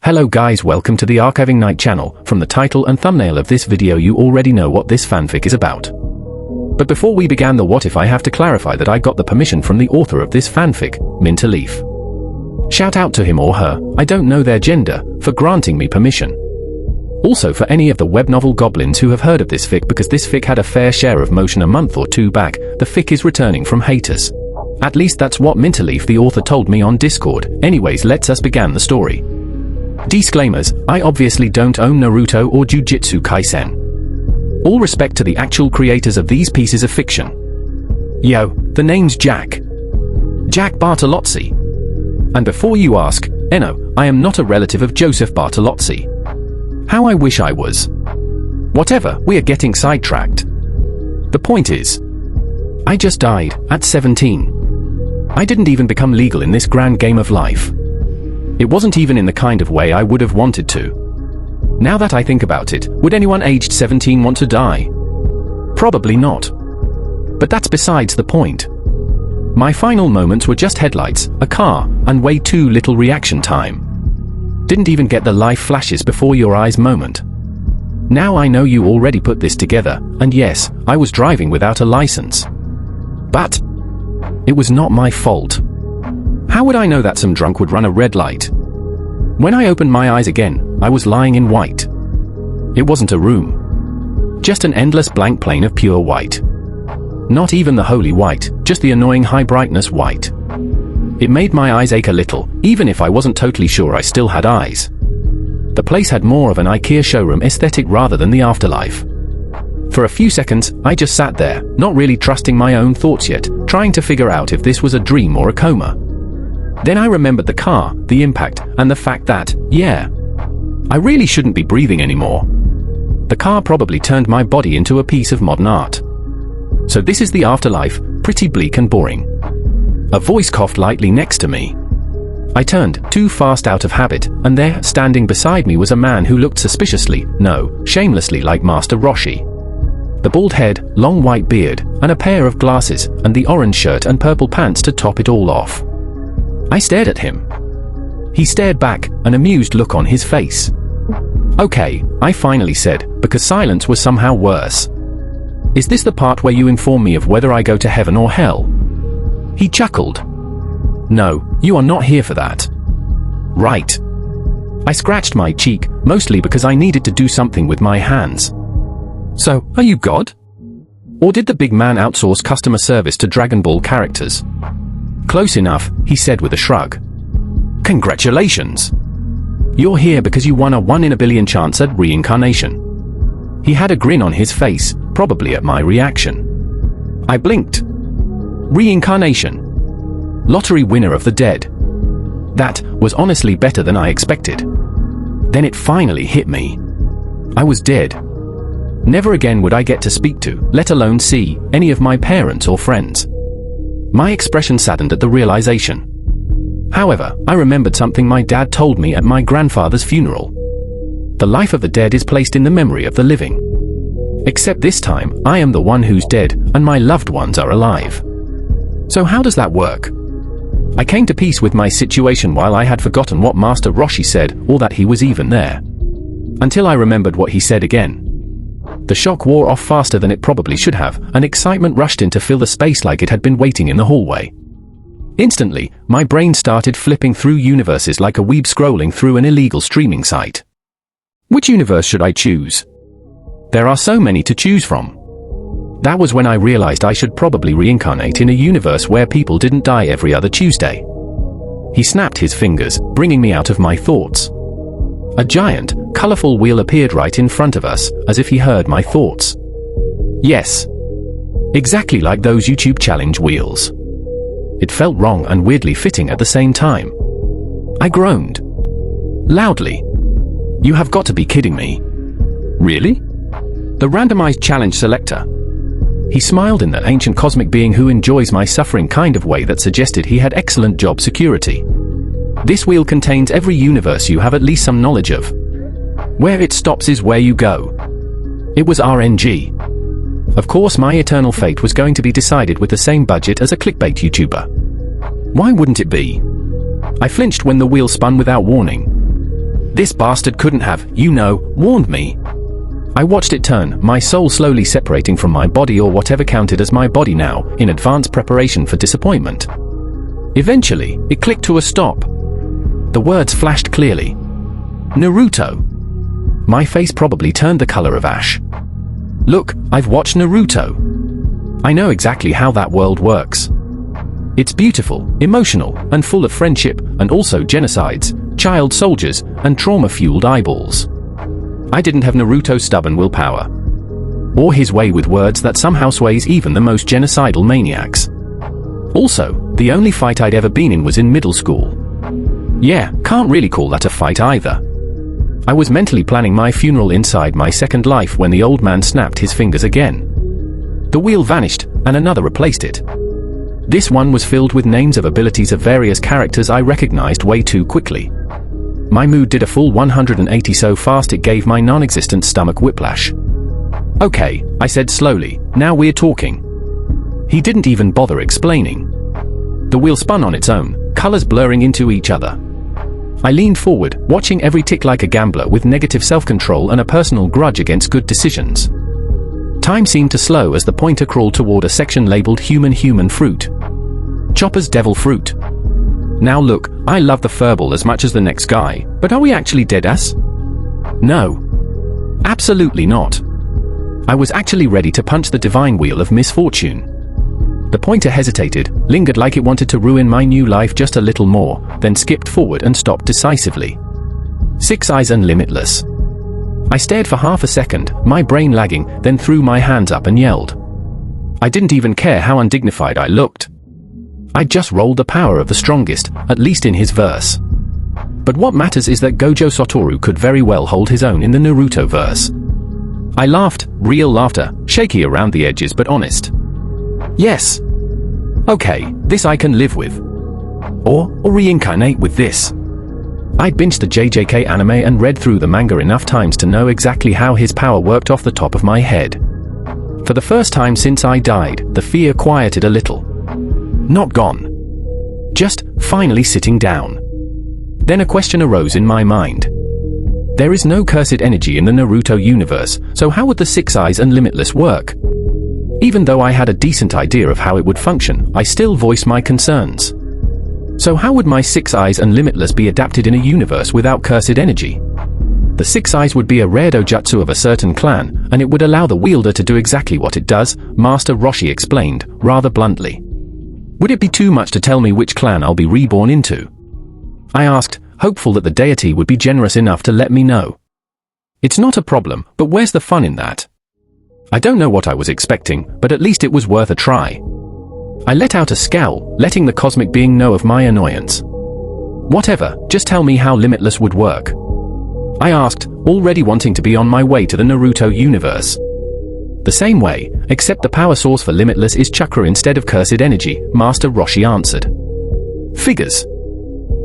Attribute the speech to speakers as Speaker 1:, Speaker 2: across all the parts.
Speaker 1: Hello guys, welcome to the Archiving Night channel. From the title and thumbnail of this video you already know what this fanfic is about. But before we began the what if, I have to clarify that I got the permission from the author of this fanfic, Minterleaf. Shout out to him or her, I don't know their gender, for granting me permission. Also for any of the web novel goblins who have heard of this fic, because this fic had a fair share of motion a month or two back, the fic is returning from haters. At least that's what Minterleaf the author told me on Discord. Anyways, let's us begin the story. Disclaimers, I obviously don't own Naruto or Jujutsu Kaisen. All respect to the actual creators of these pieces of fiction. Yo, the name's Jack Bartolozzi. And before you ask, no, I am not a relative of Joseph Bartolozzi. How I wish I was. Whatever, we are getting sidetracked. The point is, I just died, at 17. I didn't even become legal in this grand game of life. It wasn't even in the kind of way I would have wanted to. Now that I think about it, would anyone aged 17 want to die? Probably not. But that's besides the point. My final moments were just headlights, a car, and way too little reaction time. Didn't even get the life flashes before your eyes moment. Now I know you already put this together, and yes, I was driving without a license. But it was not my fault. How would I know that some drunk would run a red light? When I opened my eyes again, I was lying in white. It wasn't a room. Just an endless blank plane of pure white. Not even the holy white, just the annoying high brightness white. It made my eyes ache a little, even if I wasn't totally sure I still had eyes. The place had more of an IKEA showroom aesthetic rather than the afterlife. For a few seconds, I just sat there, not really trusting my own thoughts yet, trying to figure out if this was a dream or a coma. Then I remembered the car, the impact, and the fact that, yeah, I really shouldn't be breathing anymore. The car probably turned my body into a piece of modern art. So this is the afterlife, pretty bleak and boring. A voice coughed lightly next to me. I turned, too fast out of habit, and there, standing beside me was a man who looked suspiciously, no, shamelessly like Master Roshi. The bald head, long white beard, and a pair of glasses, and the orange shirt and purple pants to top it all off. I stared at him. He stared back, an amused look on his face. Okay, I finally said, because silence was somehow worse. Is this the part where you inform me of whether I go to heaven or hell? He chuckled. No, you are not here for that. Right. I scratched my cheek, mostly because I needed to do something with my hands. So, are you God? Or did the big man outsource customer service to Dragon Ball characters? Close enough, he said with a shrug. Congratulations! You're here because you won a 1 in a billion chance at reincarnation. He had a grin on his face, probably at my reaction. I blinked. Reincarnation. Lottery winner of the dead. That was honestly better than I expected. Then it finally hit me. I was dead. Never again would I get to speak to, let alone see, any of my parents or friends. My expression saddened at the realization. However, I remembered something my dad told me at my grandfather's funeral. The life of the dead is placed in the memory of the living. Except this time, I am the one who's dead, and my loved ones are alive. So how does that work? I came to peace with my situation while I had forgotten what Master Roshi said, or that he was even there. Until I remembered what he said again. The shock wore off faster than it probably should have, and excitement rushed in to fill the space like it had been waiting in the hallway. Instantly, my brain started flipping through universes like a weeb scrolling through an illegal streaming site. Which universe should I choose? There are so many to choose from. That was when I realized I should probably reincarnate in a universe where people didn't die every other Tuesday. He snapped his fingers, bringing me out of my thoughts. A giant, colorful wheel appeared right in front of us, as if he heard my thoughts. Yes. Exactly like those YouTube challenge wheels. It felt wrong and weirdly fitting at the same time. I groaned. Loudly. You have got to be kidding me. Really? The randomized challenge selector. He smiled in that ancient cosmic being who enjoys my suffering kind of way that suggested he had excellent job security. This wheel contains every universe you have at least some knowledge of. Where it stops is where you go. It was RNG. Of course, my eternal fate was going to be decided with the same budget as a clickbait YouTuber. Why wouldn't it be? I flinched when the wheel spun without warning. This bastard couldn't have, warned me. I watched it turn, my soul slowly separating from my body, or whatever counted as my body now, in advanced preparation for disappointment. Eventually, it clicked to a stop. The words flashed clearly. Naruto. My face probably turned the color of ash. Look, I've watched Naruto. I know exactly how that world works. It's beautiful, emotional, and full of friendship, and also genocides, child soldiers, and trauma-fueled eyeballs. I didn't have Naruto's stubborn willpower. Or his way with words that somehow sways even the most genocidal maniacs. Also, the only fight I'd ever been in was in middle school. Yeah, can't really call that a fight either. I was mentally planning my funeral inside my second life when the old man snapped his fingers again. The wheel vanished, and another replaced it. This one was filled with names of abilities of various characters I recognized way too quickly. My mood did a full 180 so fast it gave my non-existent stomach whiplash. Okay, I said slowly, now we're talking. He didn't even bother explaining. The wheel spun on its own, colors blurring into each other. I leaned forward, watching every tick like a gambler with negative self-control and a personal grudge against good decisions. Time seemed to slow as the pointer crawled toward a section labeled human fruit. Chopper's devil fruit. Now look, I love the furball as much as the next guy, but are we actually deadass? No. Absolutely not. I was actually ready to punch the divine wheel of misfortune. The pointer hesitated, lingered like it wanted to ruin my new life just a little more, then skipped forward and stopped decisively. 6 eyes and limitless. I stared for half a second, my brain lagging, then threw my hands up and yelled. I didn't even care how undignified I looked. I just rolled the power of the strongest, at least in his verse. But what matters is that Gojo Satoru could very well hold his own in the Naruto verse. I laughed, real laughter, shaky around the edges but honest. Yes. Okay, this I can live with. Or reincarnate with this. I'd binged the JJK anime and read through the manga enough times to know exactly how his power worked off the top of my head. For the first time since I died, the fear quieted a little. Not gone. Just finally sitting down. Then a question arose in my mind. There is no cursed energy in the Naruto universe, so how would the 6 eyes and limitless work? Even though I had a decent idea of how it would function, I still voiced my concerns. So how would my 6 eyes and limitless be adapted in a universe without cursed energy? The 6 eyes would be a rare dojutsu of a certain clan, and it would allow the wielder to do exactly what it does, Master Roshi explained, rather bluntly. Would it be too much to tell me which clan I'll be reborn into? I asked, hopeful that the deity would be generous enough to let me know. It's not a problem, but where's the fun in that? I don't know what I was expecting, but at least it was worth a try. I let out a scowl, letting the cosmic being know of my annoyance. Whatever, just tell me how limitless would work. I asked, already wanting to be on my way to the Naruto universe. The same way, except the power source for limitless is chakra instead of cursed energy, Master Roshi answered. Figures.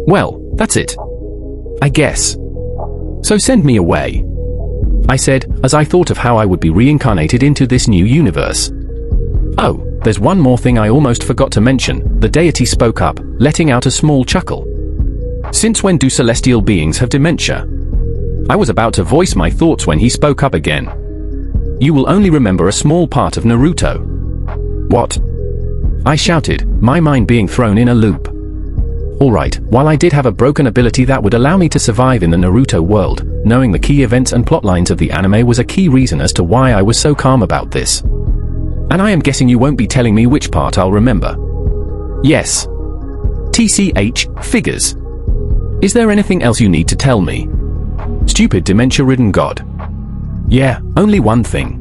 Speaker 1: Well, that's it. I guess. So send me away. I said, as I thought of how I would be reincarnated into this new universe. Oh, there's one more thing I almost forgot to mention, the deity spoke up, letting out a small chuckle. Since when do celestial beings have dementia? I was about to voice my thoughts when he spoke up again. You will only remember a small part of Naruto. What? I shouted, my mind being thrown in a loop. Alright, while I did have a broken ability that would allow me to survive in the Naruto world, knowing the key events and plotlines of the anime was a key reason as to why I was so calm about this. And I am guessing you won't be telling me which part I'll remember. Yes. TCH, figures. Is there anything else you need to tell me? Stupid dementia-ridden god. Yeah, only one thing.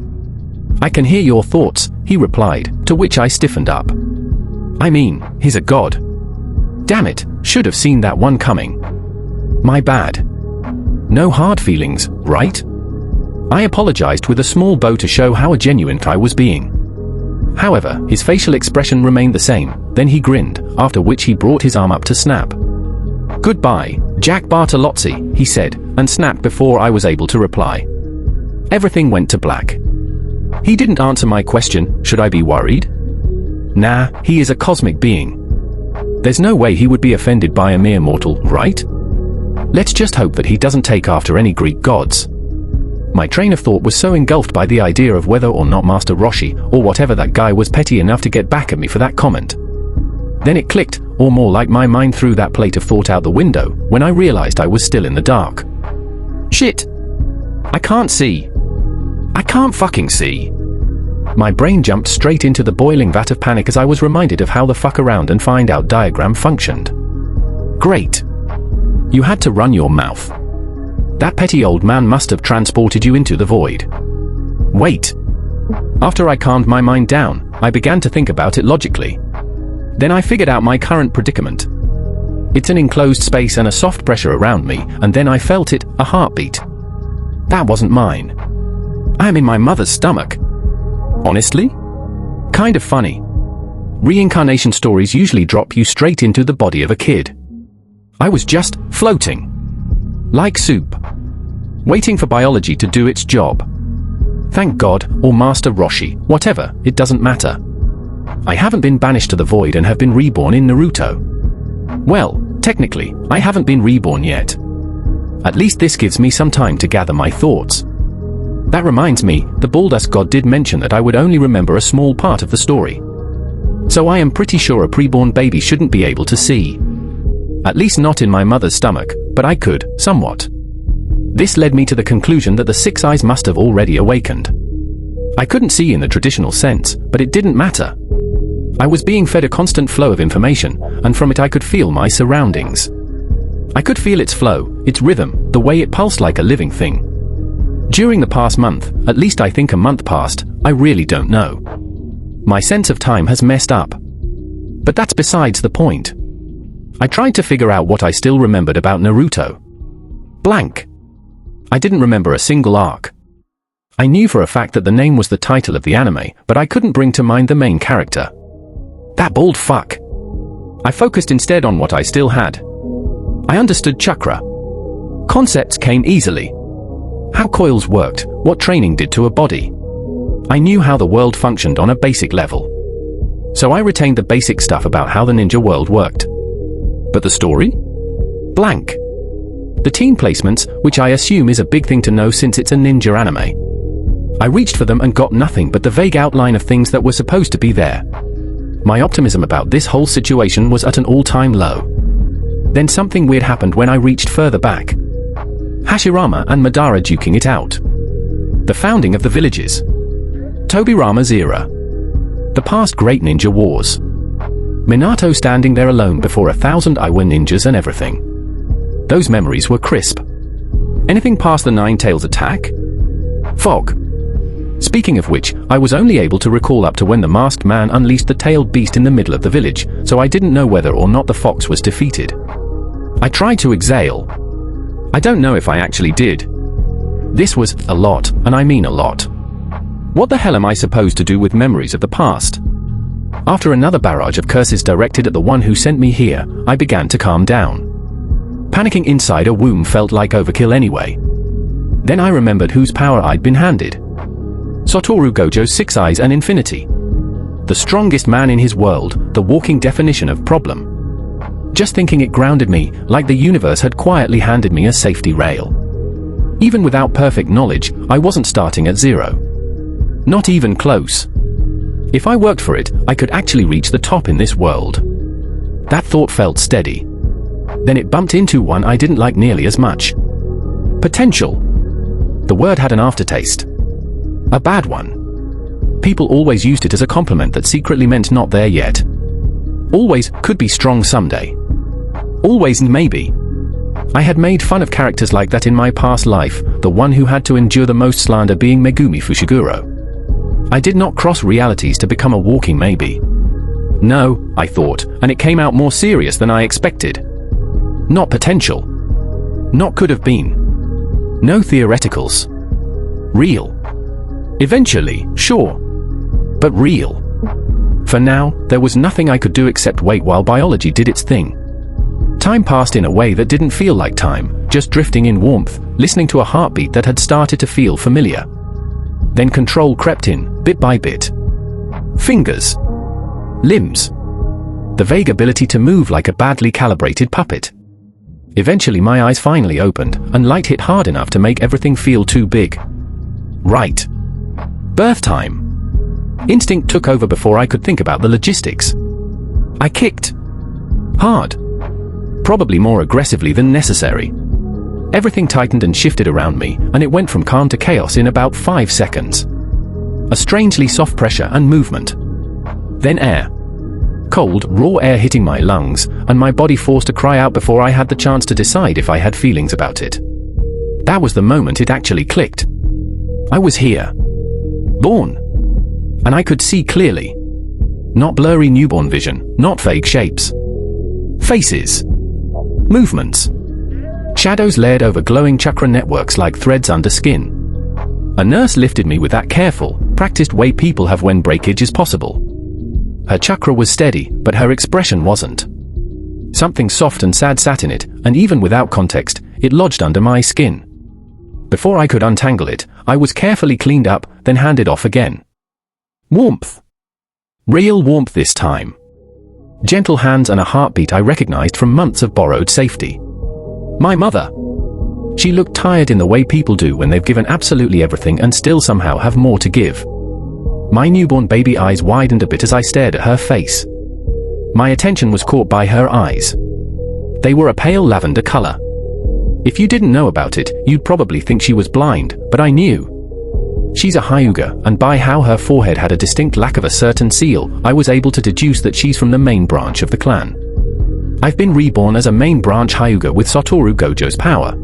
Speaker 1: I can hear your thoughts, he replied, to which I stiffened up. I mean, he's a god. Damn it, should have seen that one coming. My bad. No hard feelings, right? I apologized with a small bow to show how genuine I was being. However, his facial expression remained the same, then he grinned, after which he brought his arm up to snap. Goodbye, Jack Bartolozzi, he said, and snapped before I was able to reply. Everything went to black. He didn't answer my question, should I be worried? Nah, he is a cosmic being. There's no way he would be offended by a mere mortal, right? Let's just hope that he doesn't take after any Greek gods. My train of thought was so engulfed by the idea of whether or not Master Roshi, or whatever that guy was, petty enough to get back at me for that comment. Then it clicked, or more like my mind threw that plate of thought out the window, when I realized I was still in the dark. Shit! I can't see. I can't fucking see. My brain jumped straight into the boiling vat of panic as I was reminded of how the fuck around and find out diagram functioned. Great. You had to run your mouth. That petty old man must have transported you into the void. Wait. After I calmed my mind down, I began to think about it logically. Then I figured out my current predicament. It's an enclosed space and a soft pressure around me, and then I felt it, a heartbeat. That wasn't mine. I am in my mother's stomach. Honestly? Kind of funny. Reincarnation stories usually drop you straight into the body of a kid. I was just floating. Like soup. Waiting for biology to do its job. Thank God, or Master Roshi, whatever, it doesn't matter. I haven't been banished to the void and have been reborn in Naruto. Well, technically, I haven't been reborn yet. At least this gives me some time to gather my thoughts. That reminds me, the Baldus god did mention that I would only remember a small part of the story. So I am pretty sure a preborn baby shouldn't be able to see. At least not in my mother's stomach, but I could, somewhat. This led me to the conclusion that the six eyes must have already awakened. I couldn't see in the traditional sense, but it didn't matter. I was being fed a constant flow of information, and from it I could feel my surroundings. I could feel its flow, its rhythm, the way it pulsed like a living thing. During the past month, at least I think a month passed, I really don't know. My sense of time has messed up. But that's besides the point. I tried to figure out what I still remembered about Naruto. Blank. I didn't remember a single arc. I knew for a fact that the name was the title of the anime, but I couldn't bring to mind the main character. That bald fuck. I focused instead on what I still had. I understood chakra. Concepts came easily. How coils worked, what training did to a body. I knew how the world functioned on a basic level. So I retained the basic stuff about how the ninja world worked. But the story? Blank. The team placements, which I assume is a big thing to know since it's a ninja anime. I reached for them and got nothing but the vague outline of things that were supposed to be there. My optimism about this whole situation was at an all-time low. Then something weird happened when I reached further back. Hashirama and Madara duking it out. The founding of the villages. Tobirama's era. The past great ninja wars. Minato standing there alone before 1,000 Iwa ninjas and everything. Those memories were crisp. Anything past the Nine Tails attack? Fog. Speaking of which, I was only able to recall up to when the masked man unleashed the tailed beast in the middle of the village, so I didn't know whether or not the fox was defeated. I tried to exhale. I don't know if I actually did. This was a lot, and I mean a lot. What the hell am I supposed to do with memories of the past? After another barrage of curses directed at the one who sent me here, I began to calm down. Panicking inside a womb felt like overkill anyway. Then I remembered whose power I'd been handed. SATORU GOJO'S 6 eyes and infinity. The strongest man in his world, the walking definition of problem. Just thinking it grounded me, like the universe had quietly handed me a safety rail. Even without perfect knowledge, I wasn't starting at zero. Not even close. If I worked for it, I could actually reach the top in this world. That thought felt steady. Then it bumped into one I didn't like nearly as much. Potential. The word had an aftertaste. A bad one. People always used it as a compliment that secretly meant not there yet. Always could be strong someday. Always maybe. I had made fun of characters like that in my past life, the one who had to endure the most slander being Megumi Fushiguro. I did not cross realities to become a walking maybe. No, I thought, and it came out more serious than I expected. Not potential. Not could have been. No theoreticals. Real. Eventually, sure. But real. For now, there was nothing I could do except wait while biology did its thing. Time passed in a way that didn't feel like time, just drifting in warmth, listening to a heartbeat that had started to feel familiar. Then control crept in, bit by bit. Fingers. Limbs. The vague ability to move like a badly calibrated puppet. Eventually my eyes finally opened, and light hit hard enough to make everything feel too big. Right. Birth time. Instinct took over before I could think about the logistics. I kicked. Hard. Probably more aggressively than necessary. Everything tightened and shifted around me, and it went from calm to chaos in about 5 seconds. A strangely soft pressure and movement. Then air. Cold, raw air hitting my lungs, and my body forced to cry out before I had the chance to decide if I had feelings about it. That was the moment it actually clicked. I was here. Born. And I could see clearly. Not blurry newborn vision, not vague shapes. Faces. Movements. Shadows layered over glowing chakra networks like threads under skin. A nurse lifted me with that careful, practiced way people have when breakage is possible. Her chakra was steady, but her expression wasn't. Something soft and sad sat in it, and even without context, it lodged under my skin. Before I could untangle it, I was carefully cleaned up, then handed off again. Warmth. Real warmth this time. Gentle hands and a heartbeat I recognized from months of borrowed safety. My mother. She looked tired in the way people do when they've given absolutely everything and still somehow have more to give. My newborn baby eyes widened a bit as I stared at her face. My attention was caught by her eyes. They were a pale lavender color. If you didn't know about it, you'd probably think she was blind, but I knew. She's a Hyuga, and by how her forehead had a distinct lack of a certain seal, I was able to deduce that she's from the main branch of the clan. I've been reborn as a main branch Hyuga with SATORU GOJO'S power.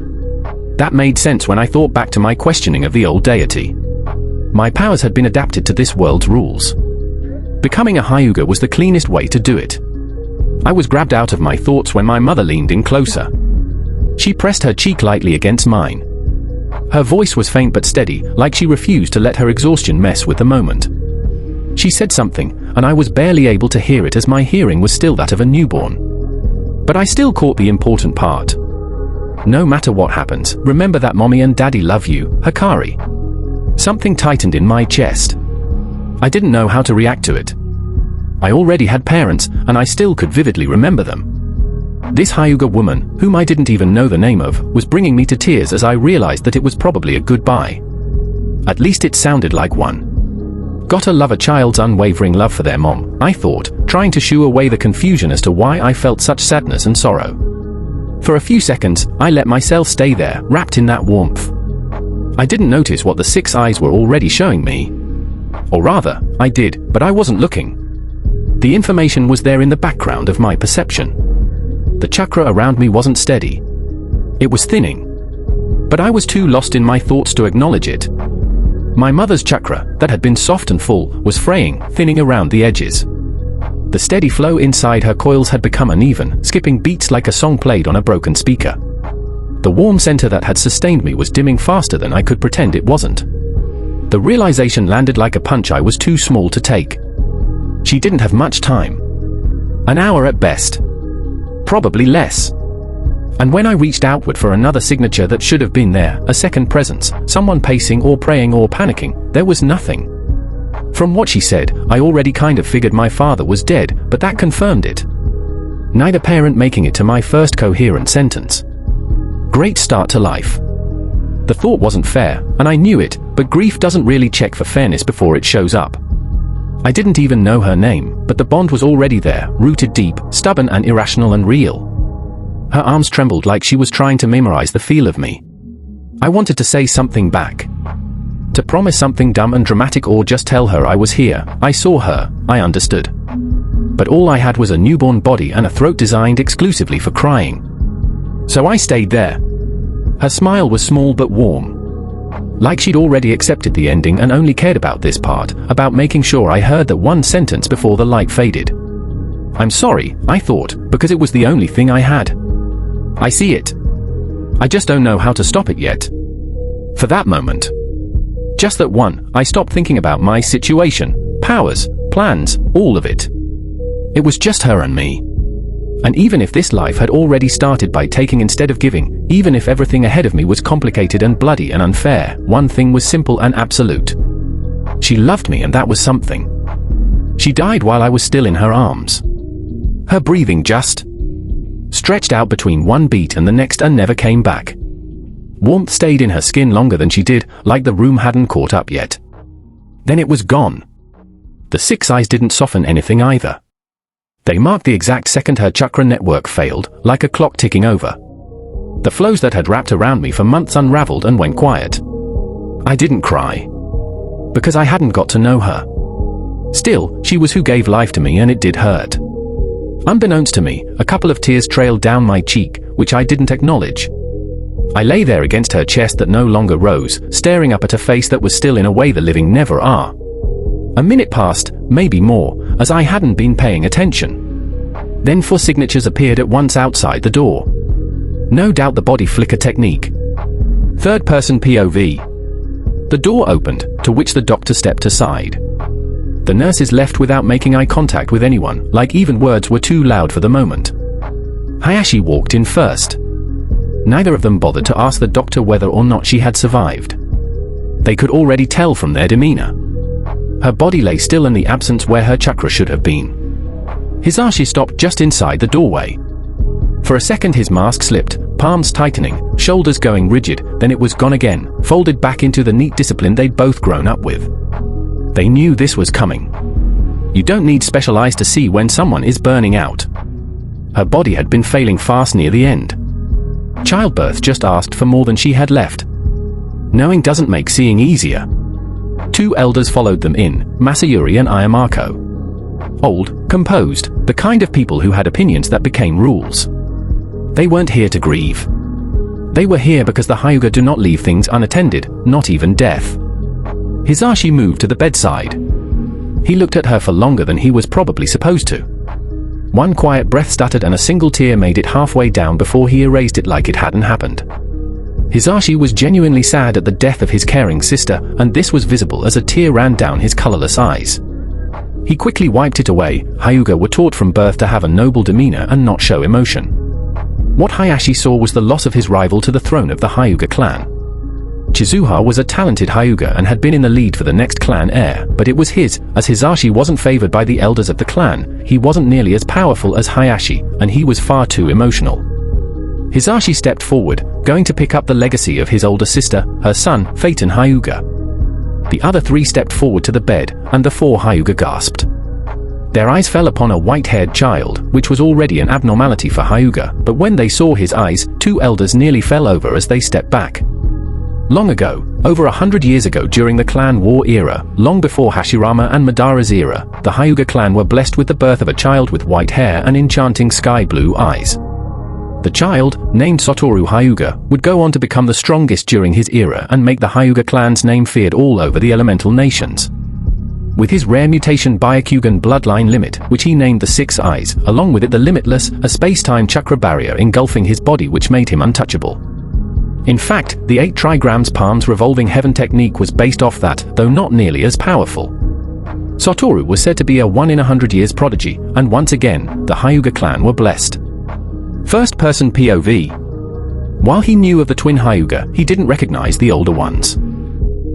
Speaker 1: That made sense when I thought back to my questioning of the old deity. My powers had been adapted to this world's rules. Becoming a Hyuga was the cleanest way to do it. I was grabbed out of my thoughts when my mother leaned in closer. She pressed her cheek lightly against mine. Her voice was faint but steady, like she refused to let her exhaustion mess with the moment. She said something, and I was barely able to hear it as my hearing was still that of a newborn. But I still caught the important part. No matter what happens, remember that mommy and daddy love you, Hikari. Something tightened in my chest. I didn't know how to react to it. I already had parents, and I still could vividly remember them. This Hyuga woman, whom I didn't even know the name of, was bringing me to tears as I realized that it was probably a goodbye. At least it sounded like one. Gotta love a child's unwavering love for their mom, I thought, trying to shoo away the confusion as to why I felt such sadness and sorrow. For a few seconds, I let myself stay there, wrapped in that warmth. I didn't notice what the 6 eyes were already showing me. Or rather, I did, but I wasn't looking. The information was there in the background of my perception. The chakra around me wasn't steady. It was thinning. But I was too lost in my thoughts to acknowledge it. My mother's chakra, that had been soft and full, was fraying, thinning around the edges. The steady flow inside her coils had become uneven, skipping beats like a song played on a broken speaker. The warm center that had sustained me was dimming faster than I could pretend it wasn't. The realization landed like a punch I was too small to take. She didn't have much time. An hour at best. Probably less. And when I reached outward for another signature that should have been there, a second presence, someone pacing or praying or panicking, there was nothing. From what she said, I already kind of figured my father was dead, but that confirmed it. Neither parent making it to my first coherent sentence. Great start to life. The thought wasn't fair, and I knew it, but grief doesn't really check for fairness before it shows up. I didn't even know her name, but the bond was already there, rooted deep, stubborn and irrational and real. Her arms trembled like she was trying to memorize the feel of me. I wanted to say something back. To promise something dumb and dramatic or just tell her I was here, I saw her, I understood. But all I had was a newborn body and a throat designed exclusively for crying. So I stayed there. Her smile was small but warm. Like she'd already accepted the ending and only cared about this part, about making sure I heard that one sentence before the light faded. I'm sorry, I thought, because it was the only thing I had. I see it. I just don't know how to stop it yet. For that moment. Just that one, I stopped thinking about my situation, powers, plans, all of it. It was just her and me. And even if this life had already started by taking instead of giving, even if everything ahead of me was complicated and bloody and unfair, one thing was simple and absolute. She loved me, and that was something. She died while I was still in her arms. Her breathing just stretched out between one beat and the next and never came back. Warmth stayed in her skin longer than she did, like the room hadn't caught up yet. Then it was gone. The 6 eyes didn't soften anything either. They marked the exact second her chakra network failed, like a clock ticking over. The flows that had wrapped around me for months unraveled and went quiet. I didn't cry, because I hadn't got to know her. Still, she was who gave life to me, and it did hurt. Unbeknownst to me, a couple of tears trailed down my cheek, which I didn't acknowledge. I lay there against her chest that no longer rose, staring up at a face that was still in a way the living never are. A minute passed, maybe more, as I hadn't been paying attention. Then 4 signatures appeared at once outside the door. No doubt the body flicker technique. Third-person POV. The door opened, to which the doctor stepped aside. The nurses left without making eye contact with anyone, like even words were too loud for the moment. Hayashi walked in first. Neither of them bothered to ask the doctor whether or not she had survived. They could already tell from their demeanor. Her body lay still in the absence where her chakra should have been. Hisashi stopped just inside the doorway. For a second his mask slipped, palms tightening, shoulders going rigid, then it was gone again, folded back into the neat discipline they'd both grown up with. They knew this was coming. You don't need special eyes to see when someone is burning out. Her body had been failing fast near the end. Childbirth just asked for more than she had left. Knowing doesn't make seeing easier. 2 elders followed them in, Masayuri and Ayamako. Old, composed, the kind of people who had opinions that became rules. They weren't here to grieve. They were here because the Hyuga do not leave things unattended, not even death. Hisashi moved to the bedside. He looked at her for longer than he was probably supposed to. One quiet breath stuttered and a single tear made it halfway down before he erased it like it hadn't happened. Hisashi was genuinely sad at the death of his caring sister, and this was visible as a tear ran down his colorless eyes. He quickly wiped it away. Hyuga were taught from birth to have a noble demeanor and not show emotion. What Hayashi saw was the loss of his rival to the throne of the Hyuga clan. Chizuha was a talented Hyuga and had been in the lead for the next clan heir, but it was his, as Hisashi wasn't favored by the elders of the clan. He wasn't nearly as powerful as Hayashi, and he was far too emotional. Hisashi stepped forward, going to pick up the legacy of his older sister, her son, Phaeton Hyuga. The other 3 stepped forward to the bed, and the 4 Hyuga gasped. Their eyes fell upon a white-haired child, which was already an abnormality for Hyuga, but when they saw his eyes, 2 elders nearly fell over as they stepped back. Long ago, over 100 years ago during the clan war era, long before Hashirama and Madara's era, the Hyuga clan were blessed with the birth of a child with white hair and enchanting sky-blue eyes. The child, named Satoru Hyuga, would go on to become the strongest during his era and make the Hyuga clan's name feared all over the elemental nations. With his rare mutation Byakugan bloodline limit, which he named the 6 Eyes, along with it the Limitless, a space-time chakra barrier engulfing his body which made him untouchable. In fact, the 8 trigrams palms revolving heaven technique was based off that, though not nearly as powerful. Satoru was said to be a 1 in 100 years prodigy, and once again, the Hyuga clan were blessed. First-person POV. While he knew of the twin Hyuga, he didn't recognize the older ones.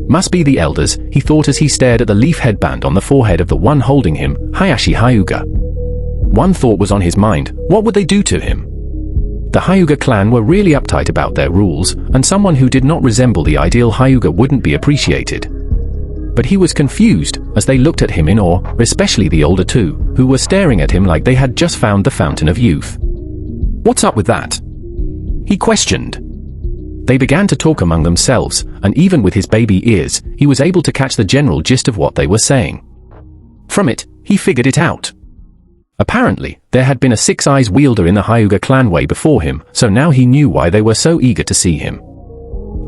Speaker 1: Must be the elders, he thought as he stared at the leaf headband on the forehead of the one holding him, Hayashi Hyuga. One thought was on his mind: what would they do to him? The Hyuga clan were really uptight about their rules, and someone who did not resemble the ideal Hyuga wouldn't be appreciated. But he was confused, as they looked at him in awe, especially the older 2, who were staring at him like they had just found the fountain of youth. "What's up with that?" he questioned. They began to talk among themselves, and even with his baby ears, he was able to catch the general gist of what they were saying. From it, he figured it out. Apparently, there had been a 6 Eyes wielder in the Hyuga clan way before him, so now he knew why they were so eager to see him.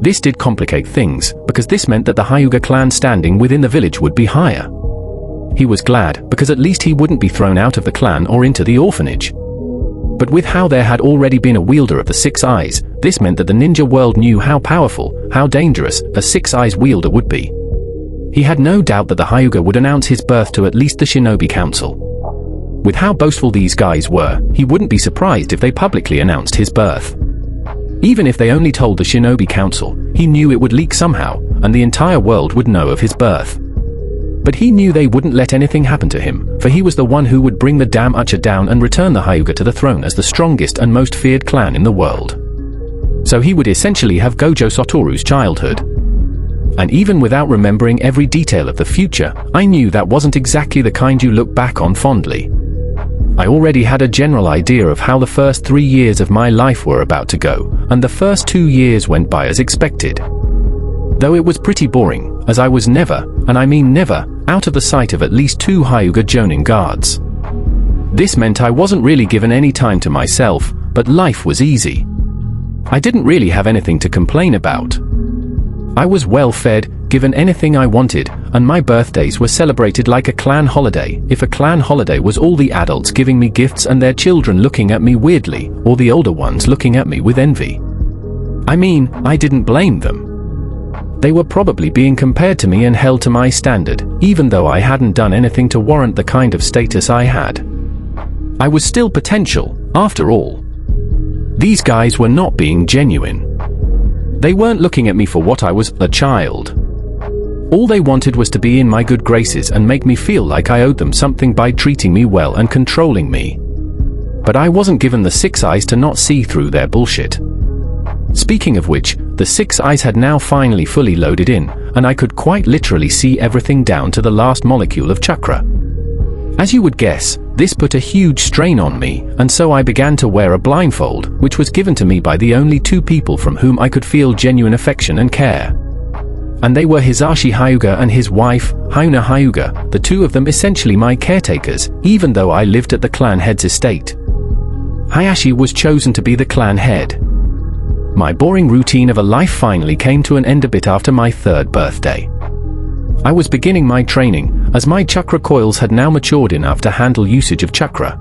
Speaker 1: This did complicate things, because this meant that the Hyuga clan standing within the village would be higher. He was glad, because at least he wouldn't be thrown out of the clan or into the orphanage. But with how there had already been a wielder of the 6 Eyes, this meant that the ninja world knew how powerful, how dangerous, a 6 Eyes wielder would be. He had no doubt that the Hyuga would announce his birth to at least the Shinobi Council. With how boastful these guys were, he wouldn't be surprised if they publicly announced his birth. Even if they only told the Shinobi Council, he knew it would leak somehow, and the entire world would know of his birth. But he knew they wouldn't let anything happen to him, for he was the one who would bring the damn Uchiha down and return the Hyuga to the throne as the strongest and most feared clan in the world. So he would essentially have Gojo Satoru's childhood. And even without remembering every detail of the future, I knew that wasn't exactly the kind you look back on fondly. I already had a general idea of how the first 3 years of my life were about to go, and the first 2 years went by as expected. Though it was pretty boring, as I was never, and I mean never, out of the sight of at least 2 Hyuga Jonin guards. This meant I wasn't really given any time to myself, but life was easy. I didn't really have anything to complain about. I was well fed, given anything I wanted, and my birthdays were celebrated like a clan holiday, if a clan holiday was all the adults giving me gifts and their children looking at me weirdly, or the older ones looking at me with envy. I mean, I didn't blame them. They were probably being compared to me and held to my standard, even though I hadn't done anything to warrant the kind of status I had. I was still potential, after all. These guys were not being genuine. They weren't looking at me for what I was, a child. All they wanted was to be in my good graces and make me feel like I owed them something by treating me well and controlling me. But I wasn't given the 6 eyes to not see through their bullshit. Speaking of which, the 6 eyes had now finally fully loaded in, and I could quite literally see everything down to the last molecule of chakra. As you would guess, this put a huge strain on me, and so I began to wear a blindfold, which was given to me by the only 2 people from whom I could feel genuine affection and care. And they were Hisashi Hyuga and his wife, Hyuna Hyuga, the 2 of them essentially my caretakers, even though I lived at the clan head's estate. Hayashi was chosen to be the clan head. My boring routine of a life finally came to an end a bit after my 3rd birthday. I was beginning my training, as my chakra coils had now matured enough to handle usage of chakra.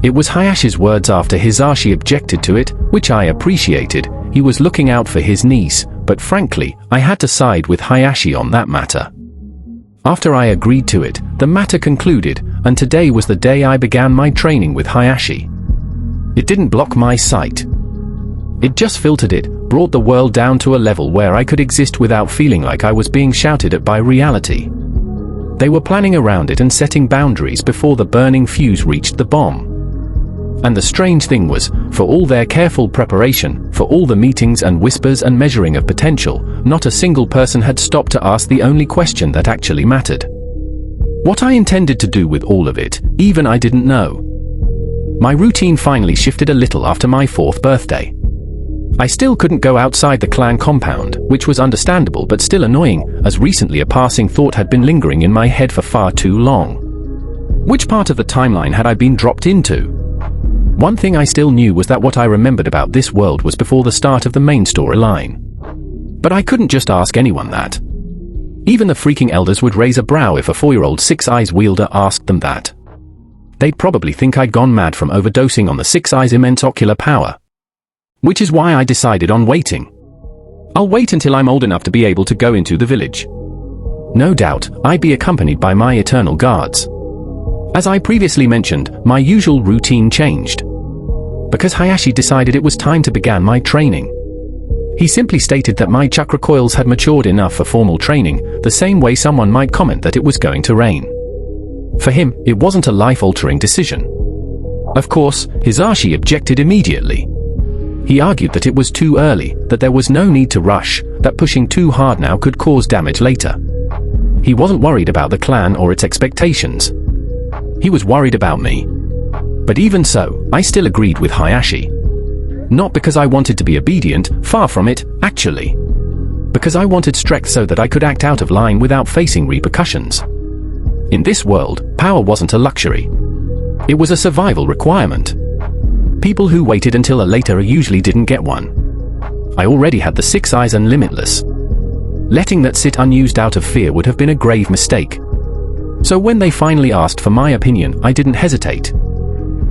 Speaker 1: It was Hayashi's words after Hisashi objected to it, which I appreciated. He was looking out for his niece, but frankly, I had to side with Hayashi on that matter. After I agreed to it, the matter concluded, and today was the day I began my training with Hayashi. It didn't block my sight. It just filtered it, brought the world down to a level where I could exist without feeling like I was being shouted at by reality. They were planning around it and setting boundaries before the burning fuse reached the bomb. And the strange thing was, for all their careful preparation, for all the meetings and whispers and measuring of potential, not a single person had stopped to ask the only question that actually mattered. What I intended to do with all of it, even I didn't know. My routine finally shifted a little after my 4th birthday. I still couldn't go outside the clan compound, which was understandable but still annoying, as recently a passing thought had been lingering in my head for far too long. Which part of the timeline had I been dropped into? One thing I still knew was that what I remembered about this world was before the start of the main storyline. But I couldn't just ask anyone that. Even the freaking elders would raise a brow if a 4-year-old 6 eyes wielder asked them that. They'd probably think I'd gone mad from overdosing on the 6 eyes' immense ocular power. Which is why I decided on waiting. I'll wait until I'm old enough to be able to go into the village. No doubt, I'd be accompanied by my eternal guards. As I previously mentioned, my usual routine changed. Because Hayashi decided it was time to begin my training. He simply stated that my chakra coils had matured enough for formal training, the same way someone might comment that it was going to rain. For him, it wasn't a life-altering decision. Of course, Hisashi objected immediately. He argued that it was too early, that there was no need to rush, that pushing too hard now could cause damage later. He wasn't worried about the clan or its expectations. He was worried about me. But even so, I still agreed with Hayashi. Not because I wanted to be obedient, far from it, actually. Because I wanted strength so that I could act out of line without facing repercussions. In this world, power wasn't a luxury. It was a survival requirement. People who waited until a later usually didn't get one. I already had the 6 eyes and limitless. Letting that sit unused out of fear would have been a grave mistake. So when they finally asked for my opinion, I didn't hesitate.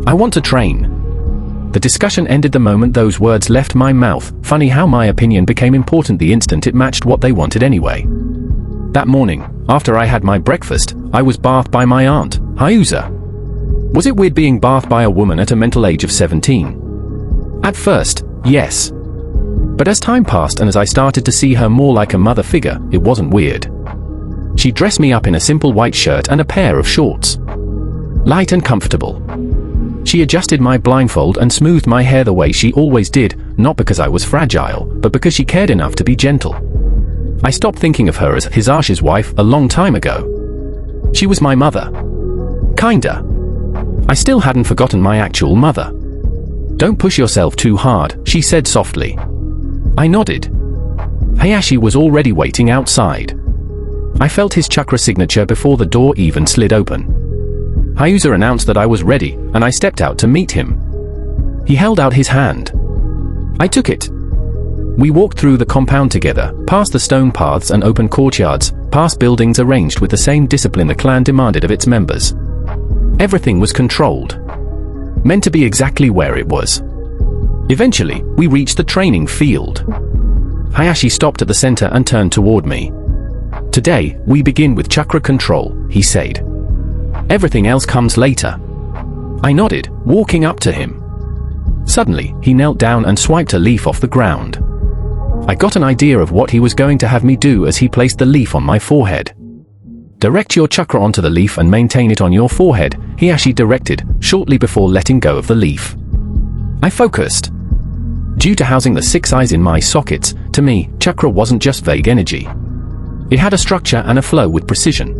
Speaker 1: I want to train. The discussion ended the moment those words left my mouth. Funny how my opinion became important the instant it matched what they wanted anyway. That morning, after I had my breakfast, I was bathed by my aunt, Hyuza. Was it weird being bathed by a woman at a mental age of 17? At first, yes. But as time passed and as I started to see her more like a mother figure, it wasn't weird. She dressed me up in a simple white shirt and a pair of shorts. Light and comfortable. She adjusted my blindfold and smoothed my hair the way she always did, not because I was fragile, but because she cared enough to be gentle. I stopped thinking of her as Hisashi's wife a long time ago. She was my mother. Kinda. I still hadn't forgotten my actual mother. "Don't push yourself too hard," she said softly. I nodded. Hayashi was already waiting outside. I felt his chakra signature before the door even slid open. Hyuza announced that I was ready, and I stepped out to meet him. He held out his hand. I took it. We walked through the compound together, past the stone paths and open courtyards, past buildings arranged with the same discipline the clan demanded of its members. Everything was controlled. Meant to be exactly where it was. Eventually, we reached the training field. Hayashi stopped at the center and turned toward me. "Today, we begin with chakra control," he said. "Everything else comes later." I nodded, walking up to him. Suddenly, he knelt down and swiped a leaf off the ground. I got an idea of what he was going to have me do as he placed the leaf on my forehead. "Direct your chakra onto the leaf and maintain it on your forehead," Hayashi directed, shortly before letting go of the leaf. I focused. Due to housing the 6 eyes in my sockets, to me, chakra wasn't just vague energy. It had a structure and a flow with precision.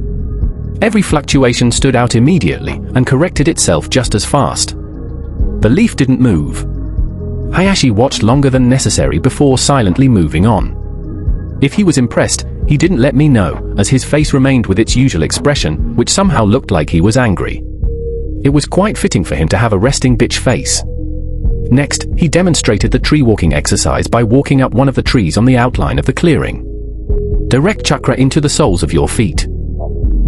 Speaker 1: Every fluctuation stood out immediately and corrected itself just as fast. The leaf didn't move. Hayashi watched longer than necessary before silently moving on. If he was impressed, he didn't let me know, as his face remained with its usual expression, which somehow looked like he was angry. It was quite fitting for him to have a resting bitch face. Next, he demonstrated the tree walking exercise by walking up one of the trees on the outline of the clearing. Direct chakra into the soles of your feet.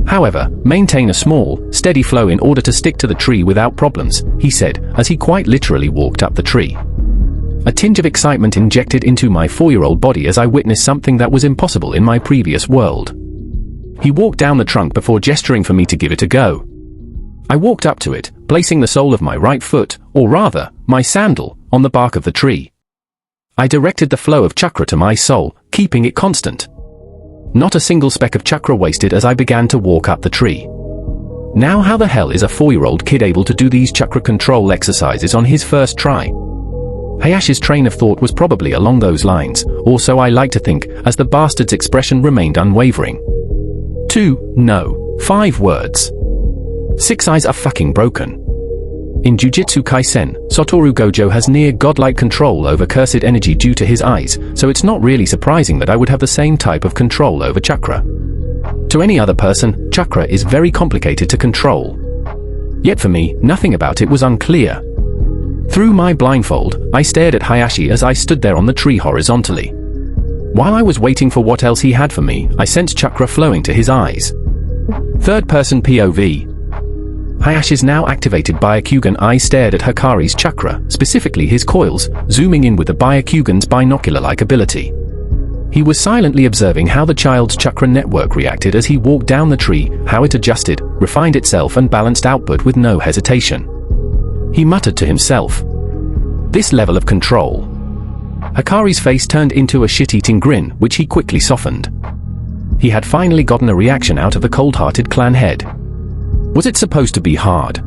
Speaker 1: However, maintain a small, steady flow in order to stick to the tree without problems, he said, as he quite literally walked up the tree. A tinge of excitement injected into my 4-year-old body as I witnessed something that was impossible in my previous world. He walked down the trunk before gesturing for me to give it a go. I walked up to it, placing the sole of my right foot, or rather, my sandal, on the bark of the tree. I directed the flow of chakra to my soul, keeping it constant. Not a single speck of chakra wasted as I began to walk up the tree. Now how the hell is a 4-year-old kid able to do these chakra control exercises on his first try? Hayashi's train of thought was probably along those lines, or so I like to think, as the bastard's expression remained unwavering. 5 words. 6 eyes are fucking broken. In Jujutsu Kaisen, Satoru Gojo has near godlike control over cursed energy due to his eyes, so it's not really surprising that I would have the same type of control over chakra. To any other person, chakra is very complicated to control. Yet for me, nothing about it was unclear. Through my blindfold, I stared at Hayashi as I stood there on the tree horizontally. While I was waiting for what else he had for me, I sensed chakra flowing to his eyes. Third-person POV. Hayashi's now activated Byakugan eye stared at Hikari's chakra, specifically his coils, zooming in with the Byakugan's binocular-like ability. He was silently observing how the child's chakra network reacted as he walked down the tree, how it adjusted, refined itself and balanced output with no hesitation. He muttered to himself. This level of control. Hikari's face turned into a shit-eating grin, which he quickly softened. He had finally gotten a reaction out of the cold-hearted clan head. Was it supposed to be hard?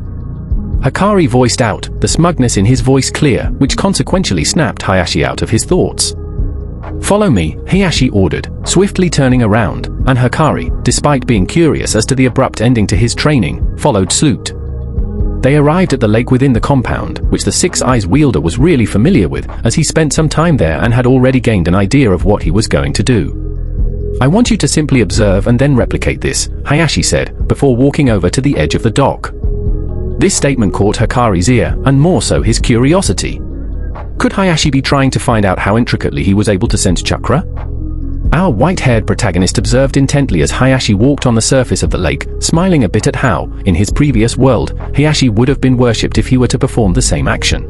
Speaker 1: Hikari voiced out, the smugness in his voice clear, which consequentially snapped Hayashi out of his thoughts. "Follow me," Hayashi ordered, swiftly turning around, and Hikari, despite being curious as to the abrupt ending to his training, followed suit. They arrived at the lake within the compound, which the 6 eyes wielder was really familiar with, as he spent some time there and had already gained an idea of what he was going to do. "I want you to simply observe and then replicate this," Hayashi said, before walking over to the edge of the dock. This statement caught Hikari's ear, and more so his curiosity. Could Hayashi be trying to find out how intricately he was able to sense chakra? Our white-haired protagonist observed intently as Hayashi walked on the surface of the lake, smiling a bit at how, in his previous world, Hayashi would have been worshipped if he were to perform the same action.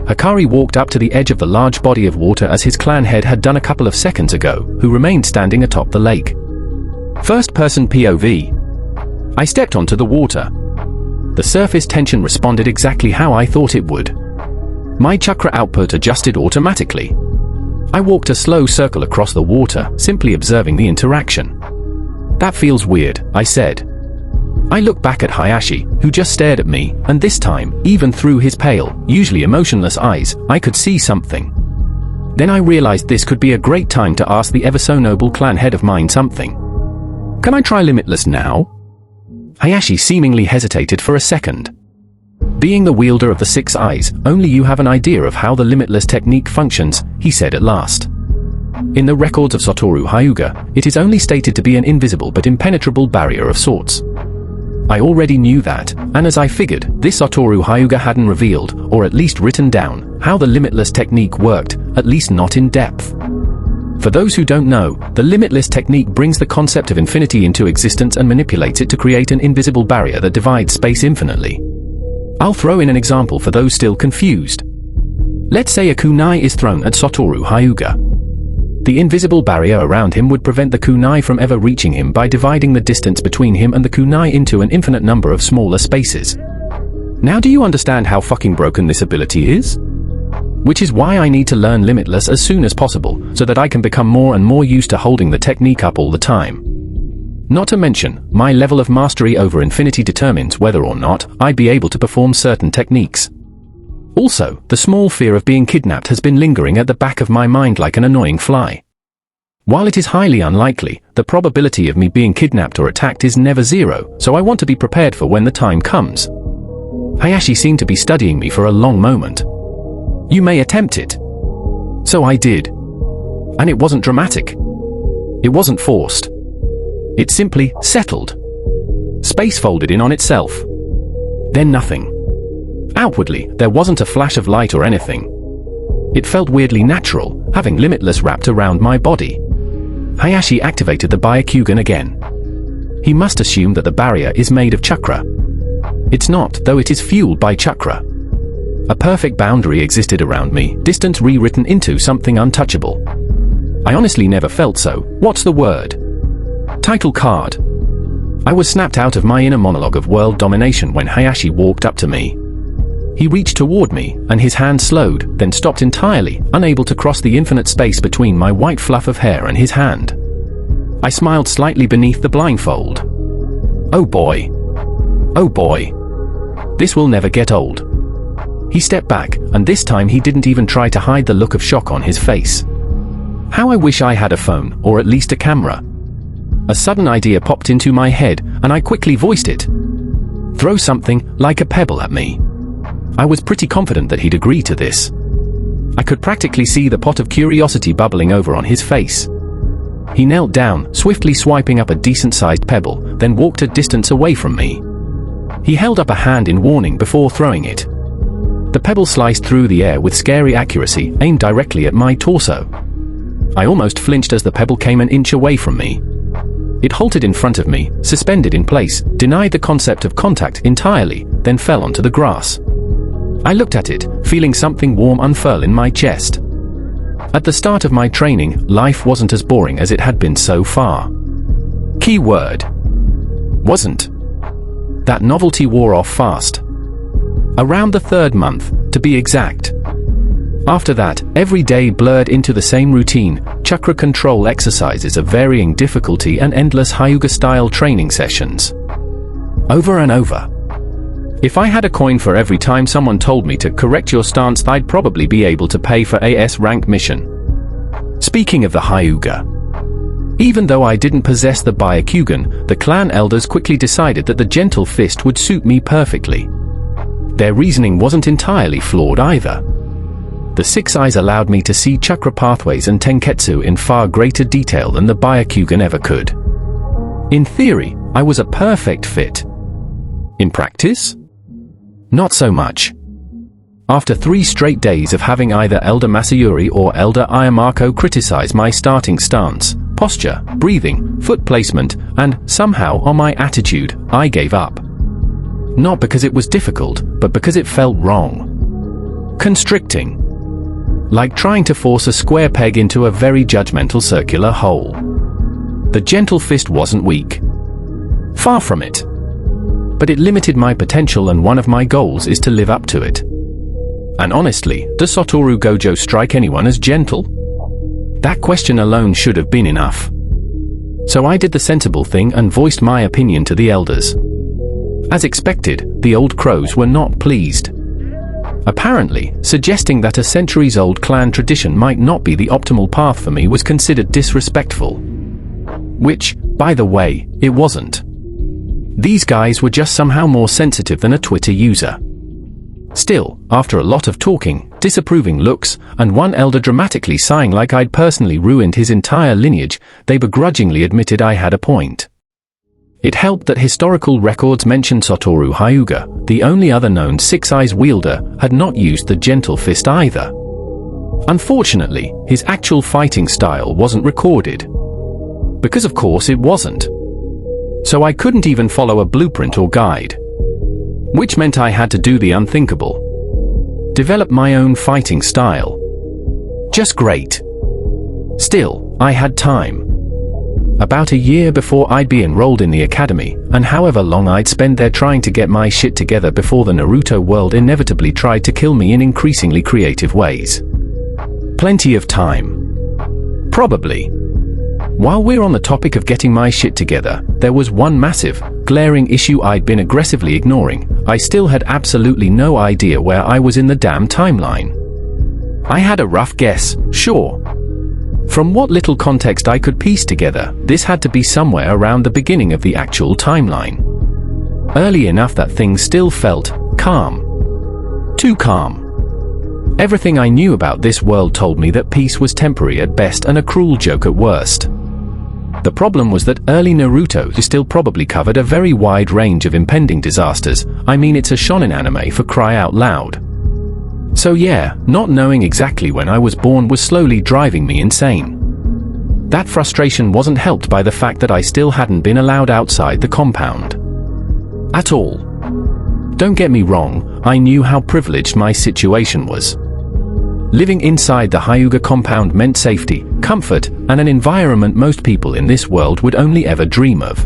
Speaker 1: Hikari walked up to the edge of the large body of water as his clan head had done a couple of seconds ago, who remained standing atop the lake. First-person POV. I stepped onto the water. The surface tension responded exactly how I thought it would. My chakra output adjusted automatically. I walked a slow circle across the water, simply observing the interaction. That feels weird, I said. I looked back at Hayashi, who just stared at me, and this time, even through his pale, usually emotionless eyes, I could see something. Then I realized this could be a great time to ask the ever-so-noble clan head of mine something. Can I try Limitless now? Hayashi seemingly hesitated for a second. Being the wielder of the 6 eyes, only you have an idea of how the Limitless technique functions, he said at last. In the records of Satoru Hyuga, it is only stated to be an invisible but impenetrable barrier of sorts. I already knew that, and as I figured, this Satoru Hyuga hadn't revealed, or at least written down, how the Limitless technique worked, at least not in depth. For those who don't know, the Limitless technique brings the concept of infinity into existence and manipulates it to create an invisible barrier that divides space infinitely. I'll throw in an example for those still confused. Let's say a kunai is thrown at Satoru Hyuga. The invisible barrier around him would prevent the kunai from ever reaching him by dividing the distance between him and the kunai into an infinite number of smaller spaces. Now do you understand how fucking broken this ability is? Which is why I need to learn Limitless as soon as possible, so that I can become more and more used to holding the technique up all the time. Not to mention, my level of mastery over infinity determines whether or not I'd be able to perform certain techniques. Also, the small fear of being kidnapped has been lingering at the back of my mind like an annoying fly. While it is highly unlikely, the probability of me being kidnapped or attacked is never zero, so I want to be prepared for when the time comes. Hayashi seemed to be studying me for a long moment. You may attempt it. So I did. And it wasn't dramatic. It wasn't forced. It simply settled. Space folded in on itself. Then nothing. Outwardly, there wasn't a flash of light or anything. It felt weirdly natural, having Limitless wrapped around my body. Hayashi activated the Byakugan again. He must assume that the barrier is made of chakra. It's not, though it is fueled by chakra. A perfect boundary existed around me, distance rewritten into something untouchable. I honestly never felt so. What's the word? Title card. I was snapped out of my inner monologue of world domination when Hayashi walked up to me. He reached toward me, and his hand slowed, then stopped entirely, unable to cross the infinite space between my white fluff of hair and his hand. I smiled slightly beneath the blindfold. Oh boy. Oh boy. This will never get old. He stepped back, and this time he didn't even try to hide the look of shock on his face. How I wish I had a phone, or at least a camera. A sudden idea popped into my head, and I quickly voiced it. Throw something, like a pebble at me. I was pretty confident that he'd agree to this. I could practically see the pot of curiosity bubbling over on his face. He knelt down, swiftly swiping up a decent-sized pebble, then walked a distance away from me. He held up a hand in warning before throwing it. The pebble sliced through the air with scary accuracy, aimed directly at my torso. I almost flinched as the pebble came an inch away from me. It halted in front of me, suspended in place, denied the concept of contact entirely, then fell onto the grass. I looked at it, feeling something warm unfurl in my chest. At the start of my training, life wasn't as boring as it had been so far. Keyword. Wasn't. That novelty wore off fast. Around the 3rd month, to be exact. After that, every day blurred into the same routine, chakra control exercises of varying difficulty and endless Hyuga-style training sessions. Over and over. If I had a coin for every time someone told me to correct your stance, I'd probably be able to pay for a S-rank mission. Speaking of the Hyuga. Even though I didn't possess the Byakugan, the clan elders quickly decided that the gentle fist would suit me perfectly. Their reasoning wasn't entirely flawed either. The 6 eyes allowed me to see chakra pathways and tenketsu in far greater detail than the Byakugan ever could. In theory, I was a perfect fit. In practice? Not so much. After 3 straight days of having either Elder Masayuri or Elder Ayamako criticize my starting stance, posture, breathing, foot placement, and, somehow, on my attitude, I gave up. Not because it was difficult, but because it felt wrong. Constricting. Like trying to force a square peg into a very judgmental circular hole. The gentle fist wasn't weak. Far from it. But it limited my potential, and one of my goals is to live up to it. And honestly, does Satoru Gojo strike anyone as gentle? That question alone should have been enough. So I did the sensible thing and voiced my opinion to the elders. As expected, the old crows were not pleased. Apparently, suggesting that a centuries-old clan tradition might not be the optimal path for me was considered disrespectful. Which, by the way, it wasn't. These guys were just somehow more sensitive than a Twitter user. Still, after a lot of talking, disapproving looks, and one elder dramatically sighing like I'd personally ruined his entire lineage, they begrudgingly admitted I had a point. It helped that historical records mentioned Satoru Hyuga, the only other known six-eyes wielder, had not used the gentle fist either. Unfortunately, his actual fighting style wasn't recorded. Because of course it wasn't. So I couldn't even follow a blueprint or guide. Which meant I had to do the unthinkable. Develop my own fighting style. Just great. Still, I had time. About a year before I'd be enrolled in the academy, and however long I'd spend there trying to get my shit together before the Naruto world inevitably tried to kill me in increasingly creative ways. Plenty of time. Probably. While we're on the topic of getting my shit together, there was one massive, glaring issue I'd been aggressively ignoring. I still had absolutely no idea where I was in the damn timeline. I had a rough guess, sure. From what little context I could piece together, this had to be somewhere around the beginning of the actual timeline. Early enough that things still felt calm. Too calm. Everything I knew about this world told me that peace was temporary at best and a cruel joke at worst. The problem was that early Naruto still probably covered a very wide range of impending disasters. I mean, it's a shonen anime for cry out loud. So yeah, not knowing exactly when I was born was slowly driving me insane. That frustration wasn't helped by the fact that I still hadn't been allowed outside the compound. At all. Don't get me wrong, I knew how privileged my situation was. Living inside the Hyuga compound meant safety, comfort, and an environment most people in this world would only ever dream of.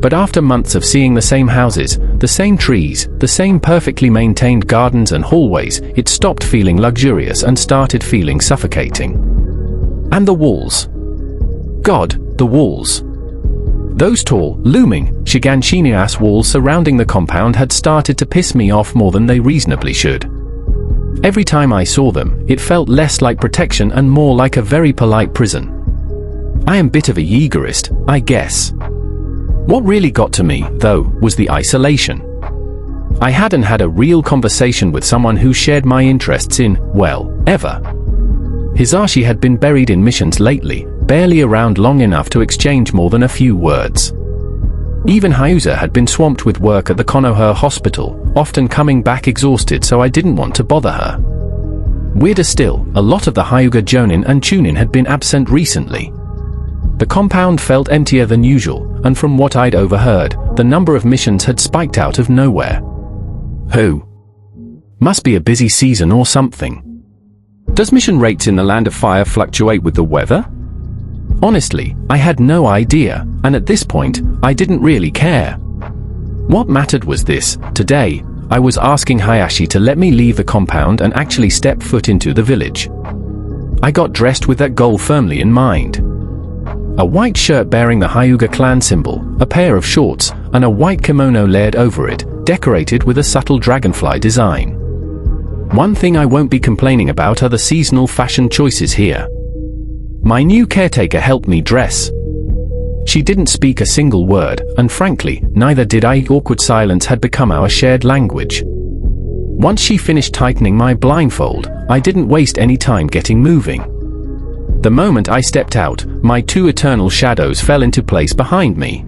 Speaker 1: But after months of seeing the same houses, the same trees, the same perfectly maintained gardens and hallways, it stopped feeling luxurious and started feeling suffocating. And the walls. God, the walls. Those tall, looming, Shiganshina-ass walls surrounding the compound had started to piss me off more than they reasonably should. Every time I saw them, it felt less like protection and more like a very polite prison. I am a bit of a Yeagerist, I guess. What really got to me, though, was the isolation. I hadn't had a real conversation with someone who shared my interests in, well, ever. Hisashi had been buried in missions lately, barely around long enough to exchange more than a few words. Even Hyuga had been swamped with work at the Konoha hospital, often coming back exhausted, so I didn't want to bother her. Weirder still, a lot of the Hyuga Jonin and Chunin had been absent recently. The compound felt emptier than usual, and from what I'd overheard, the number of missions had spiked out of nowhere. Who? Must be a busy season or something. Does mission rates in the Land of Fire fluctuate with the weather? Honestly, I had no idea, and at this point, I didn't really care. What mattered was this: today, I was asking Hayashi to let me leave the compound and actually step foot into the village. I got dressed with that goal firmly in mind. A white shirt bearing the Hyuga clan symbol, a pair of shorts, and a white kimono layered over it, decorated with a subtle dragonfly design. One thing I won't be complaining about are the seasonal fashion choices here. My new caretaker helped me dress. She didn't speak a single word, and frankly, neither did I. Awkward silence had become our shared language. Once she finished tightening my blindfold, I didn't waste any time getting moving. The moment I stepped out, my two eternal shadows fell into place behind me.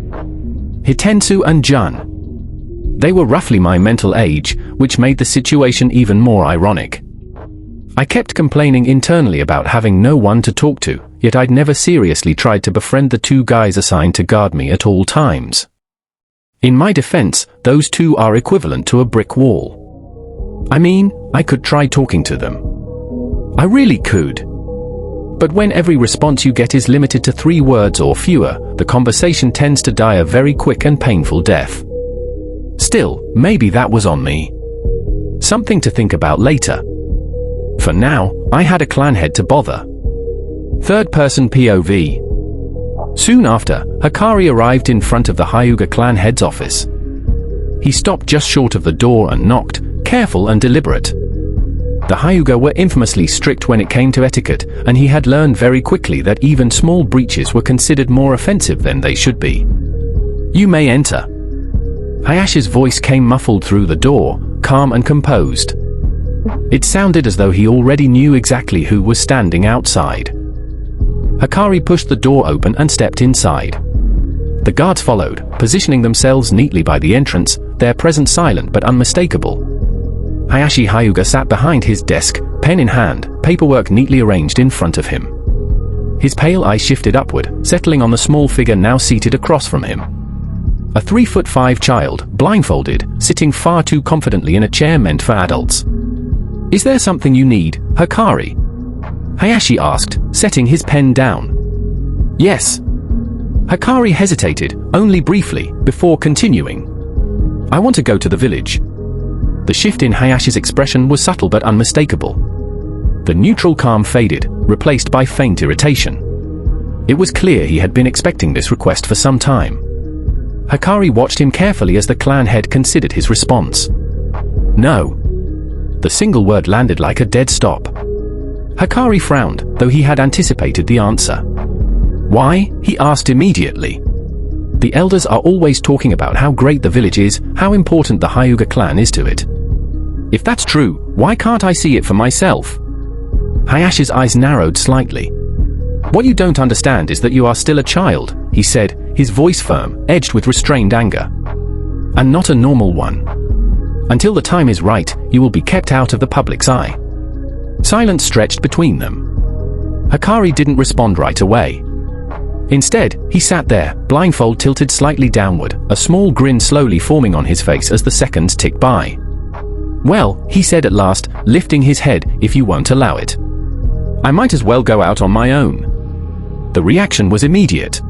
Speaker 1: Hitensu and Jun. They were roughly my mental age, which made the situation even more ironic. I kept complaining internally about having no one to talk to, yet I'd never seriously tried to befriend the two guys assigned to guard me at all times. In my defense, those two are equivalent to a brick wall. I mean, I could try talking to them. I really could. But when every response you get is limited to 3 words or fewer, the conversation tends to die a very quick and painful death. Still, maybe that was on me. Something to think about later. For now, I had a clan head to bother. Third-person POV. Soon after, Hikari arrived in front of the Hyuga clan head's office. He stopped just short of the door and knocked, careful and deliberate. The Hyuga were infamously strict when it came to etiquette, and he had learned very quickly that even small breaches were considered more offensive than they should be. "You may enter." Hayashi's voice came muffled through the door, calm and composed. It sounded as though he already knew exactly who was standing outside. Hikari pushed the door open and stepped inside. The guards followed, positioning themselves neatly by the entrance, their presence silent but unmistakable. Hayashi Hyuga sat behind his desk, pen in hand, paperwork neatly arranged in front of him. His pale eyes shifted upward, settling on the small figure now seated across from him. A 3'5" child, blindfolded, sitting far too confidently in a chair meant for adults. "Is there something you need, Hikari?" Hayashi asked, setting his pen down. "Yes." Hikari hesitated, only briefly, before continuing. "I want to go to the village." The shift in Hayashi's expression was subtle but unmistakable. The neutral calm faded, replaced by faint irritation. It was clear he had been expecting this request for some time. Hikari watched him carefully as the clan head considered his response. "No." The single word landed like a dead stop. Hikari frowned, though he had anticipated the answer. "Why?" he asked immediately. "The elders are always talking about how great the village is, how important the Hyuga clan is to it. If that's true, why can't I see it for myself?" Hayashi's eyes narrowed slightly. "What you don't understand is that you are still a child," he said, his voice firm, edged with restrained anger. "And not a normal one. Until the time is right, you will be kept out of the public's eye." Silence stretched between them. Hikari didn't respond right away. Instead, he sat there, blindfold tilted slightly downward, a small grin slowly forming on his face as the seconds ticked by. "Well," he said at last, lifting his head, "if you won't allow it, I might as well go out on my own." The reaction was immediate.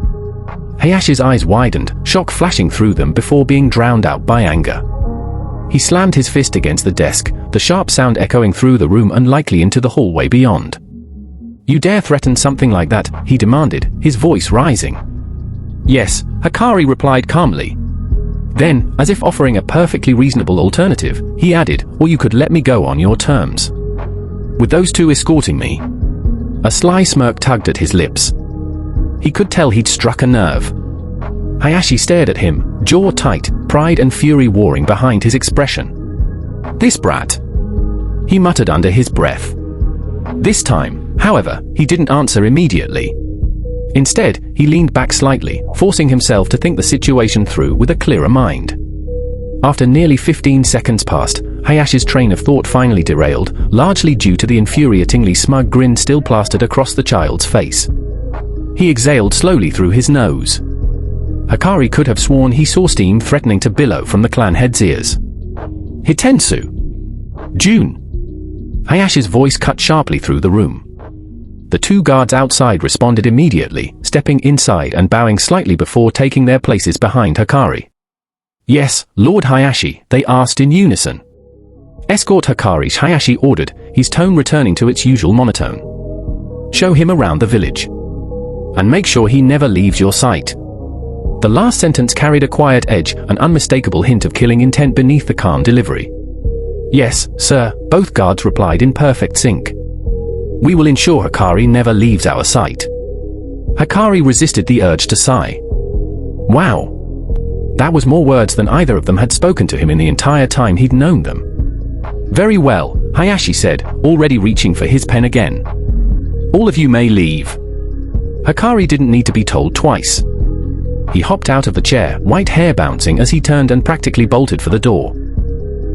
Speaker 1: Hayashi's eyes widened, shock flashing through them before being drowned out by anger. He slammed his fist against the desk, the sharp sound echoing through the room and likely into the hallway beyond. "You dare threaten something like that?" he demanded, his voice rising. "Yes," Hikari replied calmly. Then, as if offering a perfectly reasonable alternative, he added, "Or you could let me go on your terms. With those two escorting me." A sly smirk tugged at his lips. He could tell he'd struck a nerve. Hayashi stared at him, jaw tight, pride and fury warring behind his expression. "This brat," he muttered under his breath. This time, however, he didn't answer immediately. Instead, he leaned back slightly, forcing himself to think the situation through with a clearer mind. After nearly 15 seconds passed, Hayashi's train of thought finally derailed, largely due to the infuriatingly smug grin still plastered across the child's face. He exhaled slowly through his nose. Hikari could have sworn he saw steam threatening to billow from the clan head's ears. "Hitensu! June!" Hayashi's voice cut sharply through the room. The two guards outside responded immediately, stepping inside and bowing slightly before taking their places behind Hikari. "Yes, Lord Hayashi," they asked in unison. "Escort Hikari," Hayashi ordered, his tone returning to its usual monotone. "Show him around the village. And make sure he never leaves your sight." The last sentence carried a quiet edge, an unmistakable hint of killing intent beneath the calm delivery. "Yes, sir," both guards replied in perfect sync. "We will ensure Hikari never leaves our sight." Hikari resisted the urge to sigh. Wow. That was more words than either of them had spoken to him in the entire time he'd known them. "Very well," Hayashi said, already reaching for his pen again. "All of you may leave." Hikari didn't need to be told twice. He hopped out of the chair, white hair bouncing as he turned and practically bolted for the door.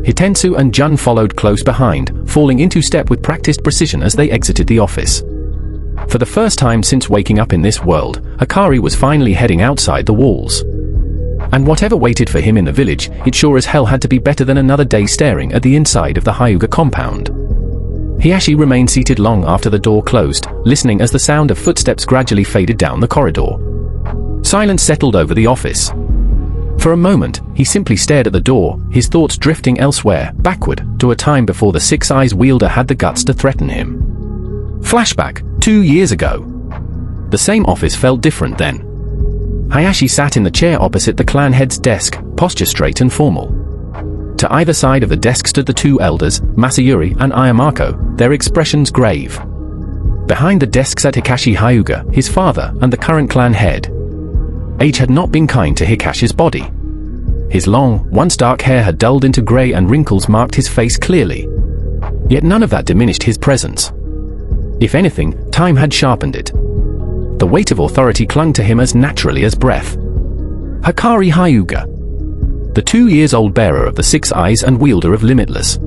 Speaker 1: Hitensu and Jun followed close behind, falling into step with practiced precision as they exited the office. For the first time since waking up in this world, Hikari was finally heading outside the walls. And whatever waited for him in the village, it sure as hell had to be better than another day staring at the inside of the Hyuga compound. Hayashi remained seated long after the door closed, listening as the sound of footsteps gradually faded down the corridor. Silence settled over the office. For a moment, he simply stared at the door, his thoughts drifting elsewhere, backward, to a time before the Six Eyes wielder had the guts to threaten him. Flashback, 2 years ago. The same office felt different then. Hayashi sat in the chair opposite the clan head's desk, posture straight and formal. To either side of the desk stood the two elders, Masayuri and Ayamako, their expressions grave. Behind the desk sat Hikashi Hyuga, his father and the current clan head. Age had not been kind to Hikashi's body. His long, once dark hair had dulled into grey and wrinkles marked his face clearly. Yet none of that diminished his presence. If anything, time had sharpened it. The weight of authority clung to him as naturally as breath. Hikari Hyuga, the 2-year-old bearer of the 6 eyes and wielder of Limitless.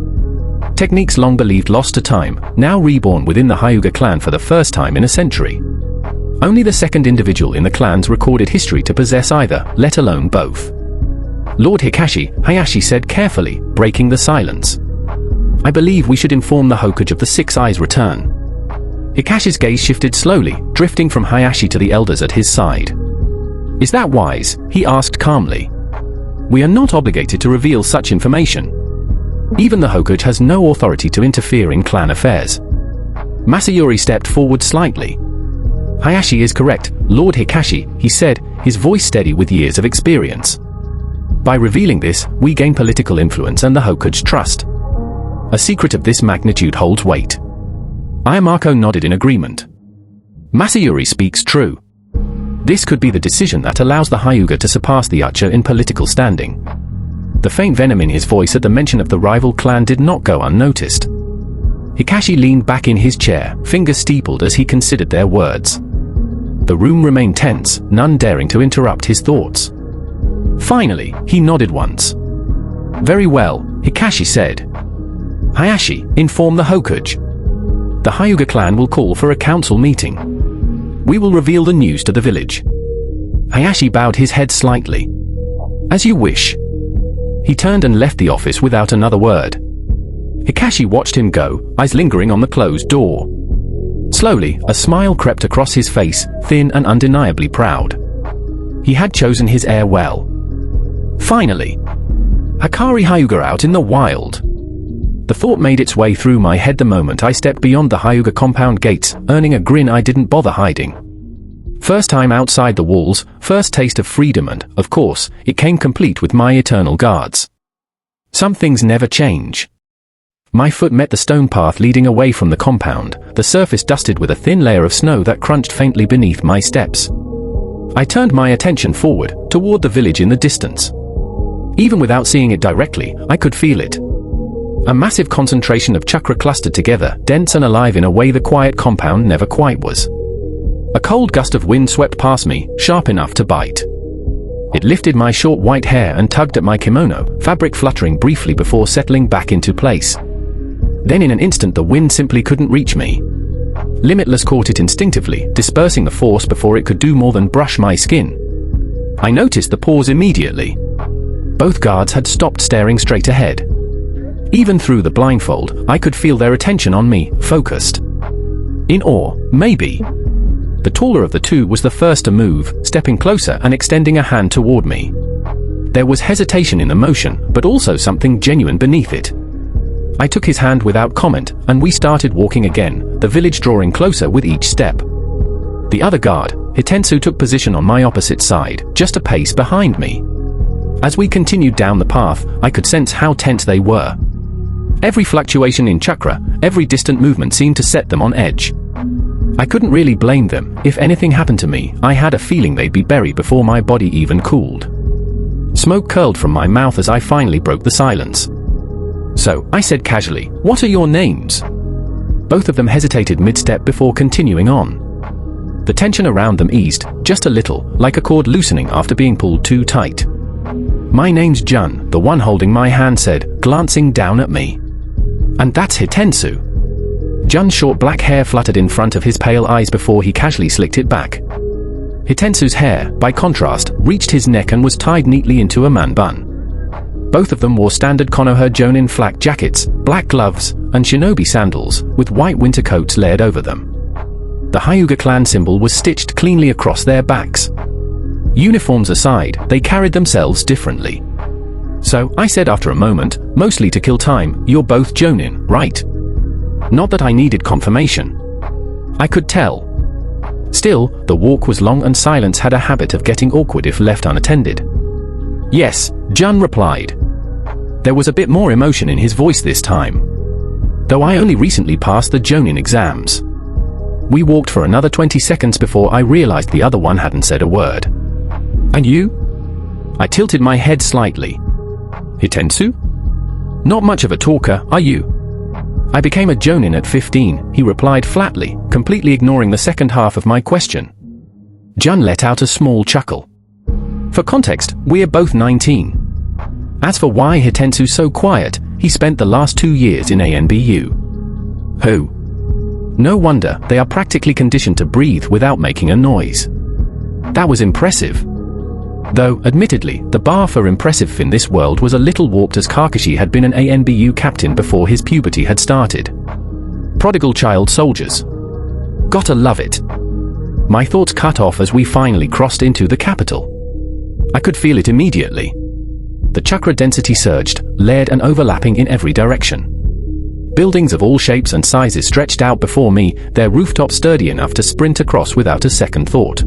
Speaker 1: Techniques long believed lost to time, now reborn within the Hyuga clan for the first time in a century. Only the second individual in the clan's recorded history to possess either, let alone both. Lord Hikashi, Hayashi said carefully, breaking the silence. I believe we should inform the Hokage of the 6 eyes' return. Hikashi's gaze shifted slowly, drifting from Hayashi to the elders at his side. Is that wise? He asked calmly. We are not obligated to reveal such information. Even the Hokage has no authority to interfere in clan affairs. Masayuri stepped forward slightly. Hayashi is correct, Lord Hikashi, he said, his voice steady with years of experience. By revealing this, we gain political influence and the Hokage's trust. A secret of this magnitude holds weight. Ayamako nodded in agreement. Masayuri speaks true. This could be the decision that allows the Hyuga to surpass the Uchiha in political standing. The faint venom in his voice at the mention of the rival clan did not go unnoticed. Hikashi leaned back in his chair, fingers steepled as he considered their words. The room remained tense, none daring to interrupt his thoughts. Finally, he nodded once. Very well, Hikashi said. Hayashi, inform the Hokage. The Hyuga clan will call for a council meeting. We will reveal the news to the village. Hayashi bowed his head slightly. As you wish. He turned and left the office without another word. Hikashi watched him go, eyes lingering on the closed door. Slowly, a smile crept across his face, thin and undeniably proud. He had chosen his heir well. Finally. Hikari Hyuga out in the wild. The thought made its way through my head the moment I stepped beyond the Hyuga compound gates, earning a grin I didn't bother hiding. First time outside the walls, first taste of freedom and, of course, it came complete with my eternal guards. Some things never change. My foot met the stone path leading away from the compound, the surface dusted with a thin layer of snow that crunched faintly beneath my steps. I turned my attention forward, toward the village in the distance. Even without seeing it directly, I could feel it. A massive concentration of chakra clustered together, dense and alive in a way the quiet compound never quite was. A cold gust of wind swept past me, sharp enough to bite. It lifted my short white hair and tugged at my kimono, fabric fluttering briefly before settling back into place. Then in an instant the wind simply couldn't reach me. Limitless caught it instinctively, dispersing the force before it could do more than brush my skin. I noticed the pause immediately. Both guards had stopped staring straight ahead. Even through the blindfold, I could feel their attention on me, focused. In awe, maybe. The taller of the two was the first to move, stepping closer and extending a hand toward me. There was hesitation in the motion, but also something genuine beneath it. I took his hand without comment, and we started walking again, the village drawing closer with each step. The other guard, Hitensu, took position on my opposite side, just a pace behind me. As we continued down the path, I could sense how tense they were. Every fluctuation in chakra, every distant movement seemed to set them on edge. I couldn't really blame them. If anything happened to me, I had a feeling they'd be buried before my body even cooled. Smoke curled from my mouth as I finally broke the silence. So, I said casually, "What are your names?" Both of them hesitated mid-step before continuing on. The tension around them eased, just a little, like a cord loosening after being pulled too tight. "My name's Jun," the one holding my hand said, glancing down at me. "And that's Hitensu." Jun's short black hair fluttered in front of his pale eyes before he casually slicked it back. Hitensu's hair, by contrast, reached his neck and was tied neatly into a man bun. Both of them wore standard Konoha Jonin flak jackets, black gloves, and shinobi sandals, with white winter coats layered over them. The Hyuga clan symbol was stitched cleanly across their backs. Uniforms aside, they carried themselves differently. "So," I said after a moment, mostly to kill time, "you're both Jonin, right?" Not that I needed confirmation. I could tell. Still, the walk was long and silence had a habit of getting awkward if left unattended. "Yes," Jun replied. There was a bit more emotion in his voice this time. Though I only recently passed the Jonin exams. We walked for another 20 seconds before I realized the other one hadn't said a word. "And you?" I tilted my head slightly. "Hitensu? Not much of a talker, are you?" "I became a Jonin at 15, he replied flatly, completely ignoring the second half of my question. Jun let out a small chuckle. For context, we're both 19. As for why Hitensu's so quiet, he spent the last 2 years in ANBU. Who? No wonder, they are practically conditioned to breathe without making a noise. That was impressive. Though, admittedly, the bar for impressive in this world was a little warped, as Kakashi had been an ANBU captain before his puberty had started. Prodigal child soldiers. Gotta love it. My thoughts cut off as we finally crossed into the capital. I could feel it immediately. The chakra density surged, layered and overlapping in every direction. Buildings of all shapes and sizes stretched out before me, their rooftops sturdy enough to sprint across without a second thought.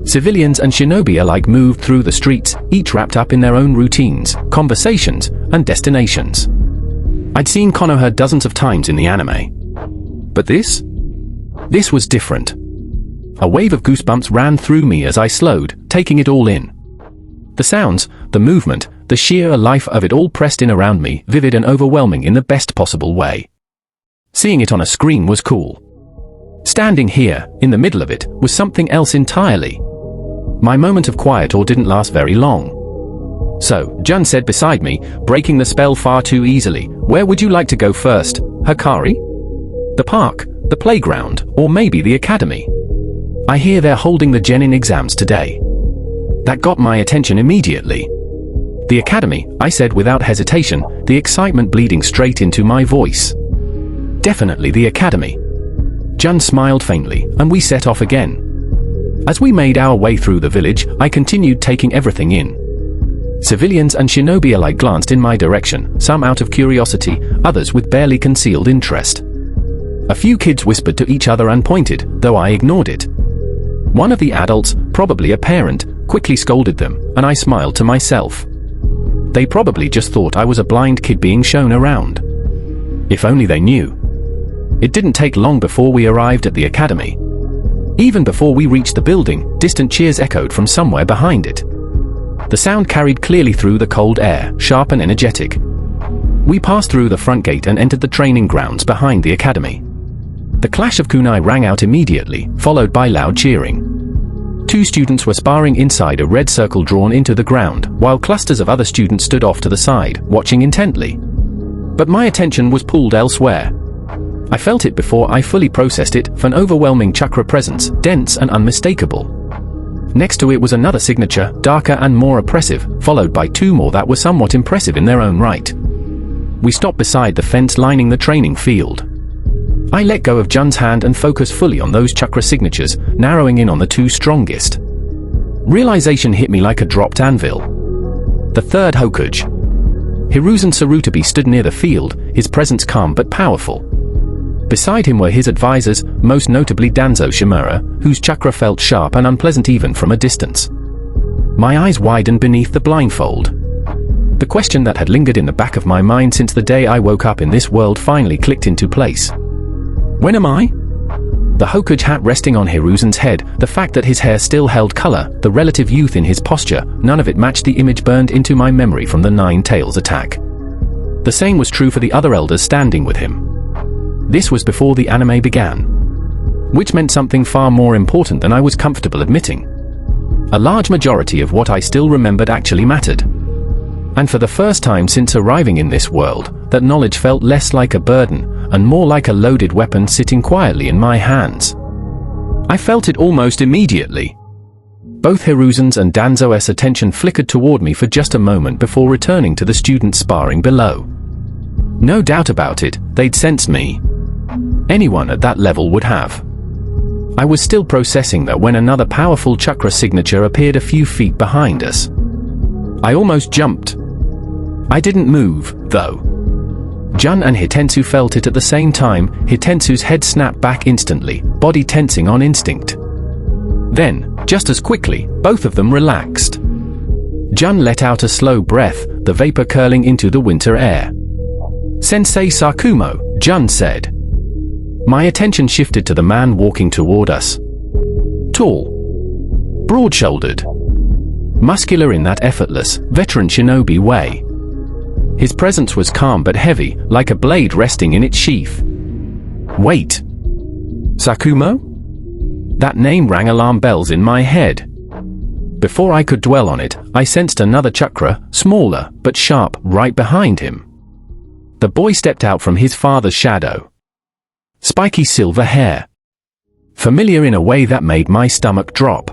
Speaker 1: Civilians and shinobi alike moved through the streets, each wrapped up in their own routines, conversations, and destinations. I'd seen Konoha dozens of times in the anime. But this was different. A wave of goosebumps ran through me as I slowed, taking it all in. The sounds, the movement, the sheer life of it all pressed in around me, vivid and overwhelming in the best possible way. Seeing it on a screen was cool. Standing here, in the middle of it, was something else entirely. My moment of quiet didn't last very long. "So," Jun said beside me, breaking the spell far too easily, "where would you like to go first? Hikari? The park, the playground, or maybe the academy? I hear they're holding the genin exams today." That got my attention immediately. "The academy," I said without hesitation, the excitement bleeding straight into my voice. "Definitely the academy." Jun smiled faintly, and we set off again. As we made our way through the village, I continued taking everything in. Civilians and shinobi alike glanced in my direction, some out of curiosity, others with barely concealed interest. A few kids whispered to each other and pointed, though I ignored it. One of the adults, probably a parent, quickly scolded them, and I smiled to myself. They probably just thought I was a blind kid being shown around. If only they knew. It didn't take long before we arrived at the academy. Even before we reached the building, distant cheers echoed from somewhere behind it. The sound carried clearly through the cold air, sharp and energetic. We passed through the front gate and entered the training grounds behind the academy. The clash of kunai rang out immediately, followed by loud cheering. 2 students were sparring inside a red circle drawn into the ground, while clusters of other students stood off to the side, watching intently. But my attention was pulled elsewhere. I felt it before I fully processed it, for an overwhelming chakra presence, dense and unmistakable. Next to it was another signature, darker and more oppressive, followed by 2 more that were somewhat impressive in their own right. We stopped beside the fence lining the training field. I let go of Jun's hand and focused fully on those chakra signatures, narrowing in on the 2 strongest. Realization hit me like a dropped anvil. The 3rd Hokage. Hiruzen Sarutobi stood near the field, his presence calm but powerful. Beside him were his advisors, most notably Danzo Shimura, whose chakra felt sharp and unpleasant even from a distance. My eyes widened beneath the blindfold. The question that had lingered in the back of my mind since the day I woke up in this world finally clicked into place. When am I? The Hokage hat resting on Hiruzen's head, the fact that his hair still held color, the relative youth in his posture, none of it matched the image burned into my memory from the Nine Tails attack. The same was true for the other elders standing with him. This was before the anime began. Which meant something far more important than I was comfortable admitting. A large majority of what I still remembered actually mattered. And for the first time since arriving in this world, that knowledge felt less like a burden, and more like a loaded weapon sitting quietly in my hands. I felt it almost immediately. Both Hiruzen's and Danzo's attention flickered toward me for just a moment before returning to the students sparring below. No doubt about it, they'd sensed me. Anyone at that level would have. I was still processing that when another powerful chakra signature appeared a few feet behind us. I almost jumped. I didn't move, though. Jun and Hitensu felt it at the same time. Hitensu's head snapped back instantly, body tensing on instinct. Then, just as quickly, both of them relaxed. Jun let out a slow breath, the vapor curling into the winter air. "Sensei Sakumo," Jun said. My attention shifted to the man walking toward us. Tall, broad-shouldered, muscular in that effortless, veteran shinobi way. His presence was calm but heavy, like a blade resting in its sheath. Wait. Sakumo? That name rang alarm bells in my head. Before I could dwell on it, I sensed another chakra, smaller but sharp, right behind him. The boy stepped out from his father's shadow. Spiky silver hair. Familiar in a way that made my stomach drop.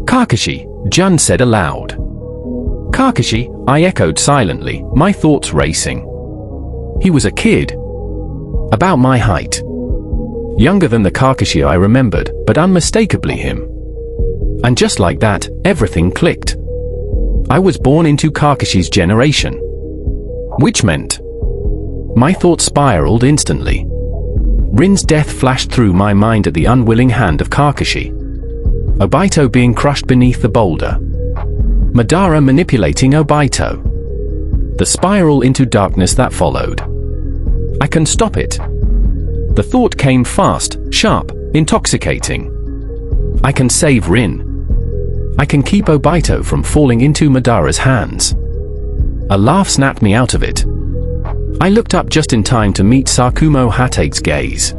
Speaker 1: "Kakashi," Jun said aloud. "Kakashi," I echoed silently, my thoughts racing. He was a kid. About my height. Younger than the Kakashi I remembered, but unmistakably him. And just like that, everything clicked. I was born into Kakashi's generation. Which meant... My thoughts spiraled instantly. Rin's death flashed through my mind at the unwilling hand of Kakashi. Obito being crushed beneath the boulder. Madara manipulating Obito. The spiral into darkness that followed. I can stop it. The thought came fast, sharp, intoxicating. I can save Rin. I can keep Obito from falling into Madara's hands. A laugh snapped me out of it. I looked up just in time to meet Sakumo Hate's gaze.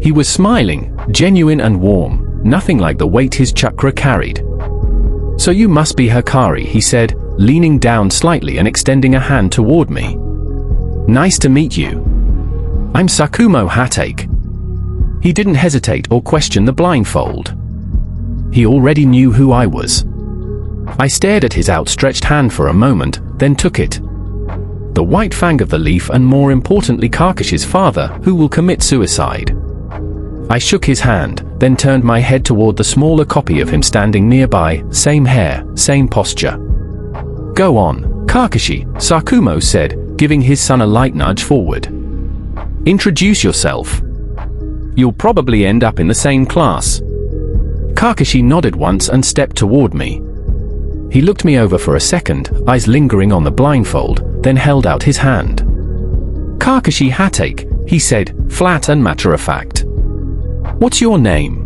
Speaker 1: He was smiling, genuine and warm, nothing like the weight his chakra carried. "So you must be Hikari," he said, leaning down slightly and extending a hand toward me. "Nice to meet you. I'm Sakumo Hate." He didn't hesitate or question the blindfold. He already knew who I was. I stared at his outstretched hand for a moment, then took it. The white fang of the leaf, and more importantly Kakashi's father, who will commit suicide. I shook his hand, then turned my head toward the smaller copy of him standing nearby, same hair, same posture. "Go on, Kakashi," Sakumo said, giving his son a light nudge forward. "Introduce yourself. You'll probably end up in the same class." Kakashi nodded once and stepped toward me. He looked me over for a second, eyes lingering on the blindfold, then held out his hand. "Kakashi Hate," he said, flat and matter-of-fact. "What's your name?"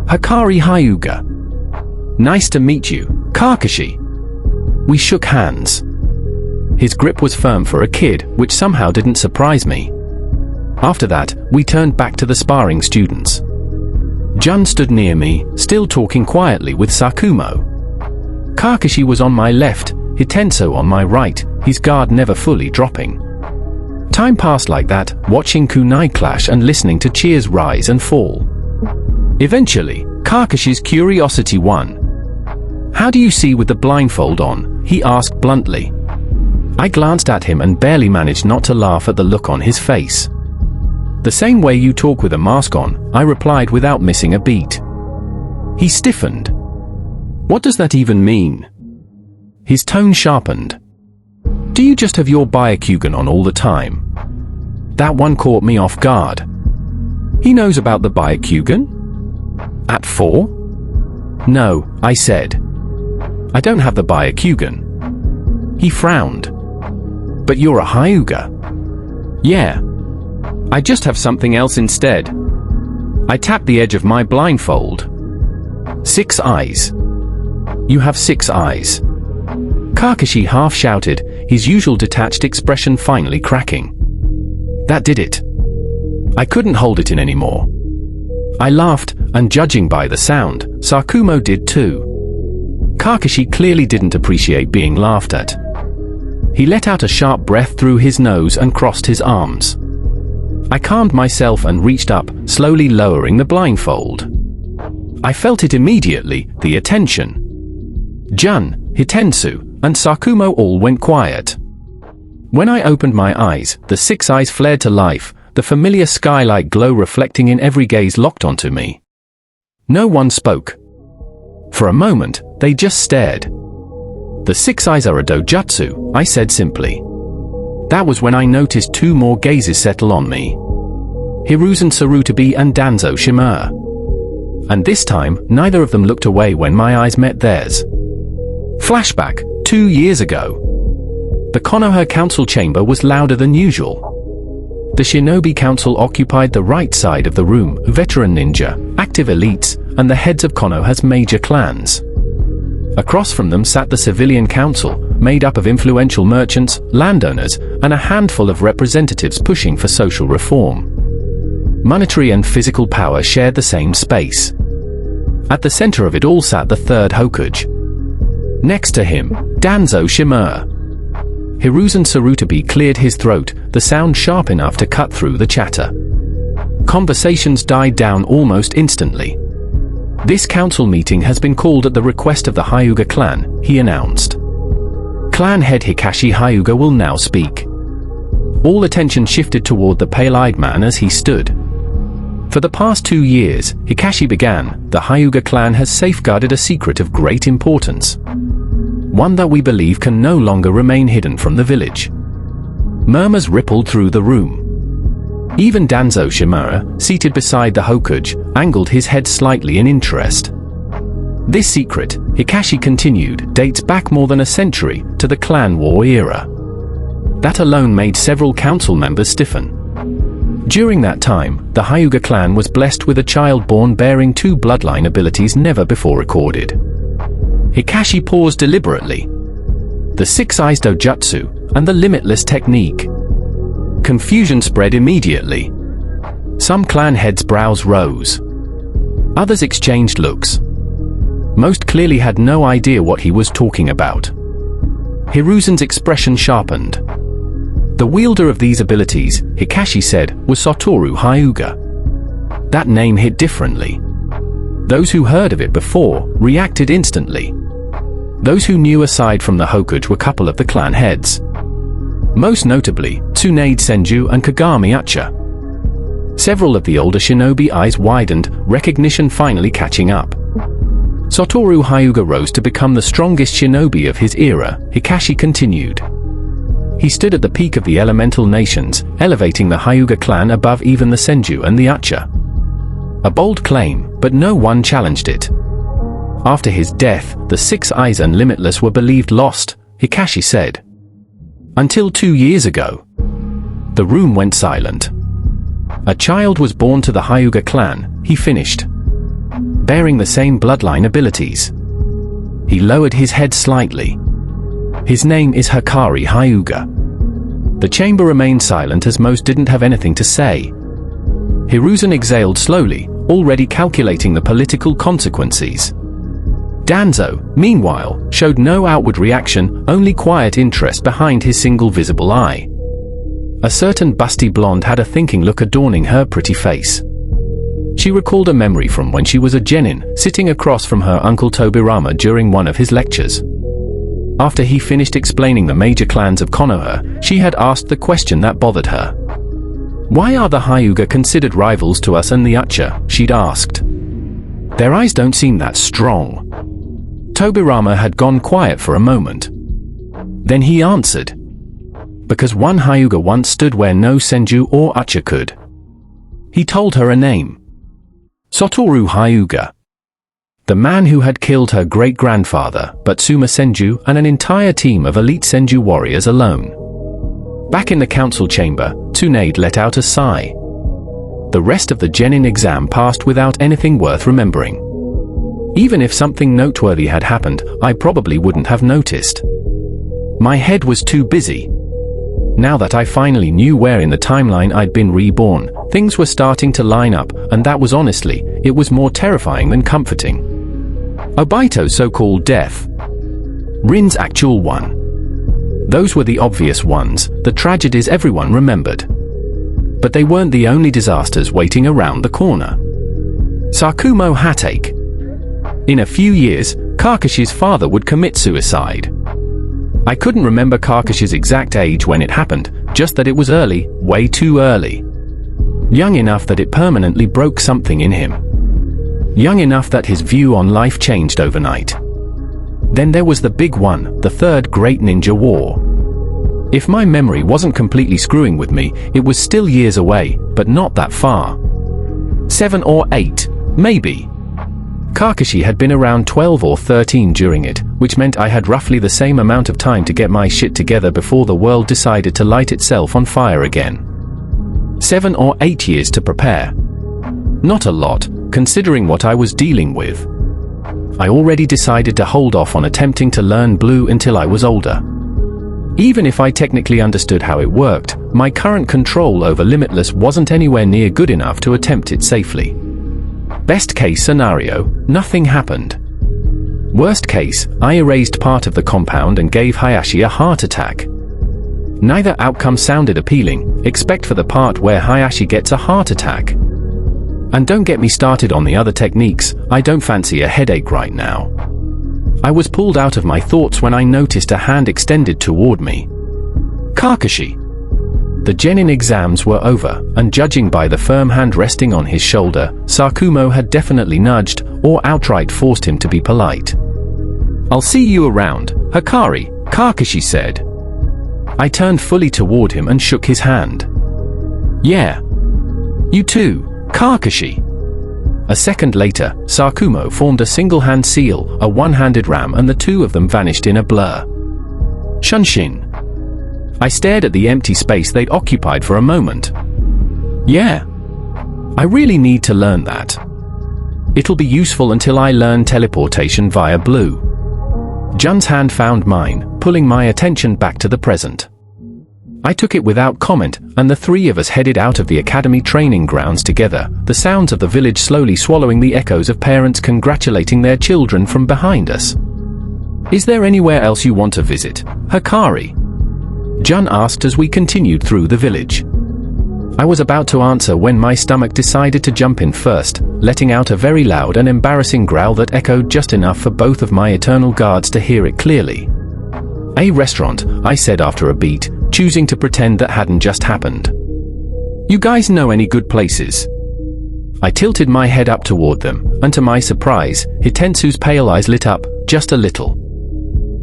Speaker 1: "Hikari Hyuga." "Nice to meet you, Kakashi." We shook hands. His grip was firm for a kid, which somehow didn't surprise me. After that, we turned back to the sparring students. Jun stood near me, still talking quietly with Sakumo. Kakashi was on my left, Hitenso on my right, his guard never fully dropping. Time passed like that, watching kunai clash and listening to cheers rise and fall. Eventually, Kakashi's curiosity won. "How do you see with the blindfold on?" he asked bluntly. I glanced at him and barely managed not to laugh at the look on his face. "The same way you talk with a mask on," I replied without missing a beat. He stiffened. "What does that even mean?" His tone sharpened. "Do you just have your Byakugan on all the time?" That one caught me off guard. He knows about the Byakugan? At 4? "No," I said. "I don't have the Byakugan." He frowned. "But you're a Hyuga." "Yeah. I just have something else instead." I tapped the edge of my blindfold. 6 eyes. "You have 6 eyes." Kakashi half shouted, his usual detached expression finally cracking. That did it. I couldn't hold it in anymore. I laughed, and judging by the sound, Sakumo did too. Kakashi clearly didn't appreciate being laughed at. He let out a sharp breath through his nose and crossed his arms. I calmed myself and reached up, slowly lowering the blindfold. I felt it immediately, the attention. Jun, Hitensu, and Sakumo all went quiet. When I opened my eyes, the 6 eyes flared to life, the familiar sky-like glow reflecting in every gaze locked onto me. No one spoke. For a moment, they just stared. "The 6 eyes are a dojutsu," I said simply. That was when I noticed 2 more gazes settle on me. Hiruzen Sarutobi and Danzo Shimura. And this time, neither of them looked away when my eyes met theirs. Flashback, 2 years ago. The Konoha Council chamber was louder than usual. The Shinobi Council occupied the right side of the room, veteran ninja, active elites, and the heads of Konoha's major clans. Across from them sat the Civilian Council, made up of influential merchants, landowners, and a handful of representatives pushing for social reform. Monetary and physical power shared the same space. At the center of it all sat the third Hokage. Next to him, Danzo Shimura. Hiruzen Sarutobi cleared his throat, the sound sharp enough to cut through the chatter. Conversations died down almost instantly. This council meeting has been called at the request of the Hyuga clan, he announced. Clan head Hikashi Hyuga will now speak. All attention shifted toward the pale-eyed man as he stood. For the past 2 years, Hikashi began, the Hyuga clan has safeguarded a secret of great importance. One that we believe can no longer remain hidden from the village. Murmurs rippled through the room. Even Danzo Shimura, seated beside the Hokage, angled his head slightly in interest. This secret, Hikashi continued, dates back more than a century to the clan war era. That alone made several council members stiffen. During that time, the Hyuga clan was blessed with a child born bearing 2 bloodline abilities never before recorded. Hikashi paused deliberately. The 6 Eyes Dojutsu, and the Limitless Technique. Confusion spread immediately. Some clan heads' brows rose. Others exchanged looks. Most clearly had no idea what he was talking about. Hiruzen's expression sharpened. The wielder of these abilities, Hikashi said, was Satoru Hyuga. That name hit differently. Those who heard of it before reacted instantly. Those who knew aside from the Hokage were a couple of the clan heads. Most notably, Tsunade Senju and Kagami Uchiha. Several of the older shinobi eyes widened, recognition finally catching up. Satoru Hyuga rose to become the strongest shinobi of his era, Hikashi continued. He stood at the peak of the elemental nations, elevating the Hyuga clan above even the Senju and the Uchiha. A bold claim, but no one challenged it. After his death, the 6 Eyes and Limitless were believed lost, Hikashi said. Until 2 years ago. The room went silent. A child was born to the Hyuga clan, he finished. Bearing the same bloodline abilities. He lowered his head slightly. His name is Hikari Hyuga. The chamber remained silent as most didn't have anything to say. Hiruzen exhaled slowly, already calculating the political consequences. Danzo, meanwhile, showed no outward reaction, only quiet interest behind his single visible eye. A certain busty blonde had a thinking look adorning her pretty face. She recalled a memory from when she was a genin, sitting across from her uncle Tobirama during one of his lectures. After he finished explaining the major clans of Konoha, she had asked the question that bothered her. Why are the Hyuga considered rivals to us and the Uchiha? She'd asked. Their eyes don't seem that strong. Tobirama had gone quiet for a moment. Then he answered. Because one Hyuga once stood where no Senju or Uchiha could. He told her a name. Satoru Hyuga. The man who had killed her great-grandfather, Butsuma Senju, and an entire team of elite Senju warriors alone. Back in the council chamber, Tsunade let out a sigh. The rest of the genin exam passed without anything worth remembering. Even if something noteworthy had happened, I probably wouldn't have noticed. My head was too busy. Now that I finally knew where in the timeline I'd been reborn, things were starting to line up, and that was honestly, it was more terrifying than comforting. Obito's so-called death. Rin's actual one. Those were the obvious ones, the tragedies everyone remembered. But they weren't the only disasters waiting around the corner. Sakumo Hatake. In a few years, Kakashi's father would commit suicide. I couldn't remember Kakashi's exact age when it happened, just that it was early, way too early. Young enough that it permanently broke something in him. Young enough that his view on life changed overnight. Then there was the big one, the Third Great Ninja War. If my memory wasn't completely screwing with me, it was still years away, but not that far. 7 or 8, maybe. Kakashi had been around 12 or 13 during it, which meant I had roughly the same amount of time to get my shit together before the world decided to light itself on fire again. 7 or 8 years to prepare. Not a lot, considering what I was dealing with. I already decided to hold off on attempting to learn blue until I was older. Even if I technically understood how it worked, my current control over Limitless wasn't anywhere near good enough to attempt it safely. Best case scenario, nothing happened. Worst case, I erased part of the compound and gave Hayashi a heart attack. Neither outcome sounded appealing, except for the part where Hayashi gets a heart attack. And don't get me started on the other techniques, I don't fancy a headache right now. I was pulled out of my thoughts when I noticed a hand extended toward me. Kakashi. The genin exams were over, and judging by the firm hand resting on his shoulder, Sakumo had definitely nudged, or outright forced him to be polite. "I'll see you around, Hikari," Kakashi said. I turned fully toward him and shook his hand. "Yeah. You too, Kakashi." A second later, Sakumo formed a single-hand seal, a one-handed ram, and the two of them vanished in a blur. Shunshin. I stared at the empty space they'd occupied for a moment. "Yeah. I really need to learn that. It'll be useful until I learn teleportation via blue." Jun's hand found mine, pulling my attention back to the present. I took it without comment, and the three of us headed out of the academy training grounds together, the sounds of the village slowly swallowing the echoes of parents congratulating their children from behind us. "Is there anywhere else you want to visit, Hikari?" Jun asked as we continued through the village. I was about to answer when my stomach decided to jump in first, letting out a very loud and embarrassing growl that echoed just enough for both of my eternal guards to hear it clearly. "A restaurant," I said after a beat, choosing to pretend that hadn't just happened. "You guys know any good places?" I tilted my head up toward them, and to my surprise, Hitensu's pale eyes lit up, just a little.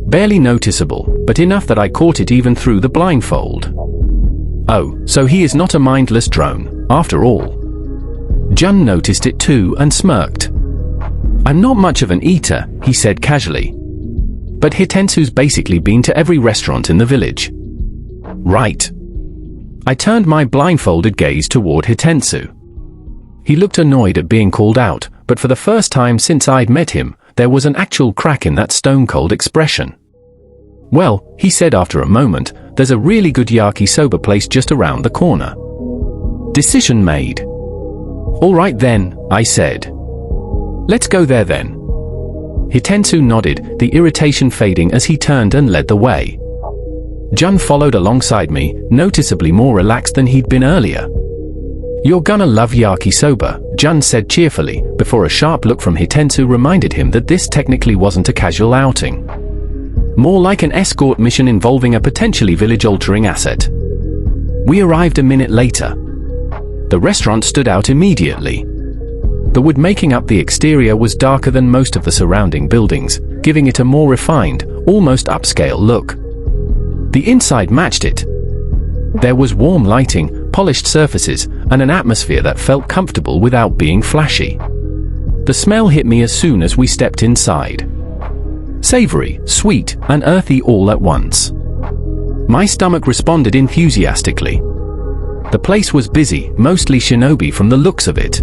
Speaker 1: Barely noticeable, but enough that I caught it even through the blindfold. Oh, so he is not a mindless drone, after all. Jun noticed it too and smirked. "I'm not much of an eater," he said casually. "But Hitensu's basically been to every restaurant in the village." "Right." I turned my blindfolded gaze toward Hitensu. He looked annoyed at being called out, but for the first time since I'd met him, there was an actual crack in that stone-cold expression. "Well," he said after a moment, "there's a really good yakisoba place just around the corner." Decision made. "All right then," I said. "Let's go there then." Hitensu nodded, the irritation fading as he turned and led the way. Jun followed alongside me, noticeably more relaxed than he'd been earlier. "You're gonna love yakisoba," Jun said cheerfully, before a sharp look from Hitensu reminded him that this technically wasn't a casual outing. More like an escort mission involving a potentially village-altering asset. We arrived a minute later. The restaurant stood out immediately. The wood making up the exterior was darker than most of the surrounding buildings, giving it a more refined, almost upscale look. The inside matched it. There was warm lighting, polished surfaces, and an atmosphere that felt comfortable without being flashy. The smell hit me as soon as we stepped inside. Savory, sweet, and earthy all at once. My stomach responded enthusiastically. The place was busy, mostly shinobi from the looks of it.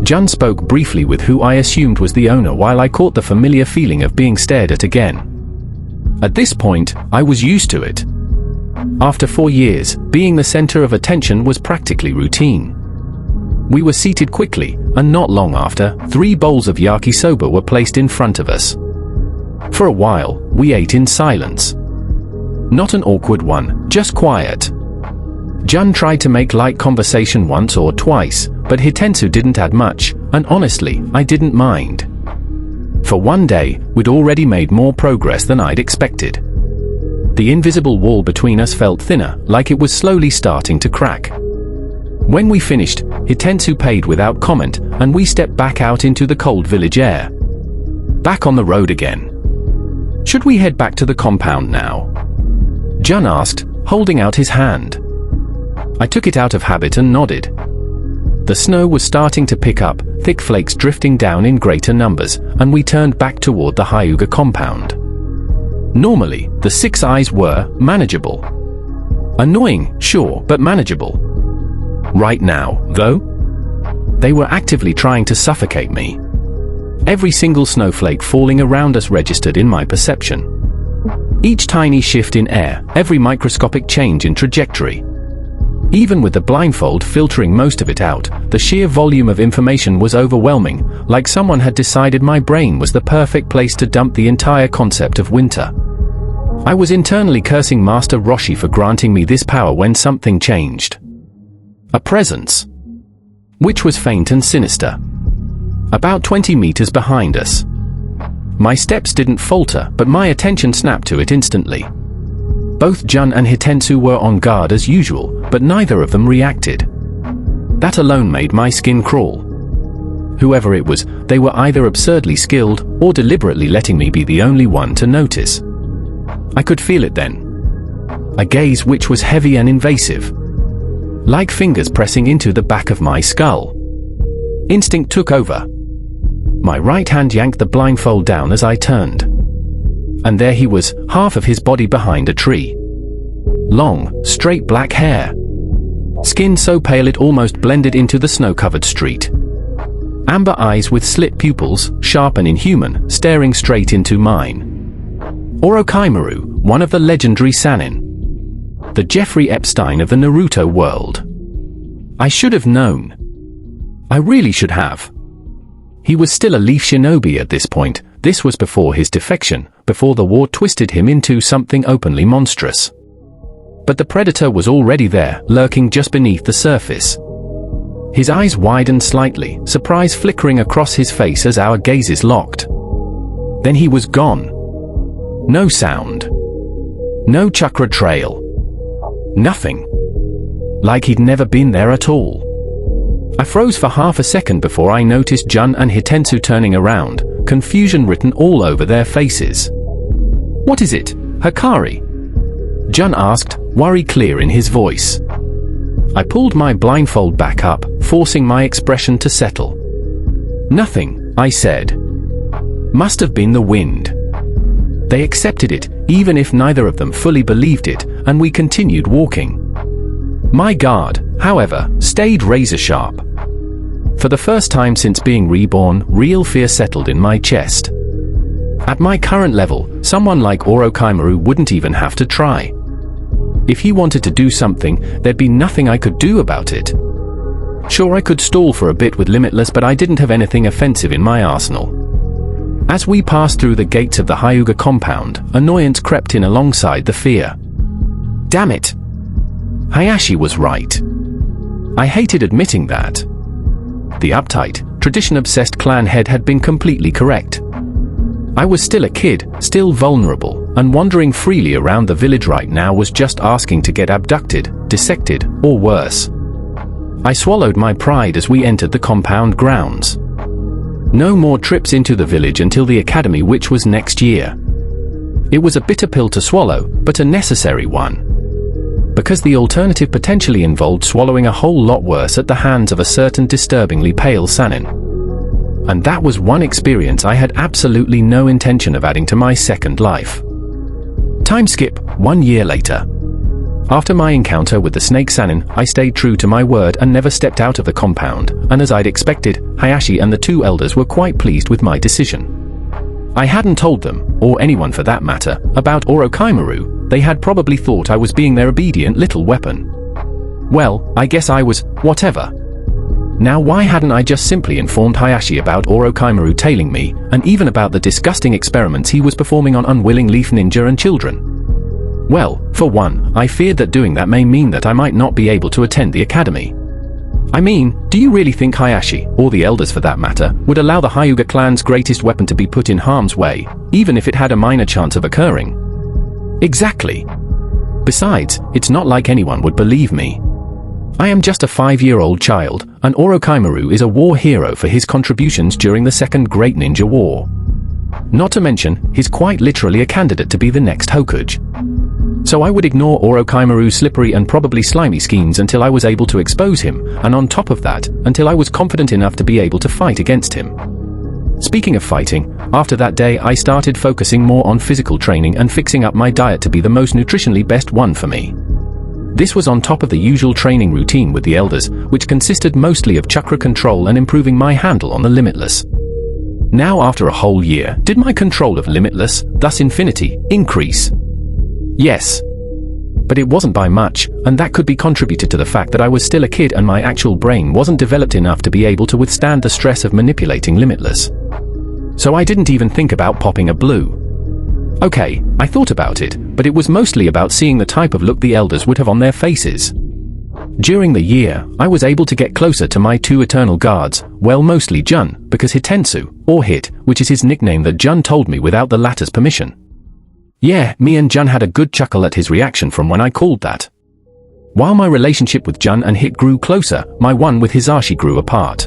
Speaker 1: Jun spoke briefly with who I assumed was the owner while I caught the familiar feeling of being stared at again. At this point, I was used to it. After 4 years, being the center of attention was practically routine. We were seated quickly, and not long after, 3 bowls of yakisoba were placed in front of us. For a while, we ate in silence. Not an awkward one, just quiet. Jun tried to make light conversation once or twice, but Hitensu didn't add much, and honestly, I didn't mind. For one day, we'd already made more progress than I'd expected. The invisible wall between us felt thinner, like it was slowly starting to crack. When we finished, Hitensu paid without comment, and we stepped back out into the cold village air. Back on the road again. "Should we head back to the compound now?" Jun asked, holding out his hand. I took it out of habit and nodded. The snow was starting to pick up, thick flakes drifting down in greater numbers, and we turned back toward the Hyuga compound. Normally, the 6 eyes were manageable. Annoying, sure, but manageable. Right now, though, they were actively trying to suffocate me. Every single snowflake falling around us registered in my perception. Each tiny shift in air, every microscopic change in trajectory. Even with the blindfold filtering most of it out, the sheer volume of information was overwhelming, like someone had decided my brain was the perfect place to dump the entire concept of winter. I was internally cursing Master Roshi for granting me this power when something changed. A presence. Which was faint and sinister. About 20 meters behind us. My steps didn't falter, but my attention snapped to it instantly. Both Jun and Hitensu were on guard as usual, but neither of them reacted. That alone made my skin crawl. Whoever it was, they were either absurdly skilled, or deliberately letting me be the only one to notice. I could feel it then. A gaze which was heavy and invasive. Like fingers pressing into the back of my skull. Instinct took over. My right hand yanked the blindfold down as I turned. And there he was, half of his body behind a tree. Long, straight black hair. Skin so pale it almost blended into the snow-covered street. Amber eyes with slit pupils, sharp and inhuman, staring straight into mine. Orochimaru, one of the legendary Sannin. The Jeffrey Epstein of the Naruto world. I should have known. I really should have. He was still a leaf shinobi at this point. This was before his defection, before the war twisted him into something openly monstrous. But the predator was already there, lurking just beneath the surface. His eyes widened slightly, surprise flickering across his face as our gazes locked. Then he was gone. No sound. No chakra trail. Nothing. Like he'd never been there at all. I froze for half a second before I noticed Jun and Hitensu turning around, confusion written all over their faces. "What is it, Hikari?" Jun asked, worry clear in his voice. I pulled my blindfold back up, forcing my expression to settle. "Nothing," I said. Must have been the wind. They accepted it, even if neither of them fully believed it, and we continued walking. My guard, however, stayed razor-sharp. For the first time since being reborn, real fear settled in my chest. At my current level, someone like Orochimaru wouldn't even have to try. If he wanted to do something, there'd be nothing I could do about it. Sure, I could stall for a bit with Limitless, but I didn't have anything offensive in my arsenal. As we passed through the gates of the Hyuga compound, annoyance crept in alongside the fear. Damn it! Hayashi was right. I hated admitting that. The uptight, tradition-obsessed clan head had been completely correct. I was still a kid, still vulnerable, and wandering freely around the village right now was just asking to get abducted, dissected, or worse. I swallowed my pride as we entered the compound grounds. No more trips into the village until the academy, which was next year. It was a bitter pill to swallow, but a necessary one. Because the alternative potentially involved swallowing a whole lot worse at the hands of a certain disturbingly pale Sannin. And that was one experience I had absolutely no intention of adding to my second life. Time skip, 1 year later. After my encounter with the snake Sannin, I stayed true to my word and never stepped out of the compound, and as I'd expected, Hayashi and the two elders were quite pleased with my decision. I hadn't told them, or anyone for that matter, about Orochimaru. They had probably thought I was being their obedient little weapon. Well, I guess I was, whatever. Now why hadn't I just simply informed Hayashi about Orochimaru tailing me, and even about the disgusting experiments he was performing on unwilling leaf ninja and children? Well, for one, I feared that doing that may mean that I might not be able to attend the academy. I mean, do you really think Hayashi, or the elders for that matter, would allow the Hyuga clan's greatest weapon to be put in harm's way, even if it had a minor chance of occurring? Exactly. Besides, it's not like anyone would believe me. I am just a 5-year-old child, and Orochimaru is a war hero for his contributions during the Second Great Ninja War. Not to mention, he's quite literally a candidate to be the next Hokage. So I would ignore Orochimaru's slippery and probably slimy schemes until I was able to expose him, and on top of that, until I was confident enough to be able to fight against him. Speaking of fighting, after that day I started focusing more on physical training and fixing up my diet to be the most nutritionally best one for me. This was on top of the usual training routine with the elders, which consisted mostly of chakra control and improving my handle on the Limitless. Now after a whole year, did my control of Limitless, thus Infinity, increase? Yes. But it wasn't by much, and that could be contributed to the fact that I was still a kid and my actual brain wasn't developed enough to be able to withstand the stress of manipulating Limitless. So I didn't even think about popping a blue. Okay, I thought about it, but it was mostly about seeing the type of look the elders would have on their faces. During the year, I was able to get closer to my two eternal guards, well mostly Jun, because Hitensu, or Hit, which is his nickname that Jun told me without the latter's permission. Yeah, me and Jun had a good chuckle at his reaction from when I called that. While my relationship with Jun and Hit grew closer, my one with Hisashi grew apart.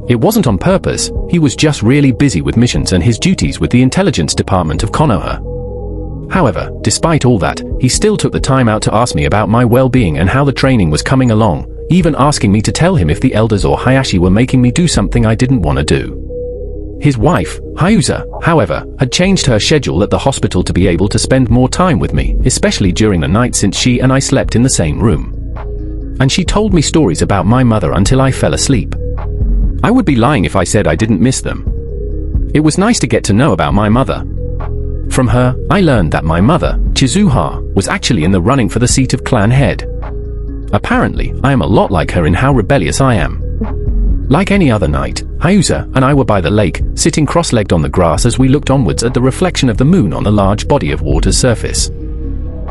Speaker 1: It wasn't on purpose, he was just really busy with missions and his duties with the intelligence department of Konoha. However, despite all that, he still took the time out to ask me about my well-being and how the training was coming along, even asking me to tell him if the elders or Hayashi were making me do something I didn't want to do. His wife, Hyuza, however, had changed her schedule at the hospital to be able to spend more time with me, especially during the night since she and I slept in the same room. And she told me stories about my mother until I fell asleep. I would be lying if I said I didn't miss them. It was nice to get to know about my mother. From her, I learned that my mother, Chizuha, was actually in the running for the seat of clan head. Apparently, I am a lot like her in how rebellious I am. Like any other night, Hyuza and I were by the lake, sitting cross-legged on the grass as we looked onwards at the reflection of the moon on the large body of water's surface.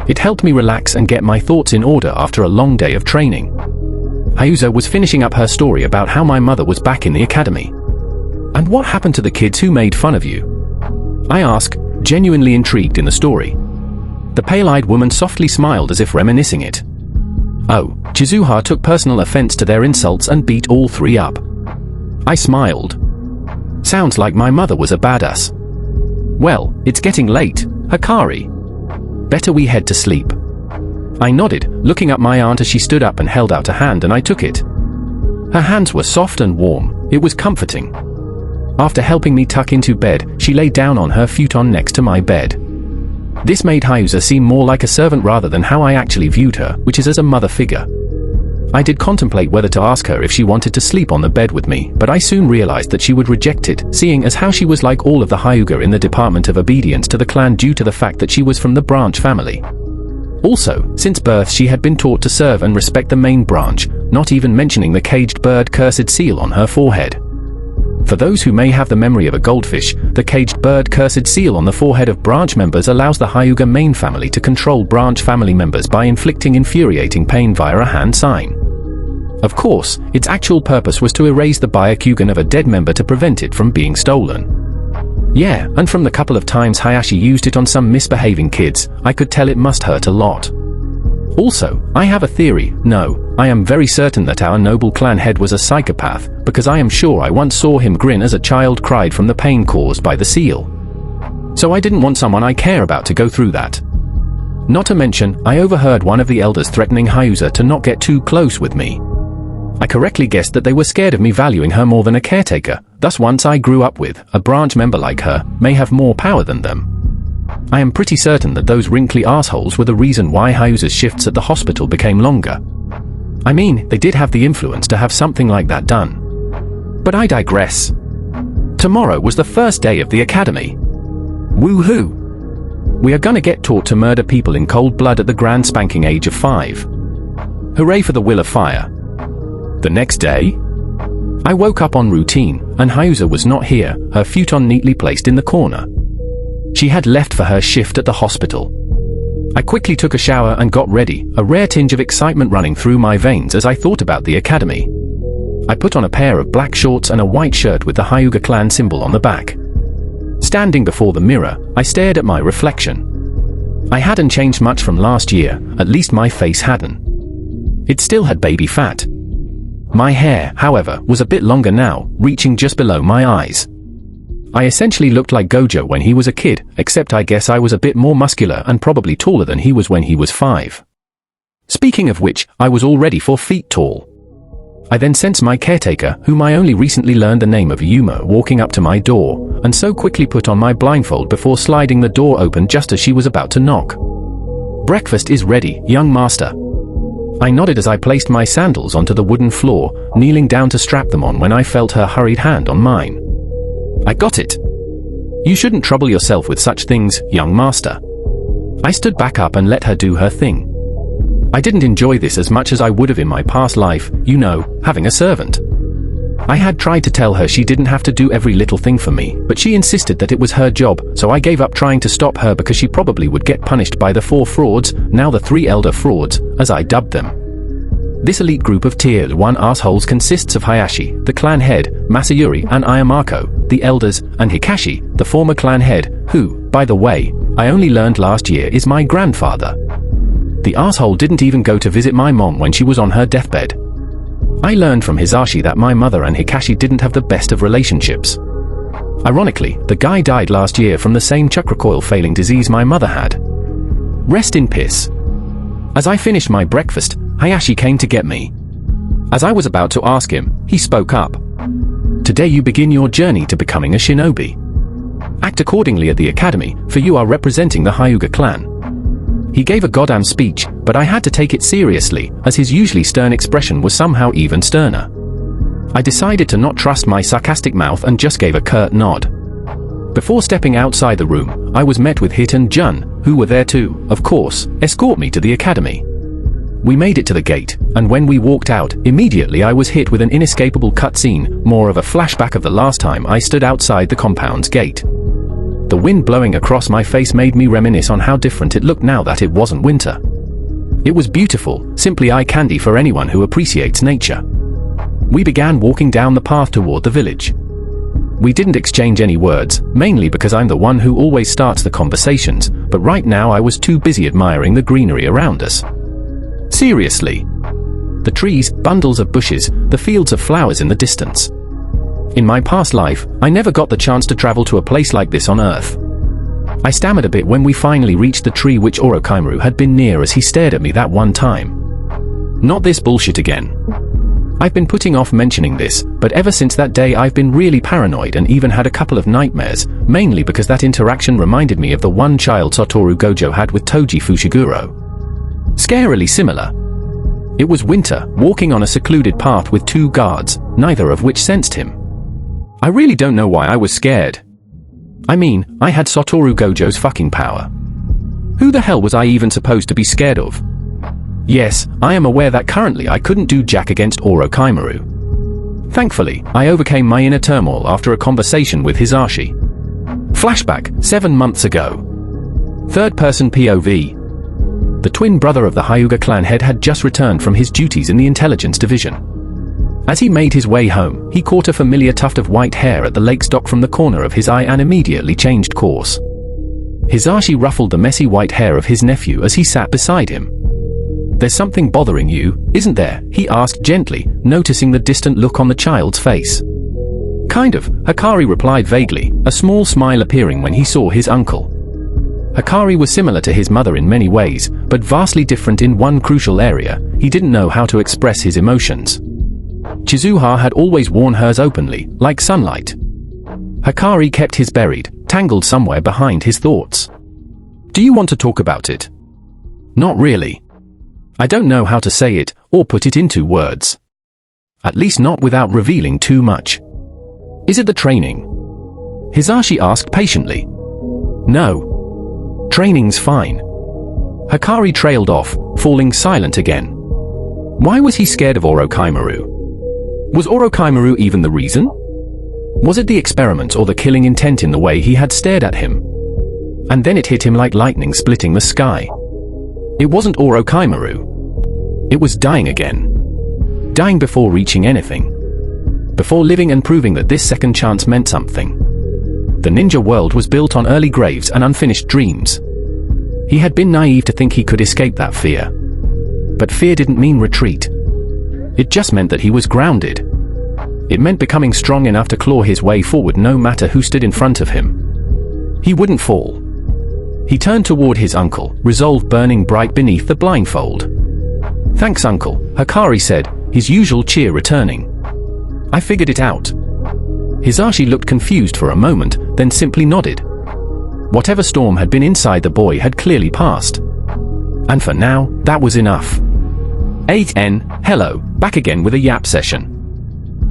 Speaker 1: It helped me relax and get my thoughts in order after a long day of training. Hyuza was finishing up her story about how my mother was back in the academy. And what happened to the kids who made fun of you? I asked, genuinely intrigued in the story. The pale-eyed woman softly smiled as if reminiscing it. Oh, Chizuha took personal offense to their insults and beat all three up. I smiled. Sounds like my mother was a badass. Well, it's getting late, Hikari. Better we head to sleep. I nodded, looking at my aunt as she stood up and held out a hand, and I took it. Her hands were soft and warm. It was comforting. After helping me tuck into bed, she lay down on her futon next to my bed. This made Hyuza seem more like a servant rather than how I actually viewed her, which is as a mother figure. I did contemplate whether to ask her if she wanted to sleep on the bed with me, but I soon realized that she would reject it, seeing as how she was like all of the Hyuga in the Department of Obedience to the clan due to the fact that she was from the branch family. Also, since birth she had been taught to serve and respect the main branch, not even mentioning the caged bird cursed seal on her forehead. For those who may have the memory of a goldfish, the caged bird cursed seal on the forehead of branch members allows the Hyuga main family to control branch family members by inflicting infuriating pain via a hand sign. Of course, its actual purpose was to erase the Byakugan of a dead member to prevent it from being stolen. Yeah, and from the couple of times Hayashi used it on some misbehaving kids, I could tell it must hurt a lot. Also, I have a theory. No, I am very certain that our noble clan head was a psychopath, because I am sure I once saw him grin as a child cried from the pain caused by the seal. So I didn't want someone I care about to go through that. Not to mention, I overheard one of the elders threatening Hyuza to not get too close with me. I correctly guessed that they were scared of me valuing her more than a caretaker, thus once I grew up with, a branch member like her, may have more power than them. I am pretty certain that those wrinkly assholes were the reason why Hyuza's shifts at the hospital became longer. I mean, they did have the influence to have something like that done. But I digress. Tomorrow was the first day of the academy. Woohoo! We are gonna get taught to murder people in cold blood at the grand spanking age of 5. Hooray for the will of fire. The next day, I woke up on routine, and Hyuza was not here, her futon neatly placed in the corner. She had left for her shift at the hospital. I quickly took a shower and got ready, a rare tinge of excitement running through my veins as I thought about the academy. I put on a pair of black shorts and a white shirt with the Hyuga clan symbol on the back. Standing before the mirror, I stared at my reflection. I hadn't changed much from last year, at least my face hadn't. It still had baby fat. My hair, however, was a bit longer now, reaching just below my eyes. I essentially looked like Gojo when he was a kid, except I guess I was a bit more muscular and probably taller than he was when he was 5. Speaking of which, I was already 4 feet tall. I then sensed my caretaker, whom I only recently learned the name of Yuma, walking up to my door, and so quickly put on my blindfold before sliding the door open just as she was about to knock. "Breakfast is ready, young master." I nodded as I placed my sandals onto the wooden floor, kneeling down to strap them on when I felt her hurried hand on mine. "I got it. You shouldn't trouble yourself with such things, young master." I stood back up and let her do her thing. I didn't enjoy this as much as I would have in my past life, you know, having a servant. I had tried to tell her she didn't have to do every little thing for me, but she insisted that it was her job, so I gave up trying to stop her because she probably would get punished by the 4 frauds, now the 3 elder frauds, as I dubbed them. This elite group of Tier 1 assholes consists of Hayashi, the clan head, Masayuri and Ayamako, the elders, and Hikashi, the former clan head, who, by the way, I only learned last year is my grandfather. The asshole didn't even go to visit my mom when she was on her deathbed. I learned from Hisashi that my mother and Hikashi didn't have the best of relationships. Ironically, the guy died last year from the same chakra coil failing disease my mother had. Rest in peace. As I finished my breakfast, Hayashi came to get me. As I was about to ask him, he spoke up. "Today you begin your journey to becoming a shinobi. Act accordingly at the academy, for you are representing the Hyuga clan." He gave a goddamn speech, but I had to take it seriously, as his usually stern expression was somehow even sterner. I decided to not trust my sarcastic mouth and just gave a curt nod. Before stepping outside the room, I was met with Hit and Jun, who were there to, of course, escort me to the academy. We made it to the gate, and when we walked out, immediately I was hit with an inescapable cutscene, more of a flashback of the last time I stood outside the compound's gate. The wind blowing across my face made me reminisce on how different it looked now that it wasn't winter. It was beautiful, simply eye candy for anyone who appreciates nature. We began walking down the path toward the village. We didn't exchange any words, mainly because I'm the one who always starts the conversations, but right now I was too busy admiring the greenery around us. Seriously. The trees, bundles of bushes, the fields of flowers in the distance. In my past life, I never got the chance to travel to a place like this on Earth. I stammered a bit when we finally reached the tree which Orochimaru had been near as he stared at me that one time. Not this bullshit again. I've been putting off mentioning this, but ever since that day I've been really paranoid and even had a couple of nightmares, mainly because that interaction reminded me of the one child Satoru Gojo had with Toji Fushiguro. Scarily similar. It was winter, walking on a secluded path with 2 guards, neither of which sensed him. I really don't know why I was scared. I mean, I had Satoru Gojo's fucking power. Who the hell was I even supposed to be scared of? Yes, I am aware that currently I couldn't do jack against Orochimaru. Thankfully, I overcame my inner turmoil after a conversation with Hisashi. Flashback, 7 months ago. Third-person POV. The twin brother of the Hyuga clan head had just returned from his duties in the intelligence division. As he made his way home, he caught a familiar tuft of white hair at the lake stock from the corner of his eye and immediately changed course. Hisashi ruffled the messy white hair of his nephew as he sat beside him. "There's something bothering you, isn't there?" he asked gently, noticing the distant look on the child's face. "Kind of," Hikari replied vaguely, a small smile appearing when he saw his uncle. Hikari was similar to his mother in many ways, but vastly different in one crucial area: he didn't know how to express his emotions. Chizuha had always worn hers openly, like sunlight. Hikari kept his buried, tangled somewhere behind his thoughts. "Do you want to talk about it?" "Not really. I don't know how to say it, or put it into words. At least not without revealing too much." "Is it the training?" Hisashi asked patiently. "No. Training's fine." Hikari trailed off, falling silent again. Why was he scared of Orochimaru? Was Orochimaru even the reason? Was it the experiment or the killing intent in the way he had stared at him? And then it hit him like lightning splitting the sky. It wasn't Orochimaru. It was dying again. Dying before reaching anything. Before living and proving that this second chance meant something. The ninja world was built on early graves and unfinished dreams. He had been naive to think he could escape that fear. But fear didn't mean retreat. It just meant that he was grounded. It meant becoming strong enough to claw his way forward no matter who stood in front of him. He wouldn't fall. He turned toward his uncle, resolve burning bright beneath the blindfold. "Thanks, Uncle," Hikari said, his usual cheer returning. "I figured it out." Hisashi looked confused for a moment, then simply nodded. Whatever storm had been inside the boy had clearly passed. And for now, that was enough. 8N, hello, back again with a yap session.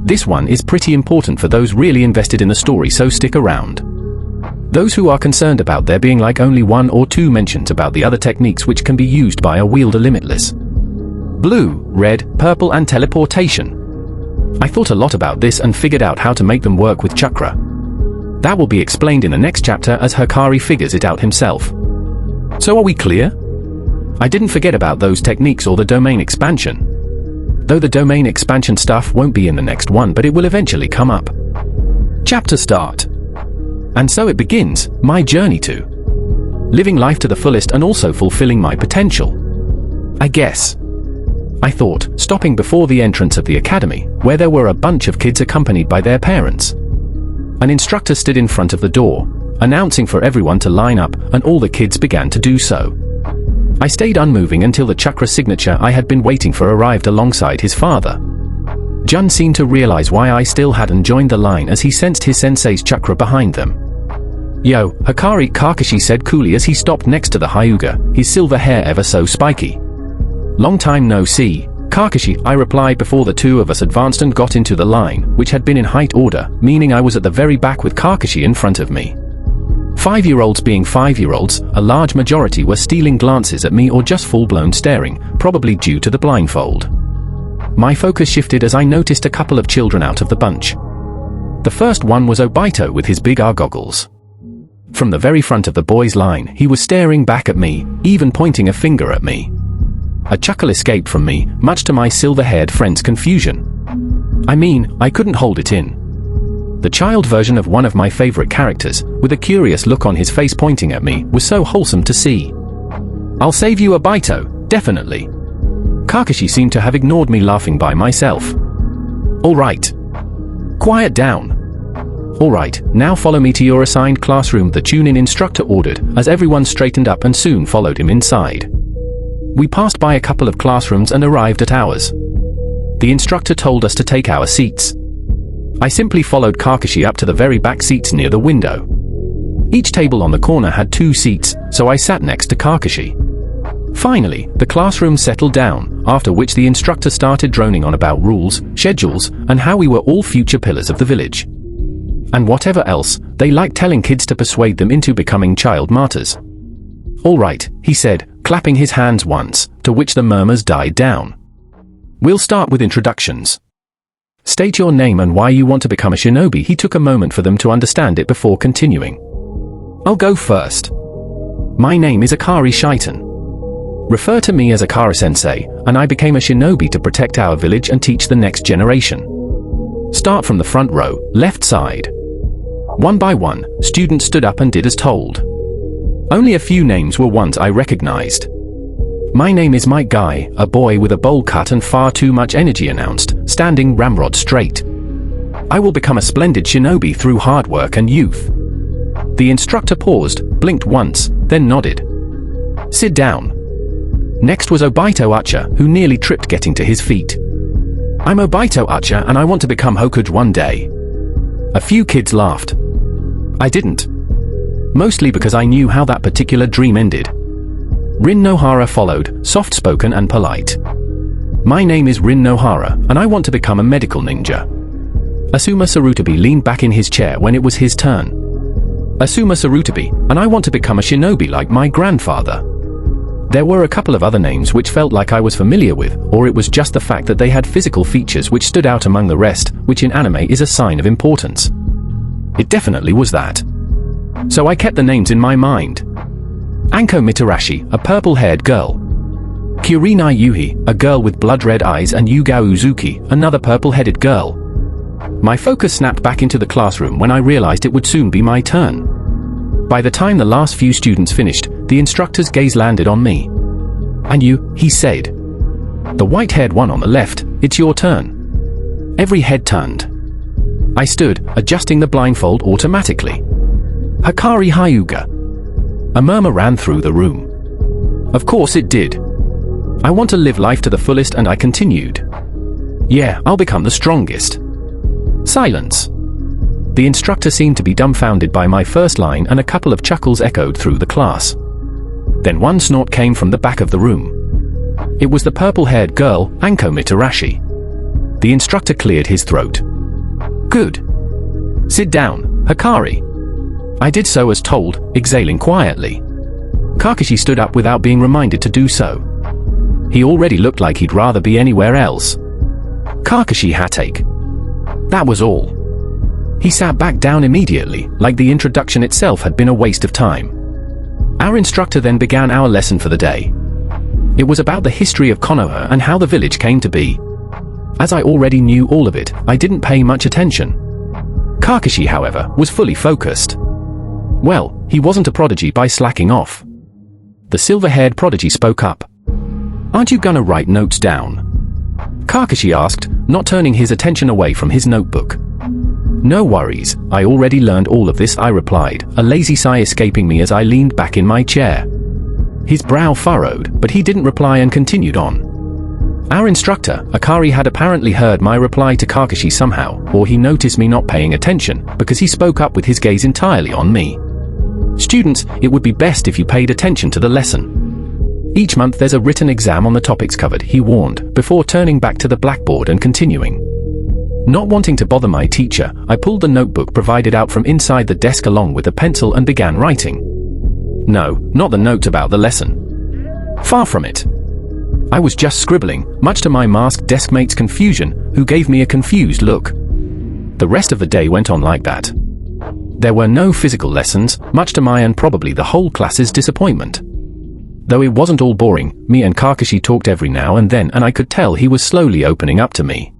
Speaker 1: This one is pretty important for those really invested in the story, so stick around. Those who are concerned about there being like only 1 or 2 mentions about the other techniques which can be used by a wielder limitless. Blue, red, purple and teleportation. I thought a lot about this and figured out how to make them work with chakra. That will be explained in the next chapter as Hikari figures it out himself. So are we clear? I didn't forget about those techniques or the domain expansion. Though the domain expansion stuff won't be in the next one, but it will eventually come up. Chapter start. And so it begins, my journey to living life to the fullest and also fulfilling my potential. I guess. I thought, stopping before the entrance of the academy, where there were a bunch of kids accompanied by their parents. An instructor stood in front of the door, announcing for everyone to line up, and all the kids began to do so. I stayed unmoving until the chakra signature I had been waiting for arrived alongside his father. Jun seemed to realize why I still hadn't joined the line as he sensed his sensei's chakra behind them. "Yo, Hikari," Kakashi said coolly as he stopped next to the Hyuga, his silver hair ever so spiky. "Long time no see, Kakashi," I replied before the two of us advanced and got into the line, which had been in height order, meaning I was at the very back with Kakashi in front of me. 5-year-olds being 5-year-olds, a large majority were stealing glances at me or just full-blown staring, probably due to the blindfold. My focus shifted as I noticed a couple of children out of the bunch. The first one was Obito with his big R goggles. From the very front of the boys' line, he was staring back at me, even pointing a finger at me. A chuckle escaped from me, much to my silver-haired friend's confusion. I mean, I couldn't hold it in. The child version of one of my favorite characters, with a curious look on his face pointing at me, was so wholesome to see. "I'll save you, Obito, definitely." Kakashi seemed to have ignored me laughing by myself. "All right. Quiet down. All right, now follow me to your assigned classroom," the Chunin instructor ordered, as everyone straightened up and soon followed him inside. We passed by a couple of classrooms and arrived at ours. The instructor told us to take our seats. I simply followed Kakashi up to the very back seats near the window. Each table on the corner had 2 seats, so I sat next to Kakashi. Finally, the classroom settled down, after which the instructor started droning on about rules, schedules, and how we were all future pillars of the village. And whatever else, they liked telling kids to persuade them into becoming child martyrs. "All right," he said, clapping his hands once, to which the murmurs died down. "We'll start with introductions. State your name and why you want to become a shinobi." He took a moment for them to understand it before continuing. "I'll go first. My name is Akari Shaitan. Refer to me as Akara-sensei, and I became a shinobi to protect our village and teach the next generation. Start from the front row, left side." One by one, students stood up and did as told. Only a few names were ones I recognized. "My name is Mike Guy," a boy with a bowl cut and far too much energy announced, standing ramrod straight. "I will become a splendid shinobi through hard work and youth." The instructor paused, blinked once, then nodded. "Sit down." Next was Obito Ucha, who nearly tripped getting to his feet. "I'm Obito Ucha and I want to become Hokage one day." A few kids laughed. I didn't. Mostly because I knew how that particular dream ended. Rin Nohara followed, soft-spoken and polite. "My name is Rin Nohara, and I want to become a medical ninja." Asuma Sarutabi leaned back in his chair when it was his turn. "Asuma Sarutabi, and I want to become a shinobi like my grandfather." There were a couple of other names which felt like I was familiar with, or it was just the fact that they had physical features which stood out among the rest, which in anime is a sign of importance. It definitely was that. So I kept the names in my mind. Anko Mitarashi, a purple-haired girl. Kurinai Yuhi, a girl with blood-red eyes, and Yugao Uzuki, another purple-headed girl. My focus snapped back into the classroom when I realized it would soon be my turn. By the time the last few students finished, the instructor's gaze landed on me. "And you," he said. "The white-haired one on the left, it's your turn." Every head turned. I stood, adjusting the blindfold automatically. Hikari Hyuga. A murmur ran through the room. Of course it did. I want to live life to the fullest, and I continued. Yeah, I'll become the strongest. Silence. The instructor seemed to be dumbfounded by my first line, and a couple of chuckles echoed through the class. Then one snort came from the back of the room. It was the purple-haired girl, Anko Mitarashi. The instructor cleared his throat. Good. Sit down, Hikari. I did so as told, exhaling quietly. Kakashi stood up without being reminded to do so. He already looked like he'd rather be anywhere else. Kakashi Hatake. That was all. He sat back down immediately, like the introduction itself had been a waste of time. Our instructor then began our lesson for the day. It was about the history of Konoha and how the village came to be. As I already knew all of it, I didn't pay much attention. Kakashi, however, was fully focused. Well, he wasn't a prodigy by slacking off. The silver-haired prodigy spoke up. Aren't you gonna write notes down? Kakashi asked, not turning his attention away from his notebook. No worries, I already learned all of this, I replied, a lazy sigh escaping me as I leaned back in my chair. His brow furrowed, but he didn't reply and continued on. Our instructor, Akari, had apparently heard my reply to Kakashi somehow, or he noticed me not paying attention, because he spoke up with his gaze entirely on me. Students, it would be best if you paid attention to the lesson. Each month there's a written exam on the topics covered, he warned, before turning back to the blackboard and continuing. Not wanting to bother my teacher, I pulled the notebook provided out from inside the desk along with a pencil and began writing. No, not the note about the lesson. Far from it. I was just scribbling, much to my masked deskmate's confusion, who gave me a confused look. The rest of the day went on like that. There were no physical lessons, much to my and probably the whole class's disappointment. Though it wasn't all boring, me and Kakashi talked every now and then, and I could tell he was slowly opening up to me.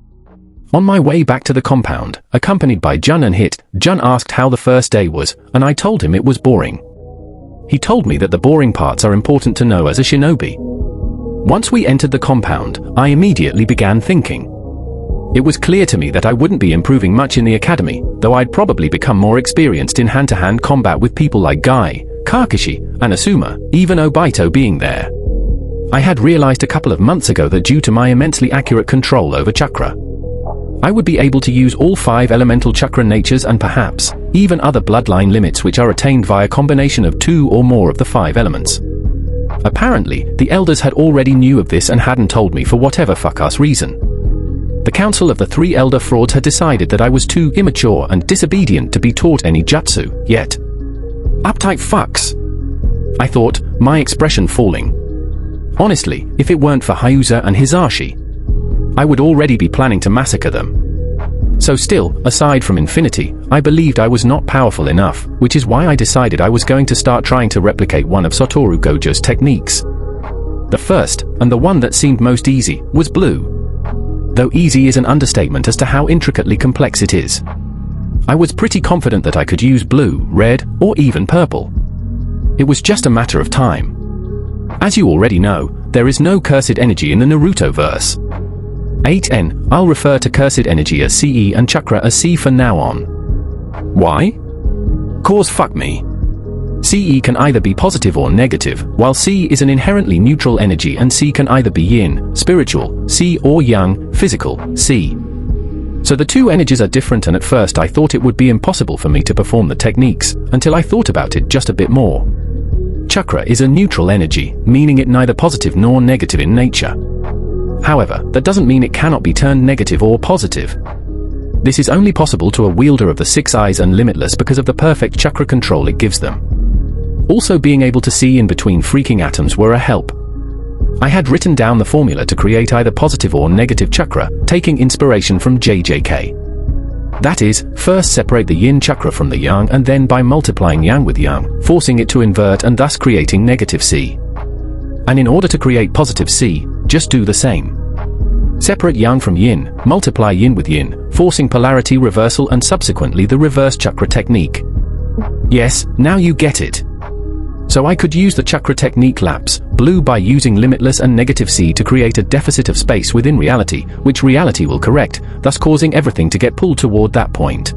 Speaker 1: On my way back to the compound, accompanied by Jun and Hit, Jun asked how the first day was, and I told him it was boring. He told me that the boring parts are important to know as a shinobi. Once we entered the compound, I immediately began thinking. It was clear to me that I wouldn't be improving much in the academy, though I'd probably become more experienced in hand-to-hand combat with people like Guy, Kakashi, and Asuma, even Obito being there. I had realized a couple of months ago that due to my immensely accurate control over chakra, I would be able to use all 5 elemental chakra natures and perhaps even other bloodline limits which are attained via combination of 2 or more of the 5 elements. Apparently, the elders had already knew of this and hadn't told me for whatever fuck-ass reason. The council of the 3 elder frauds had decided that I was too immature and disobedient to be taught any jutsu, yet. Uptight fucks. I thought, my expression falling. Honestly, if it weren't for Hyuza and Hisashi, I would already be planning to massacre them. So still, aside from Infinity, I believed I was not powerful enough, which is why I decided I was going to start trying to replicate one of Satoru Gojo's techniques. The first, and the one that seemed most easy, was blue. Though easy is an understatement as to how intricately complex it is. I was pretty confident that I could use blue, red, or even purple. It was just a matter of time. As you already know, there is no cursed energy in the Naruto verse. 8N, I'll refer to cursed energy as CE and chakra as C from now on. Why? Cause fuck me. CE can either be positive or negative, while C is an inherently neutral energy, and C can either be yin, spiritual, C, or yang, physical, C. So the 2 energies are different, and at first I thought it would be impossible for me to perform the techniques, until I thought about it just a bit more. Chakra is a neutral energy, meaning it neither positive nor negative in nature. However, that doesn't mean it cannot be turned negative or positive. This is only possible to a wielder of the 6 eyes and limitless because of the perfect chakra control it gives them. Also, being able to see in between freaking atoms were a help. I had written down the formula to create either positive or negative chakra, taking inspiration from JJK. That is, first separate the yin chakra from the yang, and then by multiplying yang with yang, forcing it to invert and thus creating negative C. And in order to create positive C, just do the same. Separate yang from yin, multiply yin with yin, forcing polarity reversal and subsequently the reverse chakra technique. Yes, now you get it. So I could use the chakra technique lapse, blue by using limitless and negative C to create a deficit of space within reality, which reality will correct, thus causing everything to get pulled toward that point.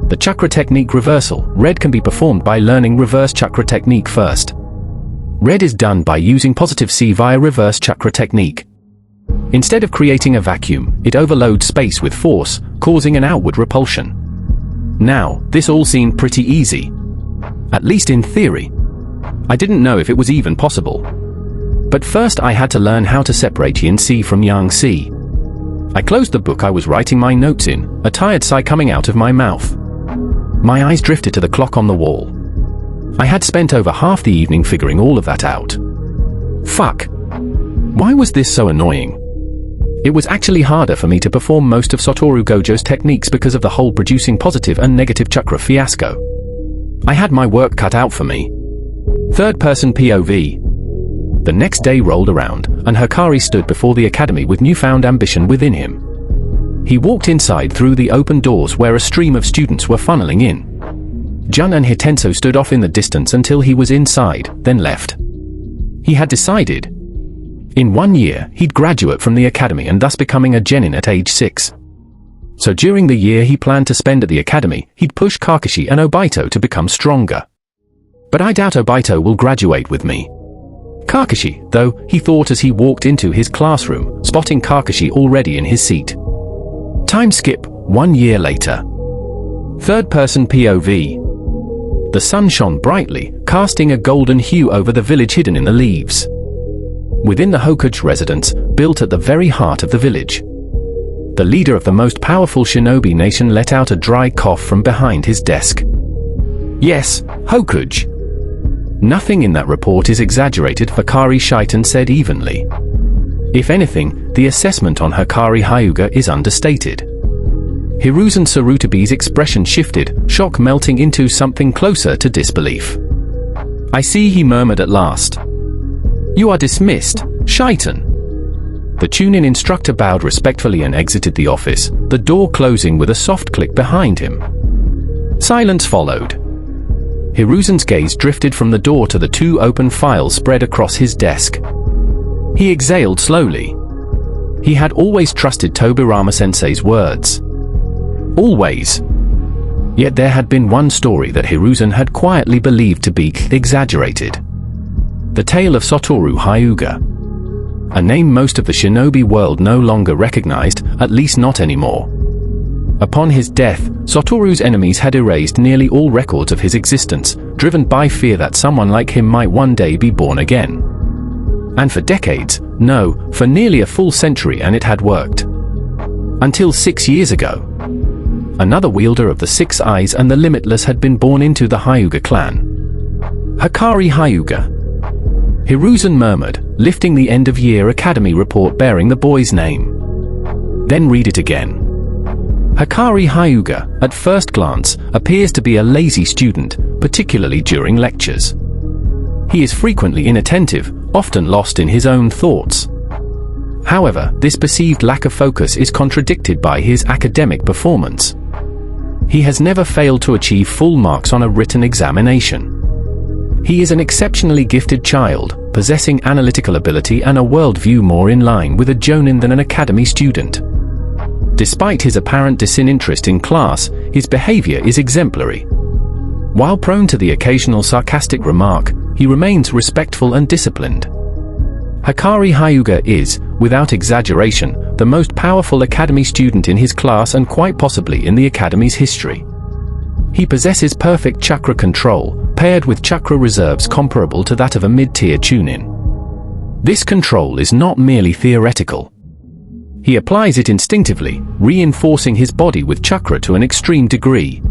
Speaker 1: The chakra technique reversal, red, can be performed by learning reverse chakra technique first. Red is done by using positive C via reverse chakra technique. Instead of creating a vacuum, it overloads space with force, causing an outward repulsion. Now, this all seemed pretty easy. At least in theory. I didn't know if it was even possible. But first I had to learn how to separate Yin C from Yang C. I closed the book I was writing my notes in, a tired sigh coming out of my mouth. My eyes drifted to the clock on the wall. I had spent over half the evening figuring all of that out. Fuck. Why was this so annoying? It was actually harder for me to perform most of Satoru Gojo's techniques because of the whole producing positive and negative chakra fiasco. I had my work cut out for me. Third-person POV. The next day rolled around, and Hikari stood before the academy with newfound ambition within him. He walked inside through the open doors where a stream of students were funneling in. Jun and Hitenso stood off in the distance until he was inside, then left. He had decided, in 1 year, he'd graduate from the academy and thus becoming a genin at age 6. So during the year he planned to spend at the academy, he'd push Kakashi and Obito to become stronger. But I doubt Obito will graduate with me. Kakashi, though, he thought as he walked into his classroom, spotting Kakashi already in his seat. Time skip, 1 year later. Third-person POV. The sun shone brightly, casting a golden hue over the village hidden in the leaves. Within the Hokage residence, built at the very heart of the village. The leader of the most powerful shinobi nation let out a dry cough from behind his desk. Yes, Hokage. Nothing in that report is exaggerated, Hikari Shaitan said evenly. If anything, the assessment on Hikari Hyuga is understated. Hiruzen Sarutabi's expression shifted, shock melting into something closer to disbelief. I see, he murmured at last. You are dismissed, Shaitan. The Chunin instructor bowed respectfully and exited the office, the door closing with a soft click behind him. Silence followed. Hiruzen's gaze drifted from the door to the 2 open files spread across his desk. He exhaled slowly. He had always trusted Tobirama-sensei's words. Always. Yet there had been one story that Hiruzen had quietly believed to be exaggerated. The tale of Satoru Hyuga. A name most of the shinobi world no longer recognized, at least not anymore. Upon his death, Satoru's enemies had erased nearly all records of his existence, driven by fear that someone like him might one day be born again. And for decades, no, for nearly a full century, and it had worked. Until 6 years ago. Another wielder of the 6 eyes and the limitless had been born into the Hyuga clan. Hikari Hyuga. Hiruzen murmured, lifting the end-of-year academy report bearing the boy's name. Then read it again. Hikari Hyuga, at first glance, appears to be a lazy student, particularly during lectures. He is frequently inattentive, often lost in his own thoughts. However, this perceived lack of focus is contradicted by his academic performance. He has never failed to achieve full marks on a written examination. He is an exceptionally gifted child, possessing analytical ability and a worldview more in line with a jonin than an academy student. Despite his apparent disinterest in class, his behavior is exemplary. While prone to the occasional sarcastic remark, he remains respectful and disciplined. Hikari Hyuga is, without exaggeration, the most powerful academy student in his class and quite possibly in the academy's history. He possesses perfect chakra control, paired with chakra reserves comparable to that of a mid-tier chunin. This control is not merely theoretical. He applies it instinctively, reinforcing his body with chakra to an extreme degree.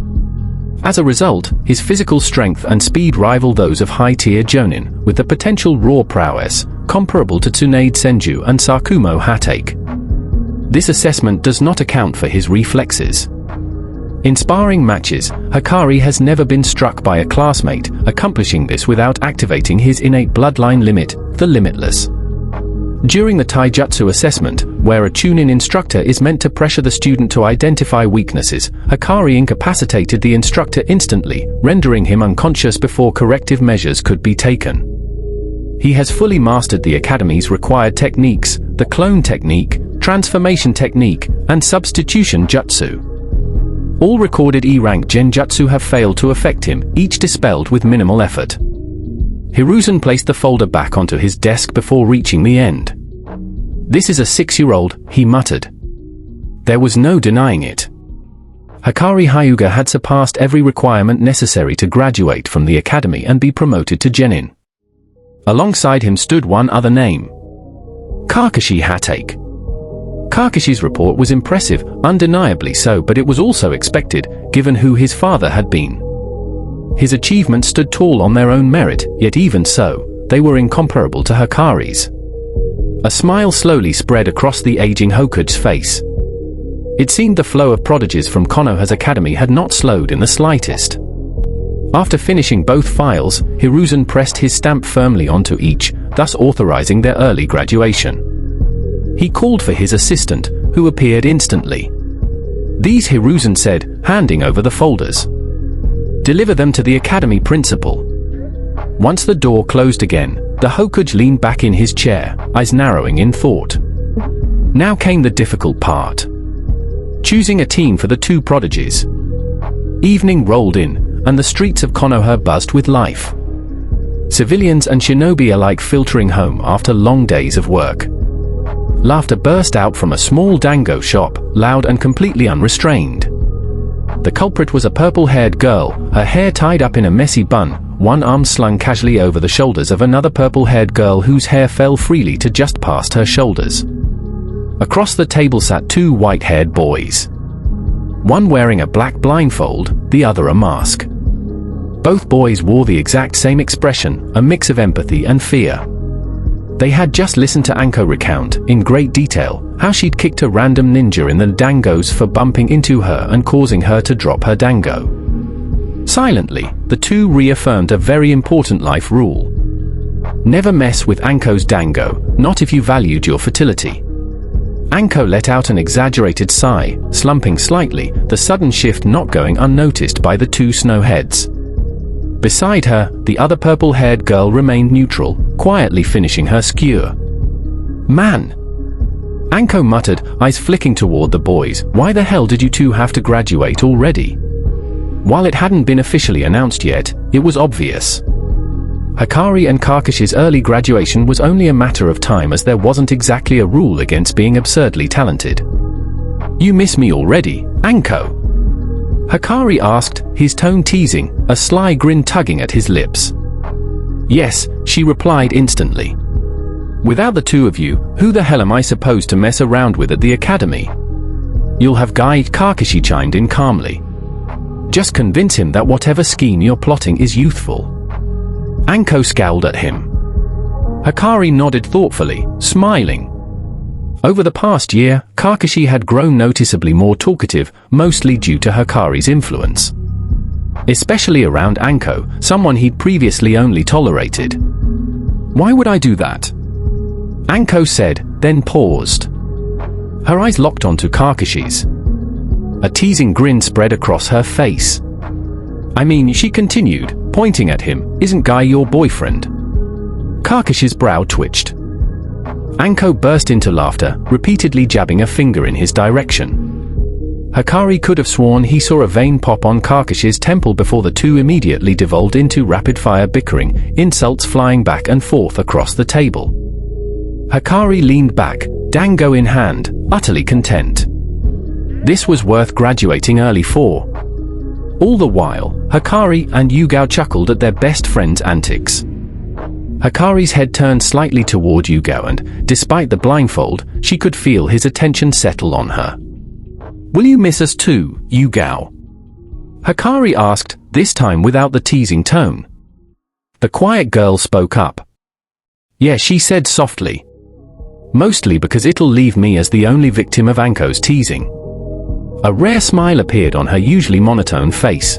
Speaker 1: As a result, his physical strength and speed rival those of high-tier jonin, with the potential raw prowess, comparable to Tsunade Senju and Sakumo Hatake. This assessment does not account for his reflexes. In sparring matches, Hikari has never been struck by a classmate, accomplishing this without activating his innate bloodline limit, the limitless. During the taijutsu assessment, where a Chunin instructor is meant to pressure the student to identify weaknesses, Hikari incapacitated the instructor instantly, rendering him unconscious before corrective measures could be taken. He has fully mastered the Academy's required techniques, the clone technique, transformation technique, and substitution jutsu. All recorded E-rank genjutsu have failed to affect him, each dispelled with minimal effort. Hiruzen placed the folder back onto his desk before reaching the end. "This is a 6-year-old, he muttered. There was no denying it. Hikari Hyuga had surpassed every requirement necessary to graduate from the academy and be promoted to genin. Alongside him stood one other name: Kakashi Hatake. Kakashi's report was impressive, undeniably so, but it was also expected, given who his father had been. His achievements stood tall on their own merit, yet even so, they were incomparable to Hikari's. A smile slowly spread across the aging Hokuge's face. It seemed the flow of prodigies from Konoha's academy had not slowed in the slightest. After finishing both files, Hiruzen pressed his stamp firmly onto each, thus authorizing their early graduation. He called for his assistant, who appeared instantly. "These," Hiruzen said, handing over the folders. "Deliver them to the academy principal." Once the door closed again, the Hokuge leaned back in his chair, eyes narrowing in thought. Now came the difficult part: choosing a team for the two prodigies. Evening rolled in, and the streets of Konoha buzzed with life. Civilians and shinobi alike filtering home after long days of work. Laughter burst out from a small dango shop, loud and completely unrestrained. The culprit was a purple-haired girl, her hair tied up in a messy bun, one arm slung casually over the shoulders of another purple-haired girl whose hair fell freely to just past her shoulders. Across the table sat two white-haired boys. One wearing a black blindfold, the other a mask. Both boys wore the exact same expression, a mix of empathy and fear. They had just listened to Anko recount, in great detail, how she'd kicked a random ninja in the dangos for bumping into her and causing her to drop her dango. Silently, the two reaffirmed a very important life rule. Never mess with Anko's dango, not if you valued your fertility. Anko let out an exaggerated sigh, slumping slightly, the sudden shift not going unnoticed by the two snowheads. Beside her, the other purple-haired girl remained neutral, quietly finishing her skewer. "Man!" Anko muttered, eyes flicking toward the boys. "Why the hell did you two have to graduate already?" While it hadn't been officially announced yet, it was obvious. Hikari and Kakashi's early graduation was only a matter of time, as there wasn't exactly a rule against being absurdly talented. "You miss me already, Anko?" Hikari asked, his tone teasing, a sly grin tugging at his lips. "Yes," she replied instantly. "Without the two of you, who the hell am I supposed to mess around with at the academy?" "You'll have guide," Kakashi chimed in calmly. "Just convince him that whatever scheme you're plotting is youthful." Anko scowled at him. Hikari nodded thoughtfully, smiling. Over the past year, Kakashi had grown noticeably more talkative, mostly due to Hikari's influence. Especially around Anko, someone he'd previously only tolerated. "Why would I do that?" Anko said, then paused. Her eyes locked onto Kakashi's. A teasing grin spread across her face. "I mean," she continued, pointing at him, "isn't Guy your boyfriend?" Kakashi's brow twitched. Anko burst into laughter, repeatedly jabbing a finger in his direction. Hikari could have sworn he saw a vein pop on Kakashi's temple before the two immediately devolved into rapid-fire bickering, insults flying back and forth across the table. Hikari leaned back, dango in hand, utterly content. This was worth graduating early for. All the while, Hikari and Yugao chuckled at their best friend's antics. Hikari's head turned slightly toward Yugao and, despite the blindfold, she could feel his attention settle on her. "Will you miss us too, Yugao?" Hikari asked, this time without the teasing tone. The quiet girl spoke up. "Yeah," she said softly. "Mostly because it'll leave me as the only victim of Anko's teasing." A rare smile appeared on her usually monotone face.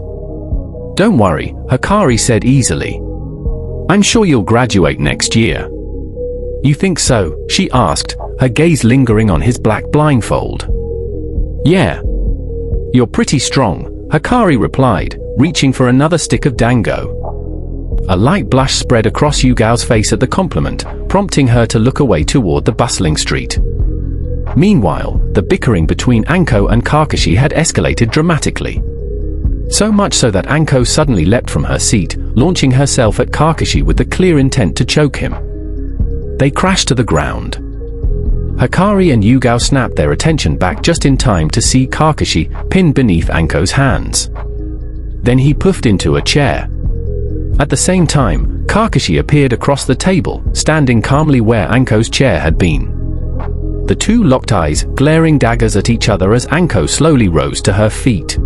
Speaker 1: "Don't worry," Hikari said easily. "I'm sure you'll graduate next year." You think so? She asked, her gaze lingering on his black blindfold. Yeah. You're pretty strong, Hikari replied, reaching for another stick of dango. A light blush spread across Yugao's face at the compliment, prompting her to look away toward the bustling street. Meanwhile, the bickering between Anko and Kakashi had escalated dramatically. So much so that Anko suddenly leapt from her seat, launching herself at Kakashi with the clear intent to choke him. They crashed to the ground. Hikari and Yugao snapped their attention back just in time to see Kakashi pinned beneath Anko's hands. Then he puffed into a chair. At the same time, Kakashi appeared across the table, standing calmly where Anko's chair had been. The two locked eyes, glaring daggers at each other as Anko slowly rose to her feet.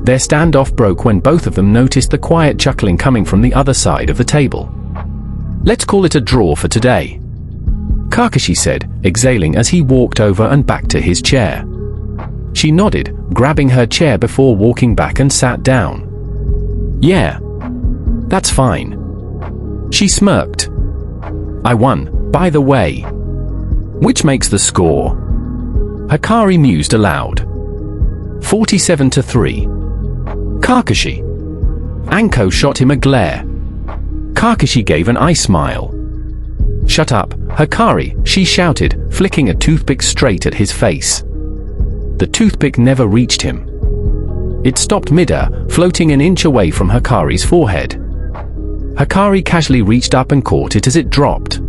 Speaker 1: Their standoff broke when both of them noticed the quiet chuckling coming from the other side of the table. Let's call it a draw for today, Kakashi said, exhaling as he walked over and back to his chair. She nodded, grabbing her chair before walking back and sat down. Yeah. That's fine. She smirked. I won, by the way. Which makes the score? Hikari mused aloud. 47-3. Kakashi. Anko shot him a glare. Kakashi gave an eye smile. Shut up, Hikari, she shouted, flicking a toothpick straight at his face. The toothpick never reached him. It stopped mid-air, floating an inch away from Hikari's forehead. Hikari casually reached up and caught it as it dropped.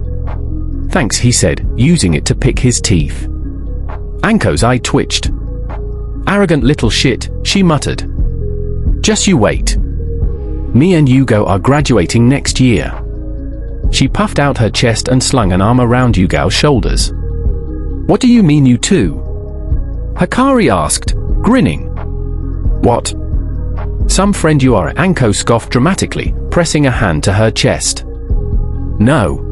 Speaker 1: Thanks, he said, using it to pick his teeth. Anko's eye twitched. Arrogant little shit, she muttered. Just you wait. Me and Yugo are graduating next year. She puffed out her chest and slung an arm around Yugao's shoulders. What do you mean you two? Hikari asked, grinning. What? Some friend you are, Anko scoffed dramatically, pressing a hand to her chest. No.